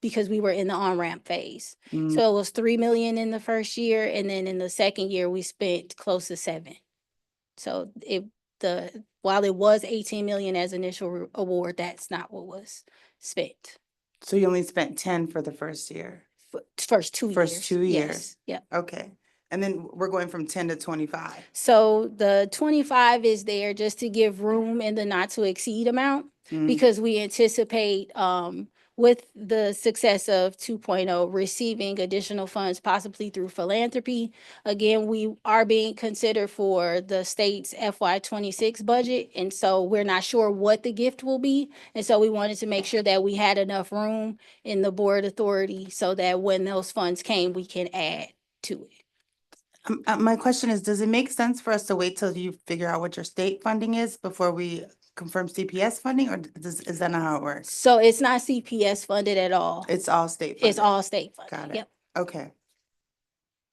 because we were in the on-ramp phase. So it was 3 million in the first year, and then in the second year, we spent close to 7. So while it was 18 million as initial award, that's not what was spent. So you only spent 10 for the first year? First 2 years. First 2 years? Yes. Yeah. Okay. And then we're going from 10 to 25. So the 25 is there just to give room in the not to exceed amount, because we anticipate with the success of 2.0 receiving additional funds possibly through philanthropy. Again, we are being considered for the state's FY26 budget, and so we're not sure what the gift will be. And so we wanted to make sure that we had enough room in the board authority so that when those funds came, we can add to it. My question is, does it make sense for us to wait till you figure out what your state funding is before we confirm CPS funding, or is that not how it works? So it's not CPS funded at all. It's all state funded? It's all state funded. Got it. Yep. Okay.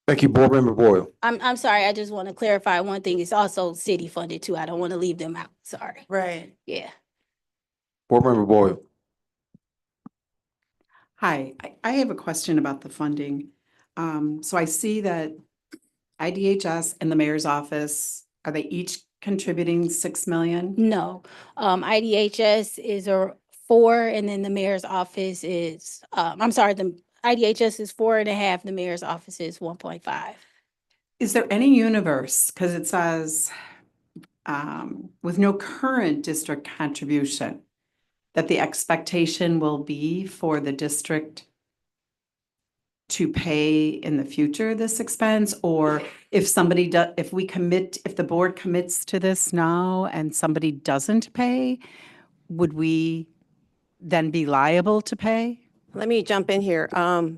Thank you, Board Member Boyle. I'm sorry, I just want to clarify one thing. It's also city funded too. I don't want to leave them out. Sorry. Right. Yeah. Board Member Boyle. Hi, I have a question about the funding. So I see that IDHS and the mayor's office, are they each contributing 6 million? No, IDHS is a 4, and then the mayor's office is, I'm sorry, the IDHS is 4.5, the mayor's office is 1.5. Is there any universe, because it says, with no current district contribution, that the expectation will be for the district to pay in the future this expense? Or if somebody if the board commits to this now and somebody doesn't pay, would we then be liable to pay? Let me jump in here.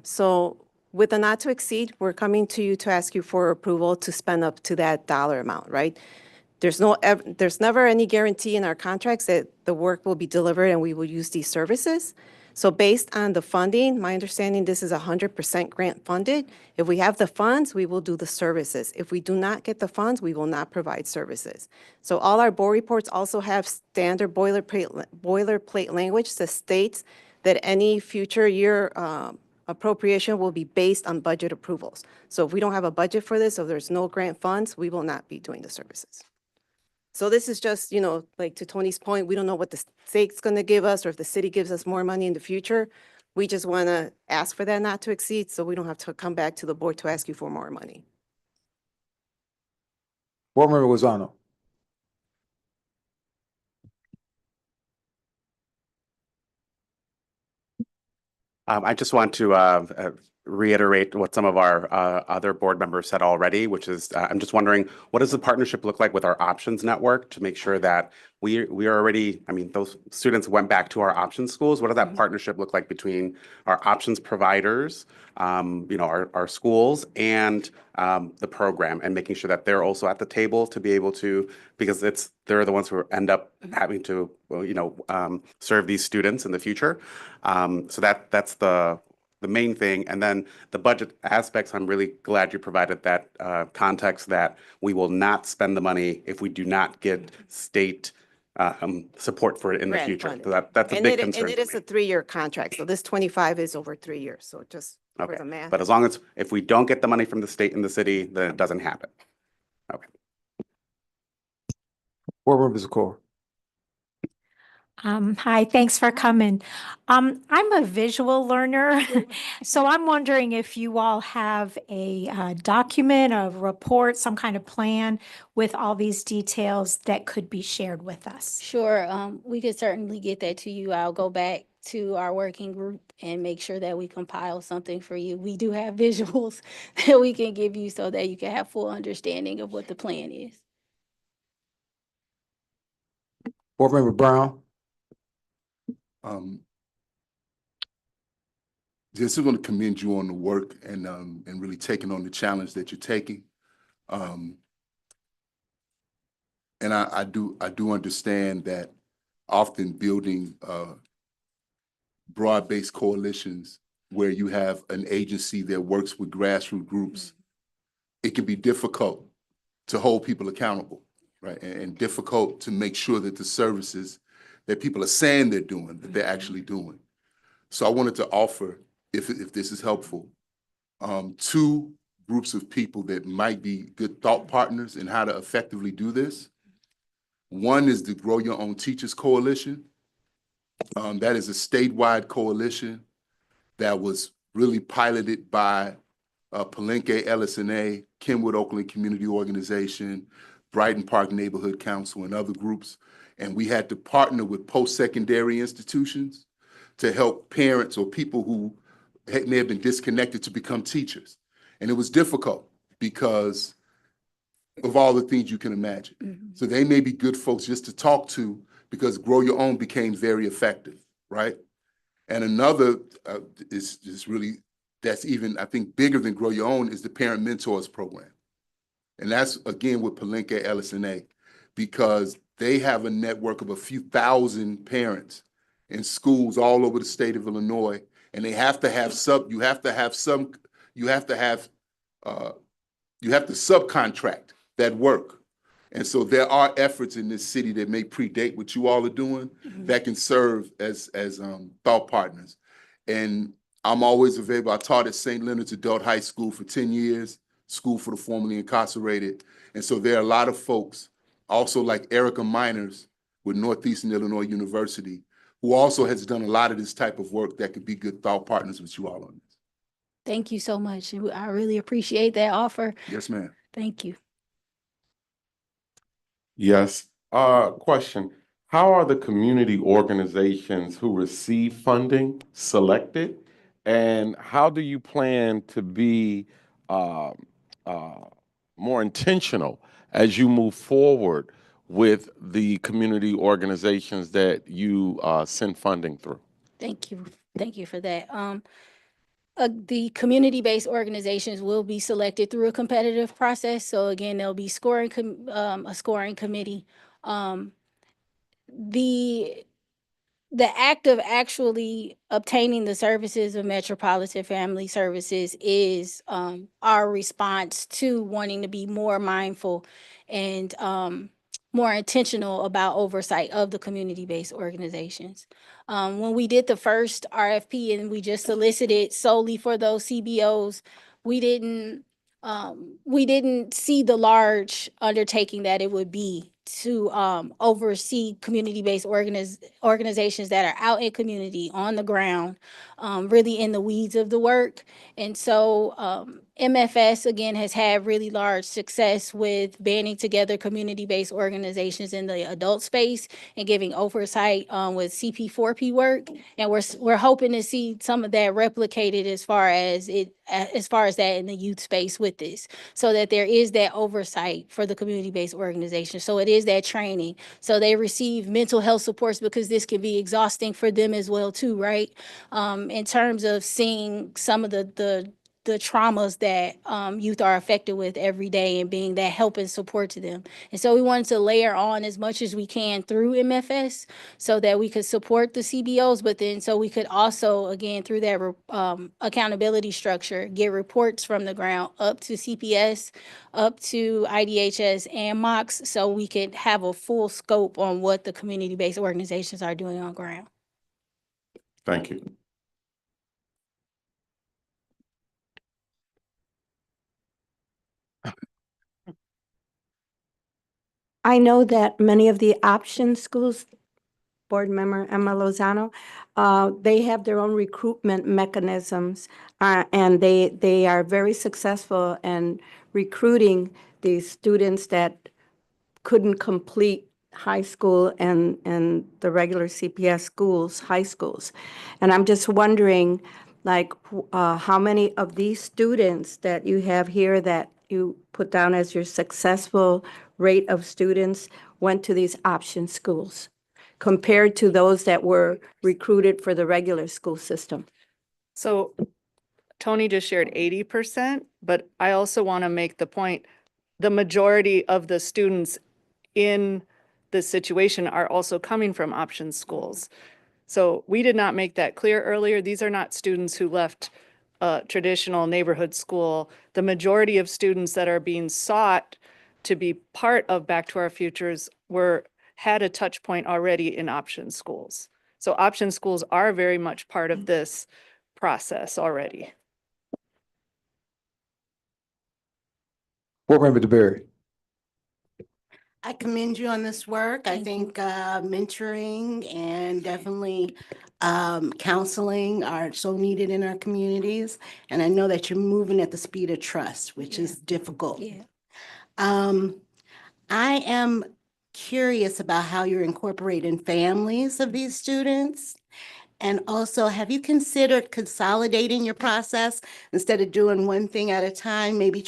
So with the not to exceed, we're coming to you to ask you for approval to spend up to that dollar amount, right? There's never any guarantee in our contracts that the work will be delivered and we will use these services. So based on the funding, my understanding, this is 100% grant funded. If we have the funds, we will do the services. If we do not get the funds, we will not provide services. So all our board reports also have standard boilerplate language that states that any future year appropriation will be based on budget approvals. So if we don't have a budget for this, or there's no grant funds, we will not be doing the services. So this is just, like to Tony's point, we don't know what the state's going to give us or if the city gives us more money in the future. We just want to ask for that not to exceed so we don't have to come back to the board to ask you for more money. Board Member Lozano. I just want to reiterate what some of our other board members said already, which is I'm just wondering, what does the partnership look like with our options network to make sure that we are already, I mean, those students went back to our options schools. What does that partnership look like between our options providers, our schools and the program, and making sure that they're also at the table to be able to, because they're the ones who end up having to, serve these students in the future. So that's the main thing. And then the budget aspects, I'm really glad you provided that context that we will not spend the money if we do not get state support for it in the Grant future. funded. So that's a big concern. And it is a 3-year contract. So this 25 is over 3 years. So just for Okay, the math. but as long as, if we don't get the money from the state and the city, then it doesn't happen. Okay. Board Member Zakor. Hi, thanks for coming. I'm a visual learner, so I'm wondering if you all have a document, a report, some kind of plan with all these details that could be shared with us. Sure, we could certainly get that to you. I'll go back to our working group and make sure that we compile something for you. We do have visuals that we can give you so that you can have full understanding of what the plan is. Board Member Brown. Just want to commend you on the work and really taking on the challenge that you're taking. And I do understand that often building broad-based coalitions where you have an agency that works with grassroots groups, it can be difficult to hold people accountable, right? And difficult to make sure that the services that people are saying they're doing, that they're actually doing. So I wanted to offer, if this is helpful, 2 groups of people that might be good thought partners in how to effectively do this. One is the Grow Your Own Teachers Coalition. That is a statewide coalition that was really piloted by Palenque LSNA, Kenwood Oakland Community Organization, Brighton Park Neighborhood Council, and other groups. And we had to partner with post-secondary institutions to help parents or people who may have been disconnected to become teachers. And it was difficult because of all the things you can imagine. So they may be good folks just to talk to because Grow Your Own became very effective, right? And another is really, that's even, I think, bigger than Grow Your Own is the Parent Mentors Program. And that's, again, with Palenque, LSNA, because they have a network of a few thousand parents in schools all over the state of Illinois. And they have to have you have to subcontract that work. And so there are efforts in this city that may predate what you all are doing that can serve as thought partners. And I'm always available. I taught at St. Leonard's Adult High School for 10 years, school for the formerly incarcerated. And so there are a lot of folks, also like Erica Miners with Northeastern Illinois University, who also has done a lot of this type of work that could be good thought partners with you all on this. Thank you so much. I really appreciate that offer. Yes, ma'am. Thank you. Yes. Question. How are the community organizations who receive funding selected? And how do you plan to be more intentional as you move forward with the community organizations that you send funding through? Thank you. Thank you for that. The community-based organizations will be selected through a competitive process. So again, there'll be a scoring committee. The act of actually obtaining the services of Metropolitan Family Services is our response to wanting to be more mindful and more intentional about oversight of the community-based organizations. When we did the first RFP and we just solicited solely for those CBOs, we didn't see the large undertaking that it would be to oversee community-based organizations that are out in community, on the ground, really in the weeds of the work. And so MFS, again, has had really large success with banding together community-based organizations in the adult space and giving oversight with CP4P work. And we're hoping to see some of that replicated as far as that in the youth space with this, so that there is that oversight for the community-based organization. So it is that training. So they receive mental health supports, because this can be exhausting for them as well too, right? In terms of seeing some of the traumas that youth are affected with every day and being that help and support to them. And so we wanted to layer on as much as we can through MFS so that we could support the CBOs, but then so we could also, again, through that accountability structure, get reports from the ground up to CPS, up to IDHS and MOX, so we could have a full scope on what the community-based organizations are doing on ground. Thank you. I know that many of the option schools, board member Emma Lozano, they have their own recruitment mechanisms, and they are very successful in recruiting these students that couldn't complete high school and the regular CPS schools, high schools. And I'm just wondering, like, how many of these students that you have here that you put down as your successful rate of students went to these option schools compared to those that were recruited for the regular school system? So Tony just shared 80%, but I also want to make the point, the majority of the students in this situation are also coming from option schools. So we did not make that clear earlier. These are not students who left a traditional neighborhood school. The majority of students that are being sought to be part of Back to Our Futures had a touch point already in option schools. So option schools are very much part of this process already. Board Member DeBerry. I commend you on this work. I think mentoring and definitely counseling are so needed in our communities. And I know that you're moving at the speed of trust, which is difficult. Yeah. I am curious about how you're incorporating families of these students And also, have you considered consolidating your process instead of doing one thing at a time, maybe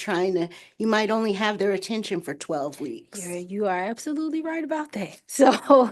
you might only have their attention for 12 weeks? Yeah, you are absolutely right about that. So,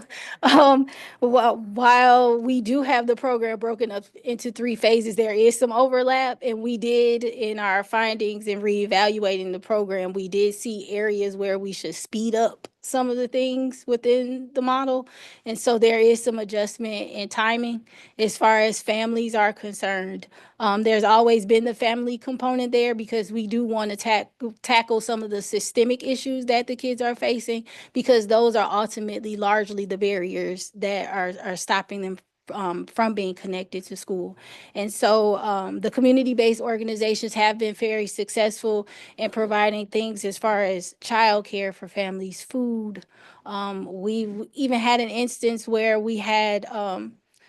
while we do have the program broken up into 3 phases, there is some overlap, and we did, in our findings and reevaluating the program, we did see areas where we should speed up some of the things within the model. And so there is some adjustment in timing as far as families are concerned. There's always been the family component there because we do want to tackle some of the systemic issues that the kids are facing, because those are ultimately largely the barriers that are stopping them from being connected to school. And so the community-based organizations have been very successful in providing things as far as childcare for families, food. We've even had an instance where we had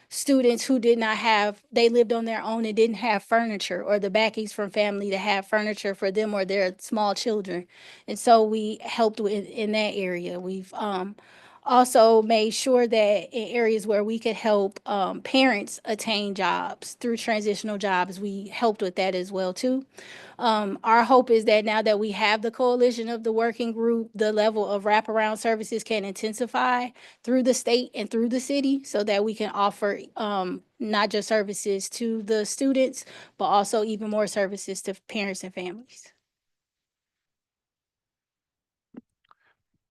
students who they lived on their own and didn't have furniture, or the backings from family to have furniture for them or their small children. And so we helped in that area. We've also made sure that in areas where we could help parents attain jobs through transitional jobs, we helped with that as well too. Our hope is that now that we have the coalition of the working group, the level of wraparound services can intensify through the state and through the city, so that we can offer not just services to the students, but also even more services to parents and families.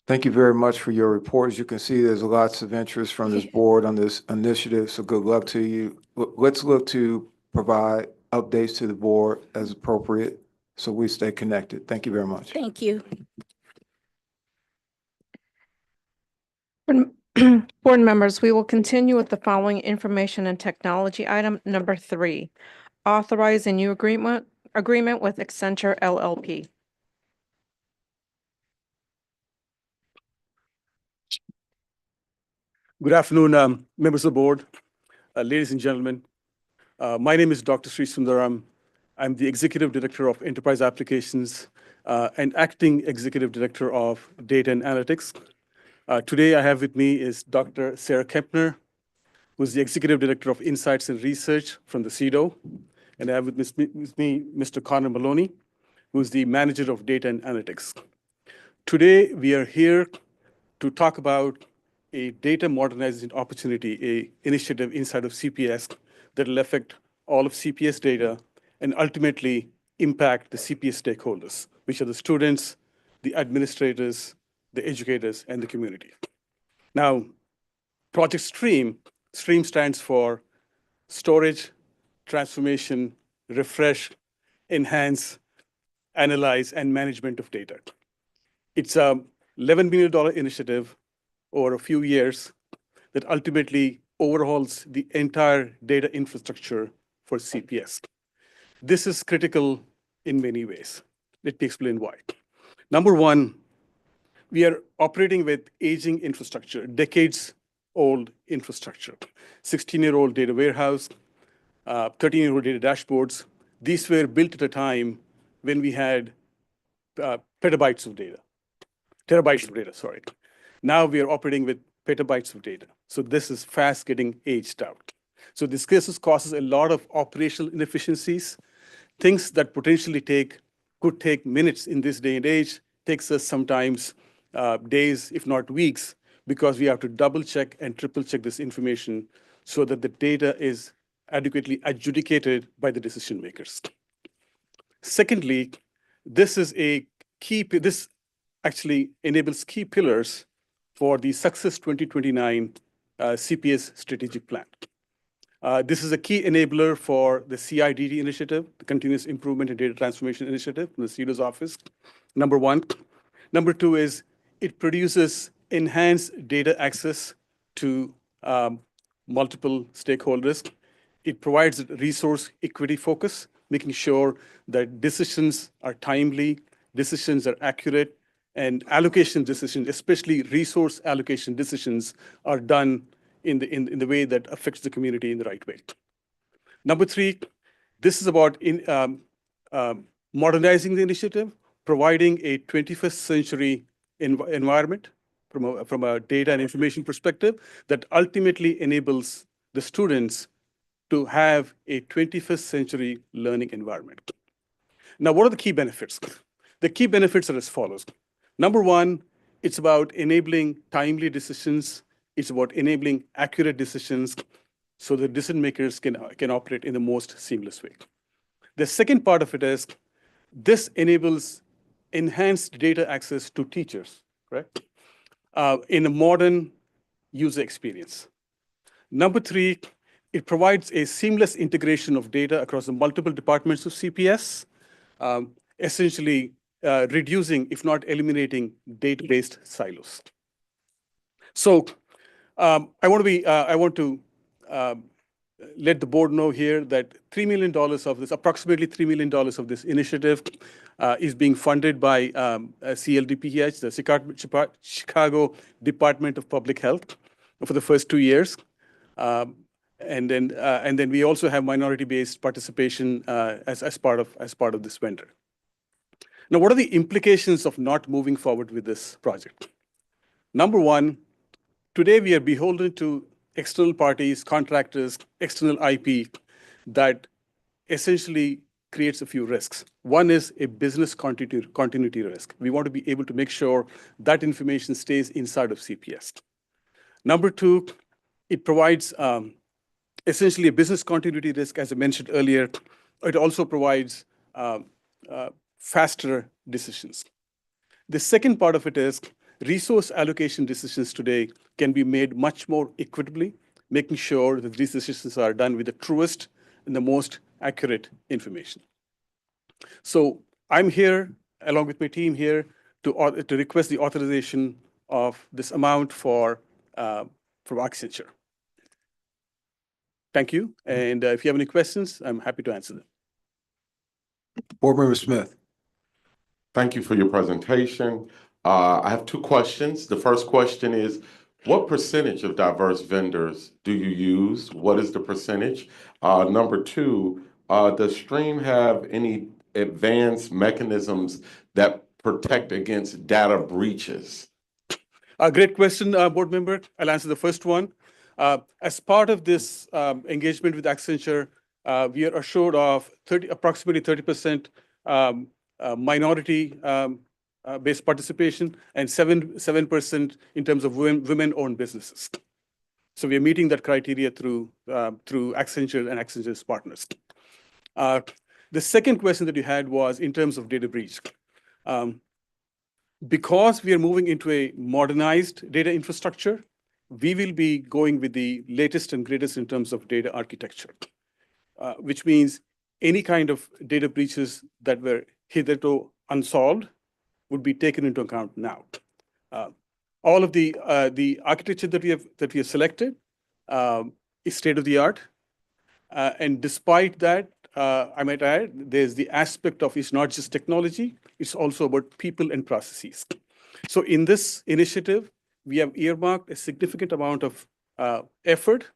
Thank you very much for your report. As you can see, there's lots of interest from this board on this initiative, so good luck to you. Let's look to provide updates to the board as appropriate, so we stay connected. Thank you very much. Thank you. Board members, we will continue with the following information and technology item number 3. Authorize a new agreement with Accenture LLP. Good afternoon, members of the board, ladies and gentlemen. My name is Dr. Sri Sundaram. I'm the Executive Director of Enterprise Applications and Acting Executive Director of Data and Analytics. Today I have with me is Dr. Sarah Kempner, who's the Executive Director of Insights and Research from the CEDO. And I have with me Mr. Connor Maloney, who's the Manager of Data and Analytics. Today we are here to talk about a data modernization opportunity, a initiative inside of CPS that will affect all of CPS data and ultimately impact the CPS stakeholders, which are the students, the administrators, the educators, and the community. Now, Project STREAM stands for Storage, Transformation, Refresh, Enhance, Analyze, and Management of Data. It's a $11 million initiative over a few years that ultimately overhauls the entire data infrastructure for CPS. This is critical in many ways. Let me explain why. Number one, we are operating with aging infrastructure, decades-old infrastructure, 16-year-old data warehouse, 13-year-old data dashboards. These were built at a time when we had terabytes of data. Now we are operating with petabytes of data. So this is fast getting aged out. So this causes a lot of operational inefficiencies. Things that potentially could take minutes in this day and age takes us sometimes days, if not weeks, because we have to double check and triple check this information so that the data is adequately adjudicated by the decision makers. Secondly, this actually enables key pillars for the Success 2029 CPS strategic plan. This is a key enabler for the CIDD initiative, the Continuous Improvement and Data Transformation Initiative from the CEDO's office, number one. Number two is it produces enhanced data access to multiple stakeholders. It provides resource equity focus, making sure that decisions are timely, decisions are accurate, and allocation decisions, especially resource allocation decisions, are done in the way that affects the community in the right way. Number three, this is about modernizing the initiative, providing a 21st century environment from a data and information perspective that ultimately enables the students to have a 21st century learning environment. Now, what are the key benefits? The key benefits are as follows. Number one, it's about enabling timely decisions. It's about enabling accurate decisions so the decision makers can operate in the most seamless way. The second part of it is this enables enhanced data access to teachers, correct? In a modern user experience. Number three, it provides a seamless integration of data across the multiple departments of CPS, essentially reducing, if not eliminating, data-based silos. So I want to let the board know here that $3 million of this, approximately $3 million of this initiative is being funded by CLDPH, the Chicago Department of Public Health, for the first 2 years. And then we also have minority-based participation as part of this vendor. Now, what are the implications of not moving forward with this project? Number one, today we are beholden to external parties, contractors, external IP that essentially creates a few risks. One is a business continuity risk. We want to be able to make sure that information stays inside of CPS. Number two, it provides essentially a business continuity risk, as I mentioned earlier. It also provides faster decisions. The second part of it is resource allocation decisions today can be made much more equitably, making sure that these decisions are done with the truest and the most accurate information. So I'm here, along with my team here, to request the authorization of this amount from Accenture. Thank you. And if you have any questions, I'm happy to answer them. Board Member Smith. Thank you for your presentation. I have two questions. The first question is, what percentage of diverse vendors do you use? What is the percentage? Number two, does Stream have any advanced mechanisms that protect against data breaches? Great question, board member. I'll answer the first one. As part of this engagement with Accenture, we are assured of approximately 30% minority-based participation and 7% in terms of women-owned businesses. So we are meeting that criteria through Accenture and Accenture's partners. The second question that you had was in terms of data breach. Because we are moving into a modernized data infrastructure, we will be going with the latest and greatest in terms of data architecture, which means any kind of data breaches that were hitherto unsolved would be taken into account now. All of the architecture that we have selected is state-of-the-art. And despite that, I might add, there's the aspect of it's not just technology, it's also about people and processes. So in this initiative, we have earmarked a significant amount of effort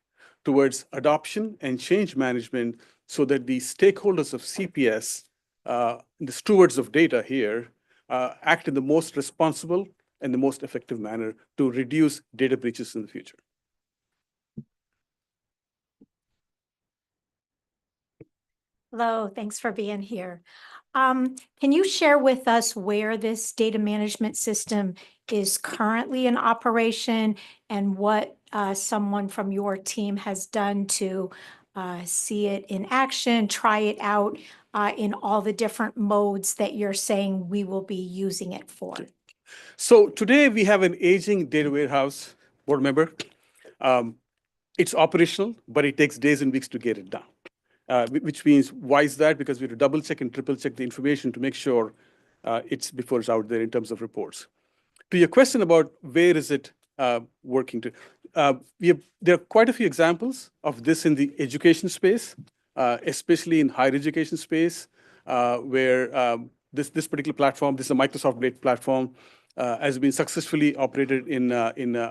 towards adoption and change management so that the stakeholders of CPS, the stewards of data here, act in the most responsible and the most effective manner to reduce data breaches in the future. Hello, thanks for being here. Can you share with us where this data management system is currently in operation and what someone from your team has done to see it in action, try it out in all the different modes that you're saying we will be using it for? So today we have an aging data warehouse, board member. It's operational, but it takes days and weeks to get it done. Which means, why is that? Because we have to double check and triple check the information to make sure before it's out there in terms of reports. To your question about where is it working to, there are quite a few examples of this in the education space, especially in higher education space, where this particular platform, this is a Microsoft-based platform, has been successfully operated in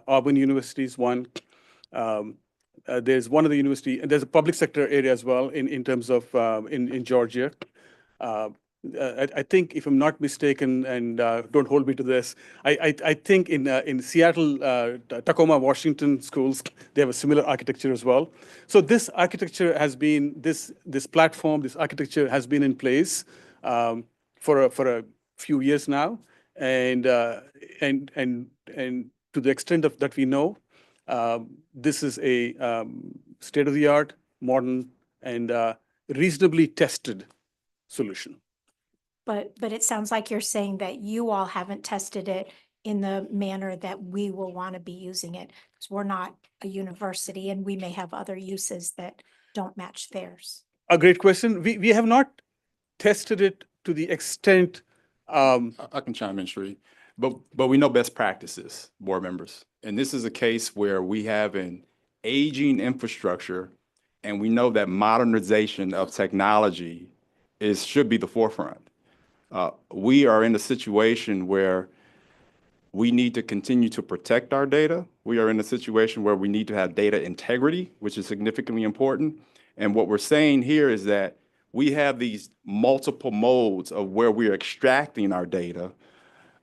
Auburn University's one. There's one of the university, and there's a public sector area as well in terms of in Georgia. I think if I'm not mistaken, and don't hold me to this, I think in Seattle, Tacoma, Washington schools, they have a similar architecture as well. So this architecture has been, this platform, this architecture has been in place for a few years now. And to the extent of that we know, this is a state-of-the-art, modern, and reasonably tested solution. But it sounds like you're saying that you all haven't tested it in the manner that we will want to be using it. Because we're not a university and we may have other uses that don't match theirs. A great question. We have not tested it to the extent. I can chime in, Sri, but we know best practices, board members. And this is a case where we have an aging infrastructure and we know that modernization of technology should be the forefront. We are in a situation where we need to continue to protect our data. We are in a situation where we need to have data integrity, which is significantly important. And what we're saying here is that we have these multiple modes of where we're extracting our data.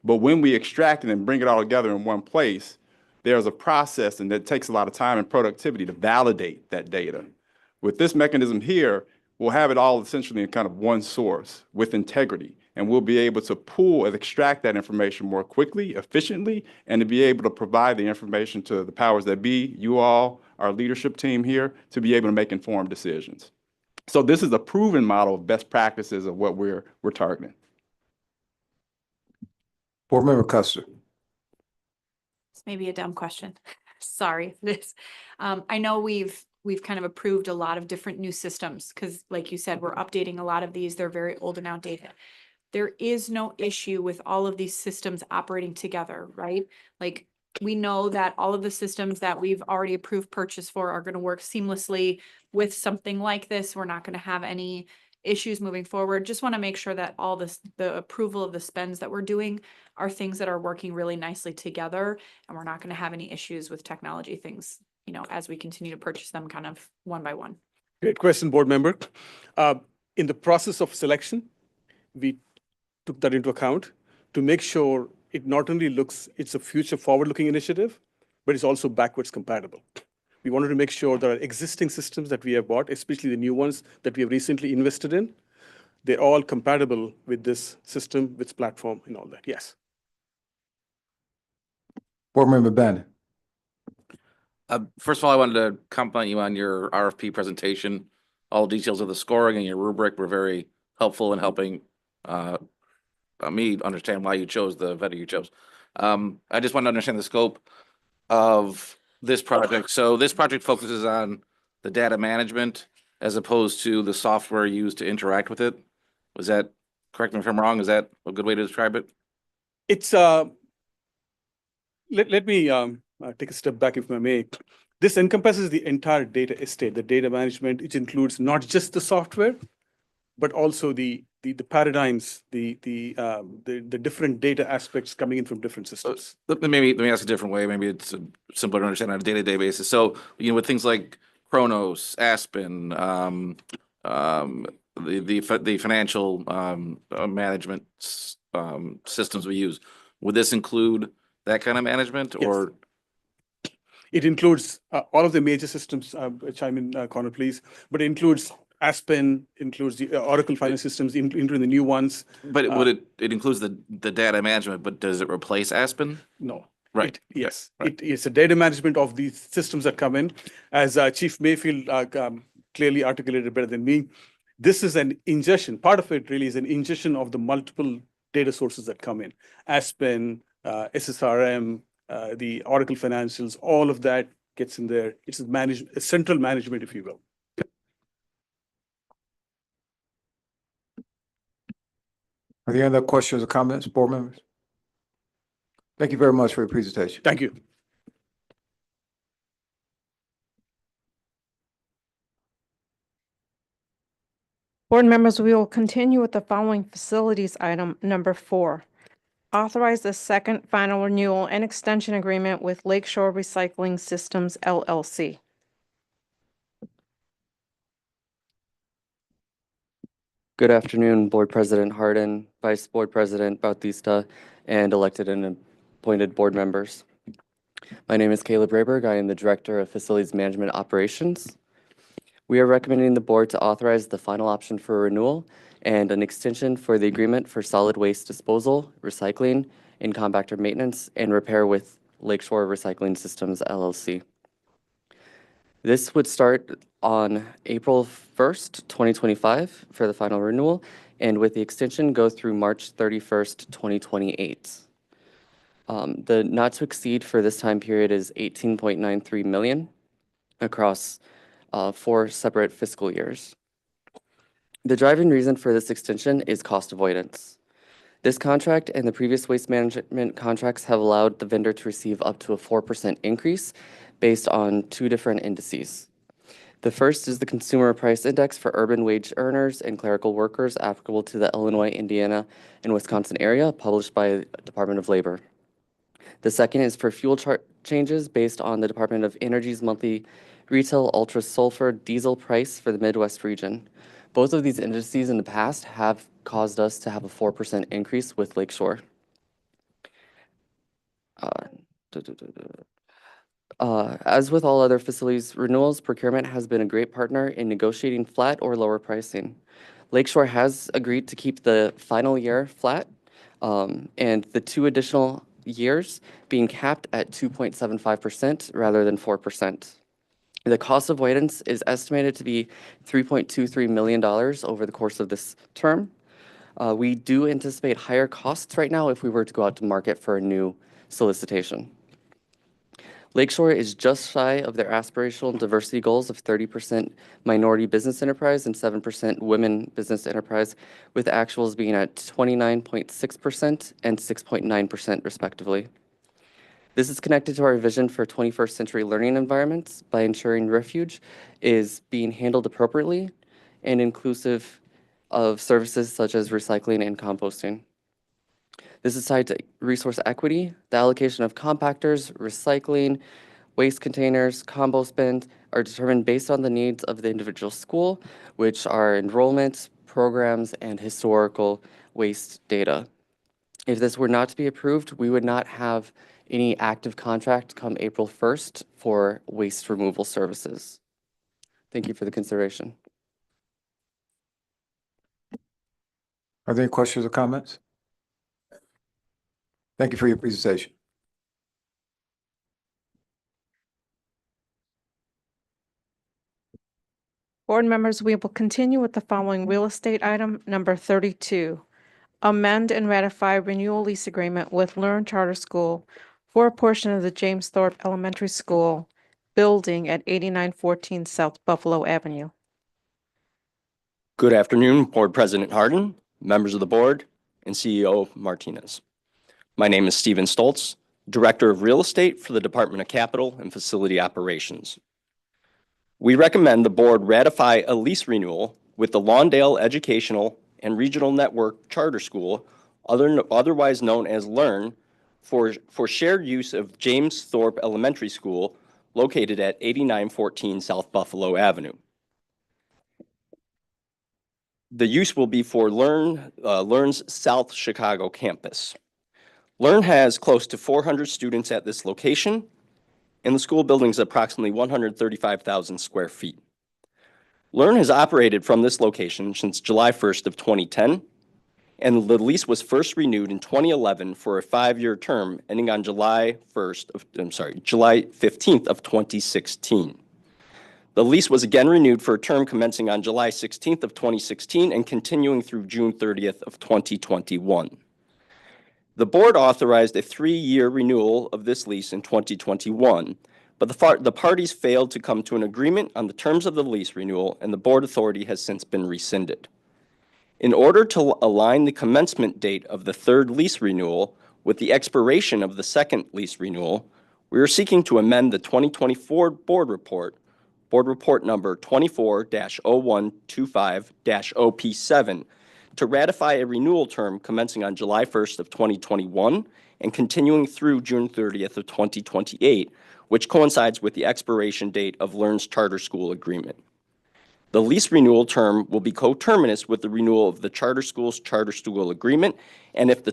But when we extract it and bring it all together in one place, there's a process, and it takes a lot of time and productivity to validate that data. With this mechanism here, we'll have it all essentially in kind of one source with integrity. And we'll be able to pull and extract that information more quickly, efficiently, and to be able to provide the information to the powers that be, you all, our leadership team here, to be able to make informed decisions. So this is a proven model of best practices of what we're targeting. Board Member Custer. This may be a dumb question. Sorry if it is. I know we've kind of approved a lot of different new systems because, like you said, we're updating a lot of these. They're very old and outdated. There is no issue with all of these systems operating together, right? Like, we know that all of the systems that we've already approved purchase for are going to work seamlessly with something like this. We're not going to have any issues moving forward. Just want to make sure that all this, the approval of the spends that we're doing are things that are working really nicely together, and we're not going to have any issues with technology things, you know, as we continue to purchase them kind of one by one. Great question, board member. In the process of selection, we took that into account to make sure it not only looks, it's a future forward-looking initiative, but it's also backwards compatible. We wanted to make sure that our existing systems that we have bought, especially the new ones that we have recently invested in, they're all compatible with this system, with this platform and all that. Yes. Board Member Bannon. First of all, I wanted to compliment you on your RFP presentation. All details of the scoring and your rubric were very helpful in helping me understand why you chose the vendor you chose. I just want to understand the scope of this project. So this project focuses on the data management as opposed to the software used to interact with it. Was that, correct me if I'm wrong, is that a good way to describe it? It's, let me take a step back if I may. This encompasses the entire data estate, the data management, which includes not just the software, but also the paradigms, the different data aspects coming in from different systems. Let me ask a different way. Maybe it's simpler to understand on a day-to-day basis. So, you know, with things like Kronos, Aspen, the financial management systems we use, would this include that kind of management? Yes. Or it includes all of the major systems, chime in, Connor, please, but it includes Aspen, includes the Oracle finance systems, including the new ones. But would it includes the data management, but does it replace Aspen? No. Right. Yes. Right. It's a data management of these systems that come in. As Chief Mayfield clearly articulated better than me, this is an ingestion. Part of it really is an ingestion of the multiple data sources that come in. Aspen, SSRM, the Oracle financials, all of that gets in there. It's a central management, if you will. Are there any other questions or comments, board members? Thank you very much for your presentation. Thank you. Board members, we will continue with the following facilities item number 4. Authorize the second final renewal and extension agreement with Lakeshore Recycling Systems, LLC. Good afternoon, Board President Harden, Vice Board President Bautista, and elected and appointed board members. My name is Caleb Rayberg. I am the Director of Facilities Management Operations. We are recommending the board to authorize the final option for renewal and an extension for the agreement for solid waste disposal, recycling, and compactor maintenance and repair with Lakeshore Recycling Systems LLC. This would start on April 1st, 2025 for the final renewal, and with the extension go through March 31st, 2028. The not to exceed for this time period is 18.93 million across 4 separate fiscal years. The driving reason for this extension is cost avoidance. This contract and the previous waste management contracts have allowed the vendor to receive up to a 4% increase based on 2 different indices. The first is the Consumer Price Index for urban wage earners and clerical workers applicable to the Illinois, Indiana, and Wisconsin area, published by the Department of Labor. The second is for fuel changes based on the Department of Energy's monthly retail ultra sulfur diesel price for the Midwest region. Both of these indices in the past have caused us to have a 4% increase with Lakeshore. As with all other facilities renewals, procurement has been a great partner in negotiating flat or lower pricing. Lakeshore has agreed to keep the final year flat and the 2 additional years being capped at 2.75% rather than 4%. The cost avoidance is estimated to be $3.23 million over the course of this term. We do anticipate higher costs right now if we were to go out to market for a new solicitation. Lakeshore is just shy of their aspirational diversity goals of 30% minority business enterprise and 7% women business enterprise, with actuals being at 29.6% and 6.9% respectively. This is connected to our vision for 21st century learning environments by ensuring refuge is being handled appropriately and inclusive of services such as recycling and composting. This is tied to resource equity. The allocation of compactors, recycling, waste containers, compost bins are determined based on the needs of the individual school, which are enrollment, programs, and historical waste data. If this were not to be approved, we would not have any active contract come April 1st for waste removal services. Thank you for the consideration. Are there any questions or comments? Thank you for your presentation. Board members, we will continue with the following real estate item, number 32. Amend and ratify renewal lease agreement with Learn Charter School for a portion of the James Thorpe Elementary School building at 8914 South Buffalo Avenue. Good afternoon, Board President Harden, members of the board, and CEO Martinez. My name is Stephen Stoltz, Director of Real Estate for the Department of Capital and Facility Operations. We recommend the board ratify a lease renewal with the Lawndale Educational and Regional Network Charter School, otherwise known as LEARN, for shared use of James Thorpe Elementary School located at 8914 South Buffalo Avenue. The use will be for LEARN's South Chicago campus. LEARN has close to 400 students at this location, and the school building is approximately 135,000 square feet. LEARN has operated from this location since July 1st of 2010, and the lease was first renewed in 2011 for a 5-year term ending on July 15th of 2016. The lease was again renewed for a term commencing on July 16th of 2016 and continuing through June 30th of 2021. The board authorized a 3-year renewal of this lease in 2021, but the parties failed to come to an agreement on the terms of the lease renewal, and the board authority has since been rescinded. In order to align the commencement date of the 3rd lease renewal with the expiration of the 2nd lease renewal, we are seeking to amend the 2024 board report number 24-0125-OP7, to ratify a renewal term commencing on July 1st of 2021 and continuing through June 30th of 2028, which coincides with the expiration date of LEARN's charter school agreement. The lease renewal term will be coterminous with the renewal of the charter school's charter school agreement. And if the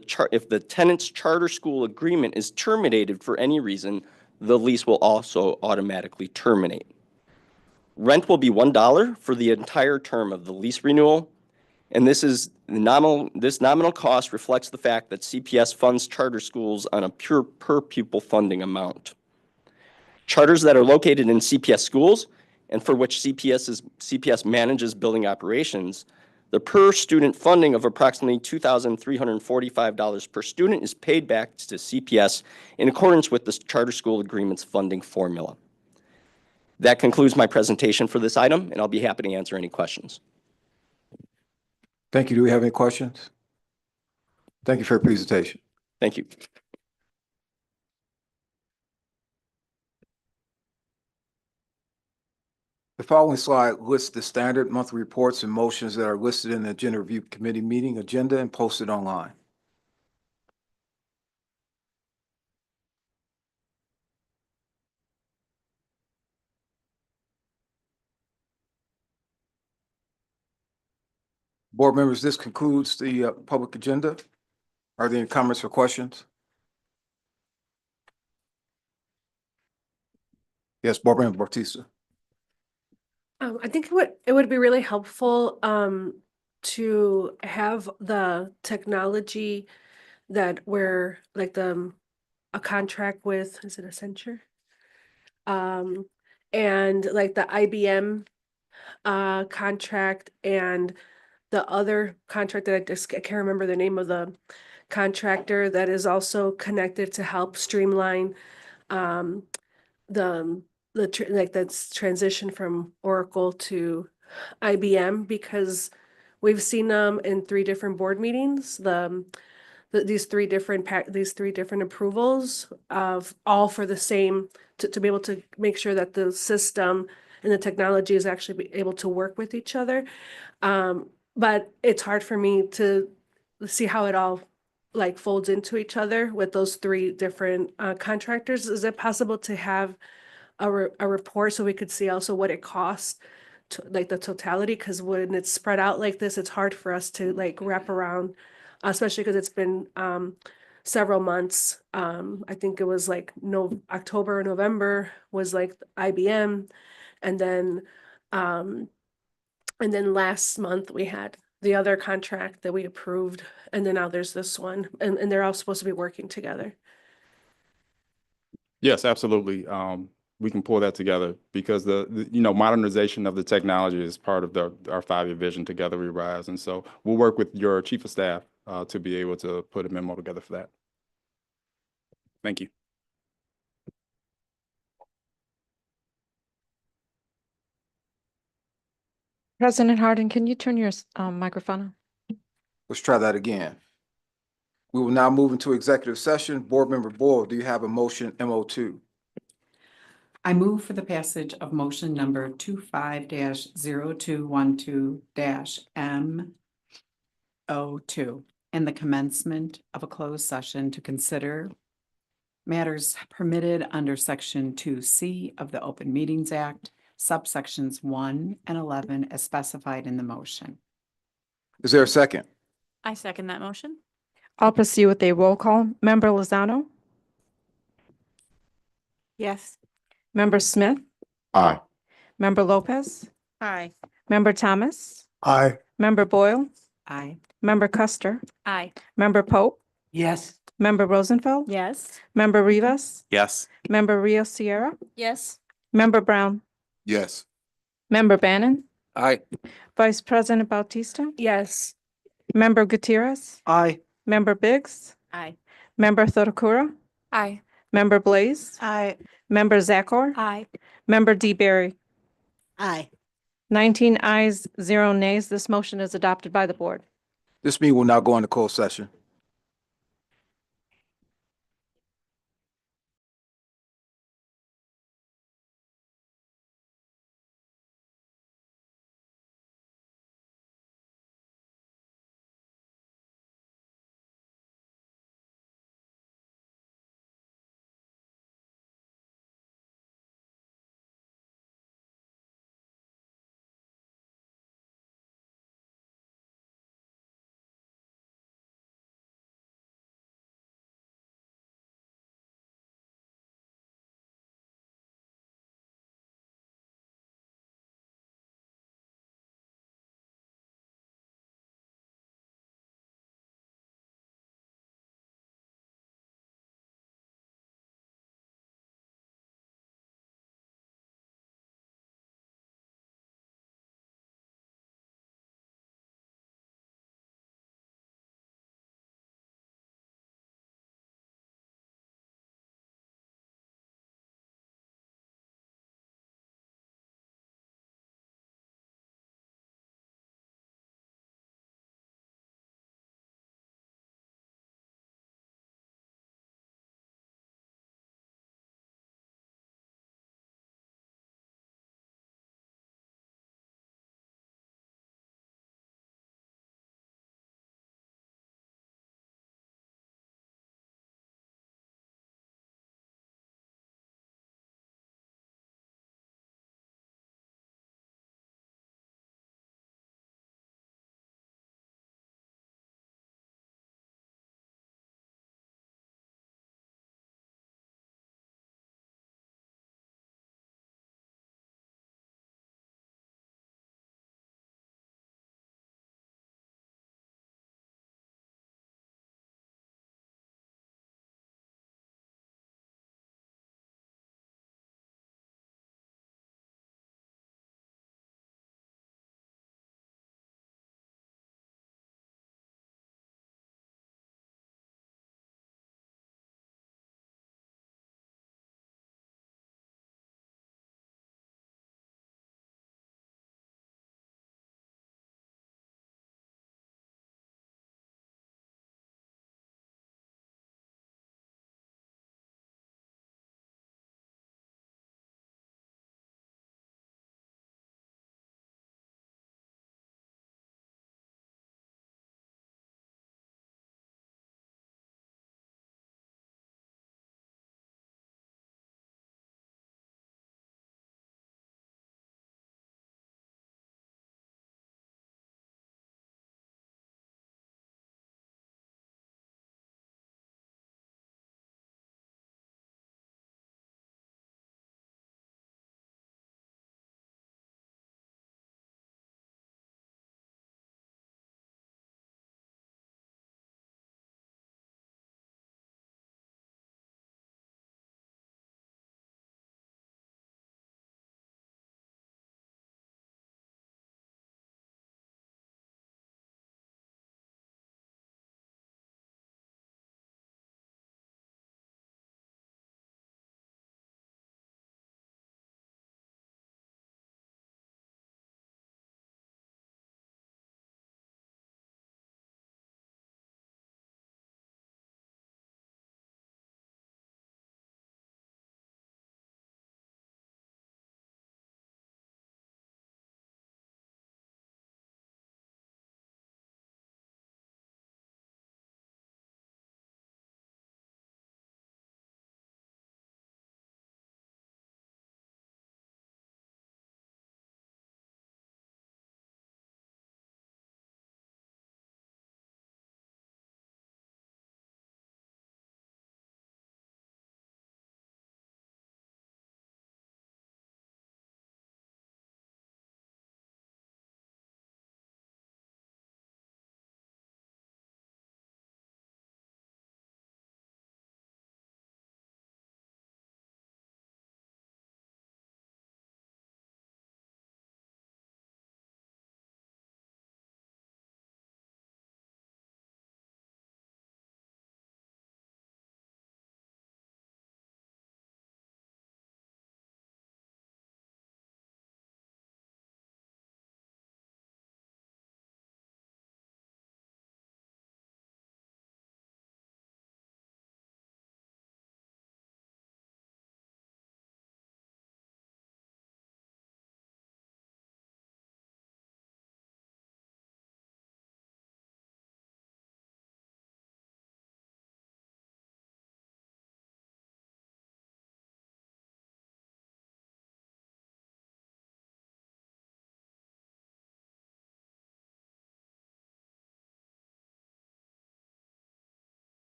tenant's charter school agreement is terminated for any reason, the lease will also automatically terminate. Rent will be $1 for the entire term of the lease renewal. And this nominal cost reflects the fact that CPS funds charter schools on a pure per pupil funding amount. Charters that are located in CPS schools and for which CPS manages building operations, the per student funding of approximately $2,345 per student is paid back to CPS in accordance with the charter school agreement's funding formula. That concludes my presentation for this item, and I'll be happy to answer any questions. Thank you. Do we have any questions? Thank you for your presentation. Thank you. The following slide lists the standard monthly reports and motions that are listed in the Agenda Review Committee meeting agenda and posted online. Board members, this concludes the public agenda. Are there any comments or questions? Yes, Board Member Bautista. I think it would be really helpful to have the technology that we're like a contract with, is it Accenture? And like the IBM contract and the other contract that I can't remember the name of the contractor that is also connected to help streamline that's transition from Oracle to IBM, because we've seen them in 3 different board meetings, these three different approvals of all for the same, to be able to make sure that the system and the technology is actually able to work with each other. But it's hard for me to see how it all like folds into each other with those 3 different contractors. Is it possible to have a report so we could see also what it costs to like the totality? Because when it's spread out like this, it's hard for us to like wrap around, especially because it's been several months. I think it was like October or November was like IBM, and then last month we had the other contract that we approved, and then now there's this one, and they're all supposed to be working together. Yes, absolutely. We can pull that together because the modernization of the technology is part of our 5-year vision, Together We Rise. And so we'll work with your chief of staff to be able to put a memo together for that. Thank you. President Harden, can you turn your microphone on? Let's try that again. We will now move into executive session. Board Member Boyle, do you have a motion MO2? I move for the passage of motion number 25-0212-M02 and the commencement of a closed session to consider matters permitted under Section 2C of the Open Meetings Act, subsections 1 and 11 as specified in the motion. Is there a second? I second that motion. I'll proceed with a roll call. Member Lozano? Yes. Member Smith? Aye. Member Lopez? Aye. Member Thomas? Aye. Member Boyle? Aye. Member Custer? Aye. Member Pope? Yes. Member Rosenfeld? Yes. Member Rivas? Yes. Member Rio Sierra? Yes. Member Brown? Yes. Member Bannon? Aye. Vice President Bautista? Yes. Member Gutierrez? Aye. Member Biggs? Aye. Member Thodakura? Aye. Member Blaze? Aye. Member Zakor? Aye. Member DeBerry? Aye. 19 ayes, 0 nays. This motion is adopted by the board. This meeting will now go into closed session.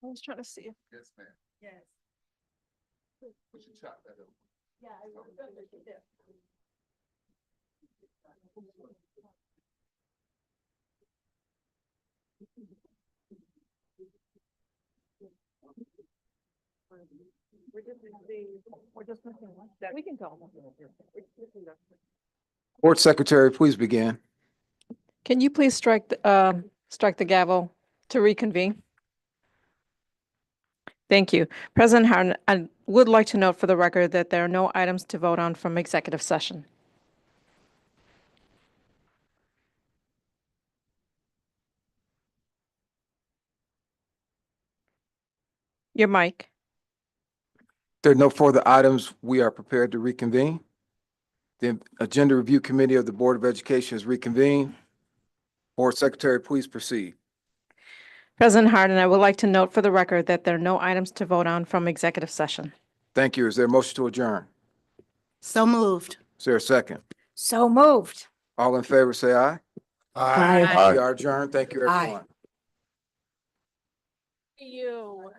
I was trying to see. Yes, ma'am. Yes. We should chop that up. Yeah, I will. We're just missing one. We can go. Board Secretary, please begin. Can you please strike the gavel to reconvene? Thank you. President Harden, I would like to note for the record that there are no items to vote on from executive session. Your mic. There are no further items. We are prepared to reconvene. The Agenda Review Committee of the Board of Education is reconvened. Board Secretary, please proceed. President Harden, I would like to note for the record that there are no items to vote on from executive session. Thank you. Is there a motion to adjourn? So moved. Is there a second? So moved. All in favor, say aye. Aye. We are adjourned. Thank you, Aye. everyone. You.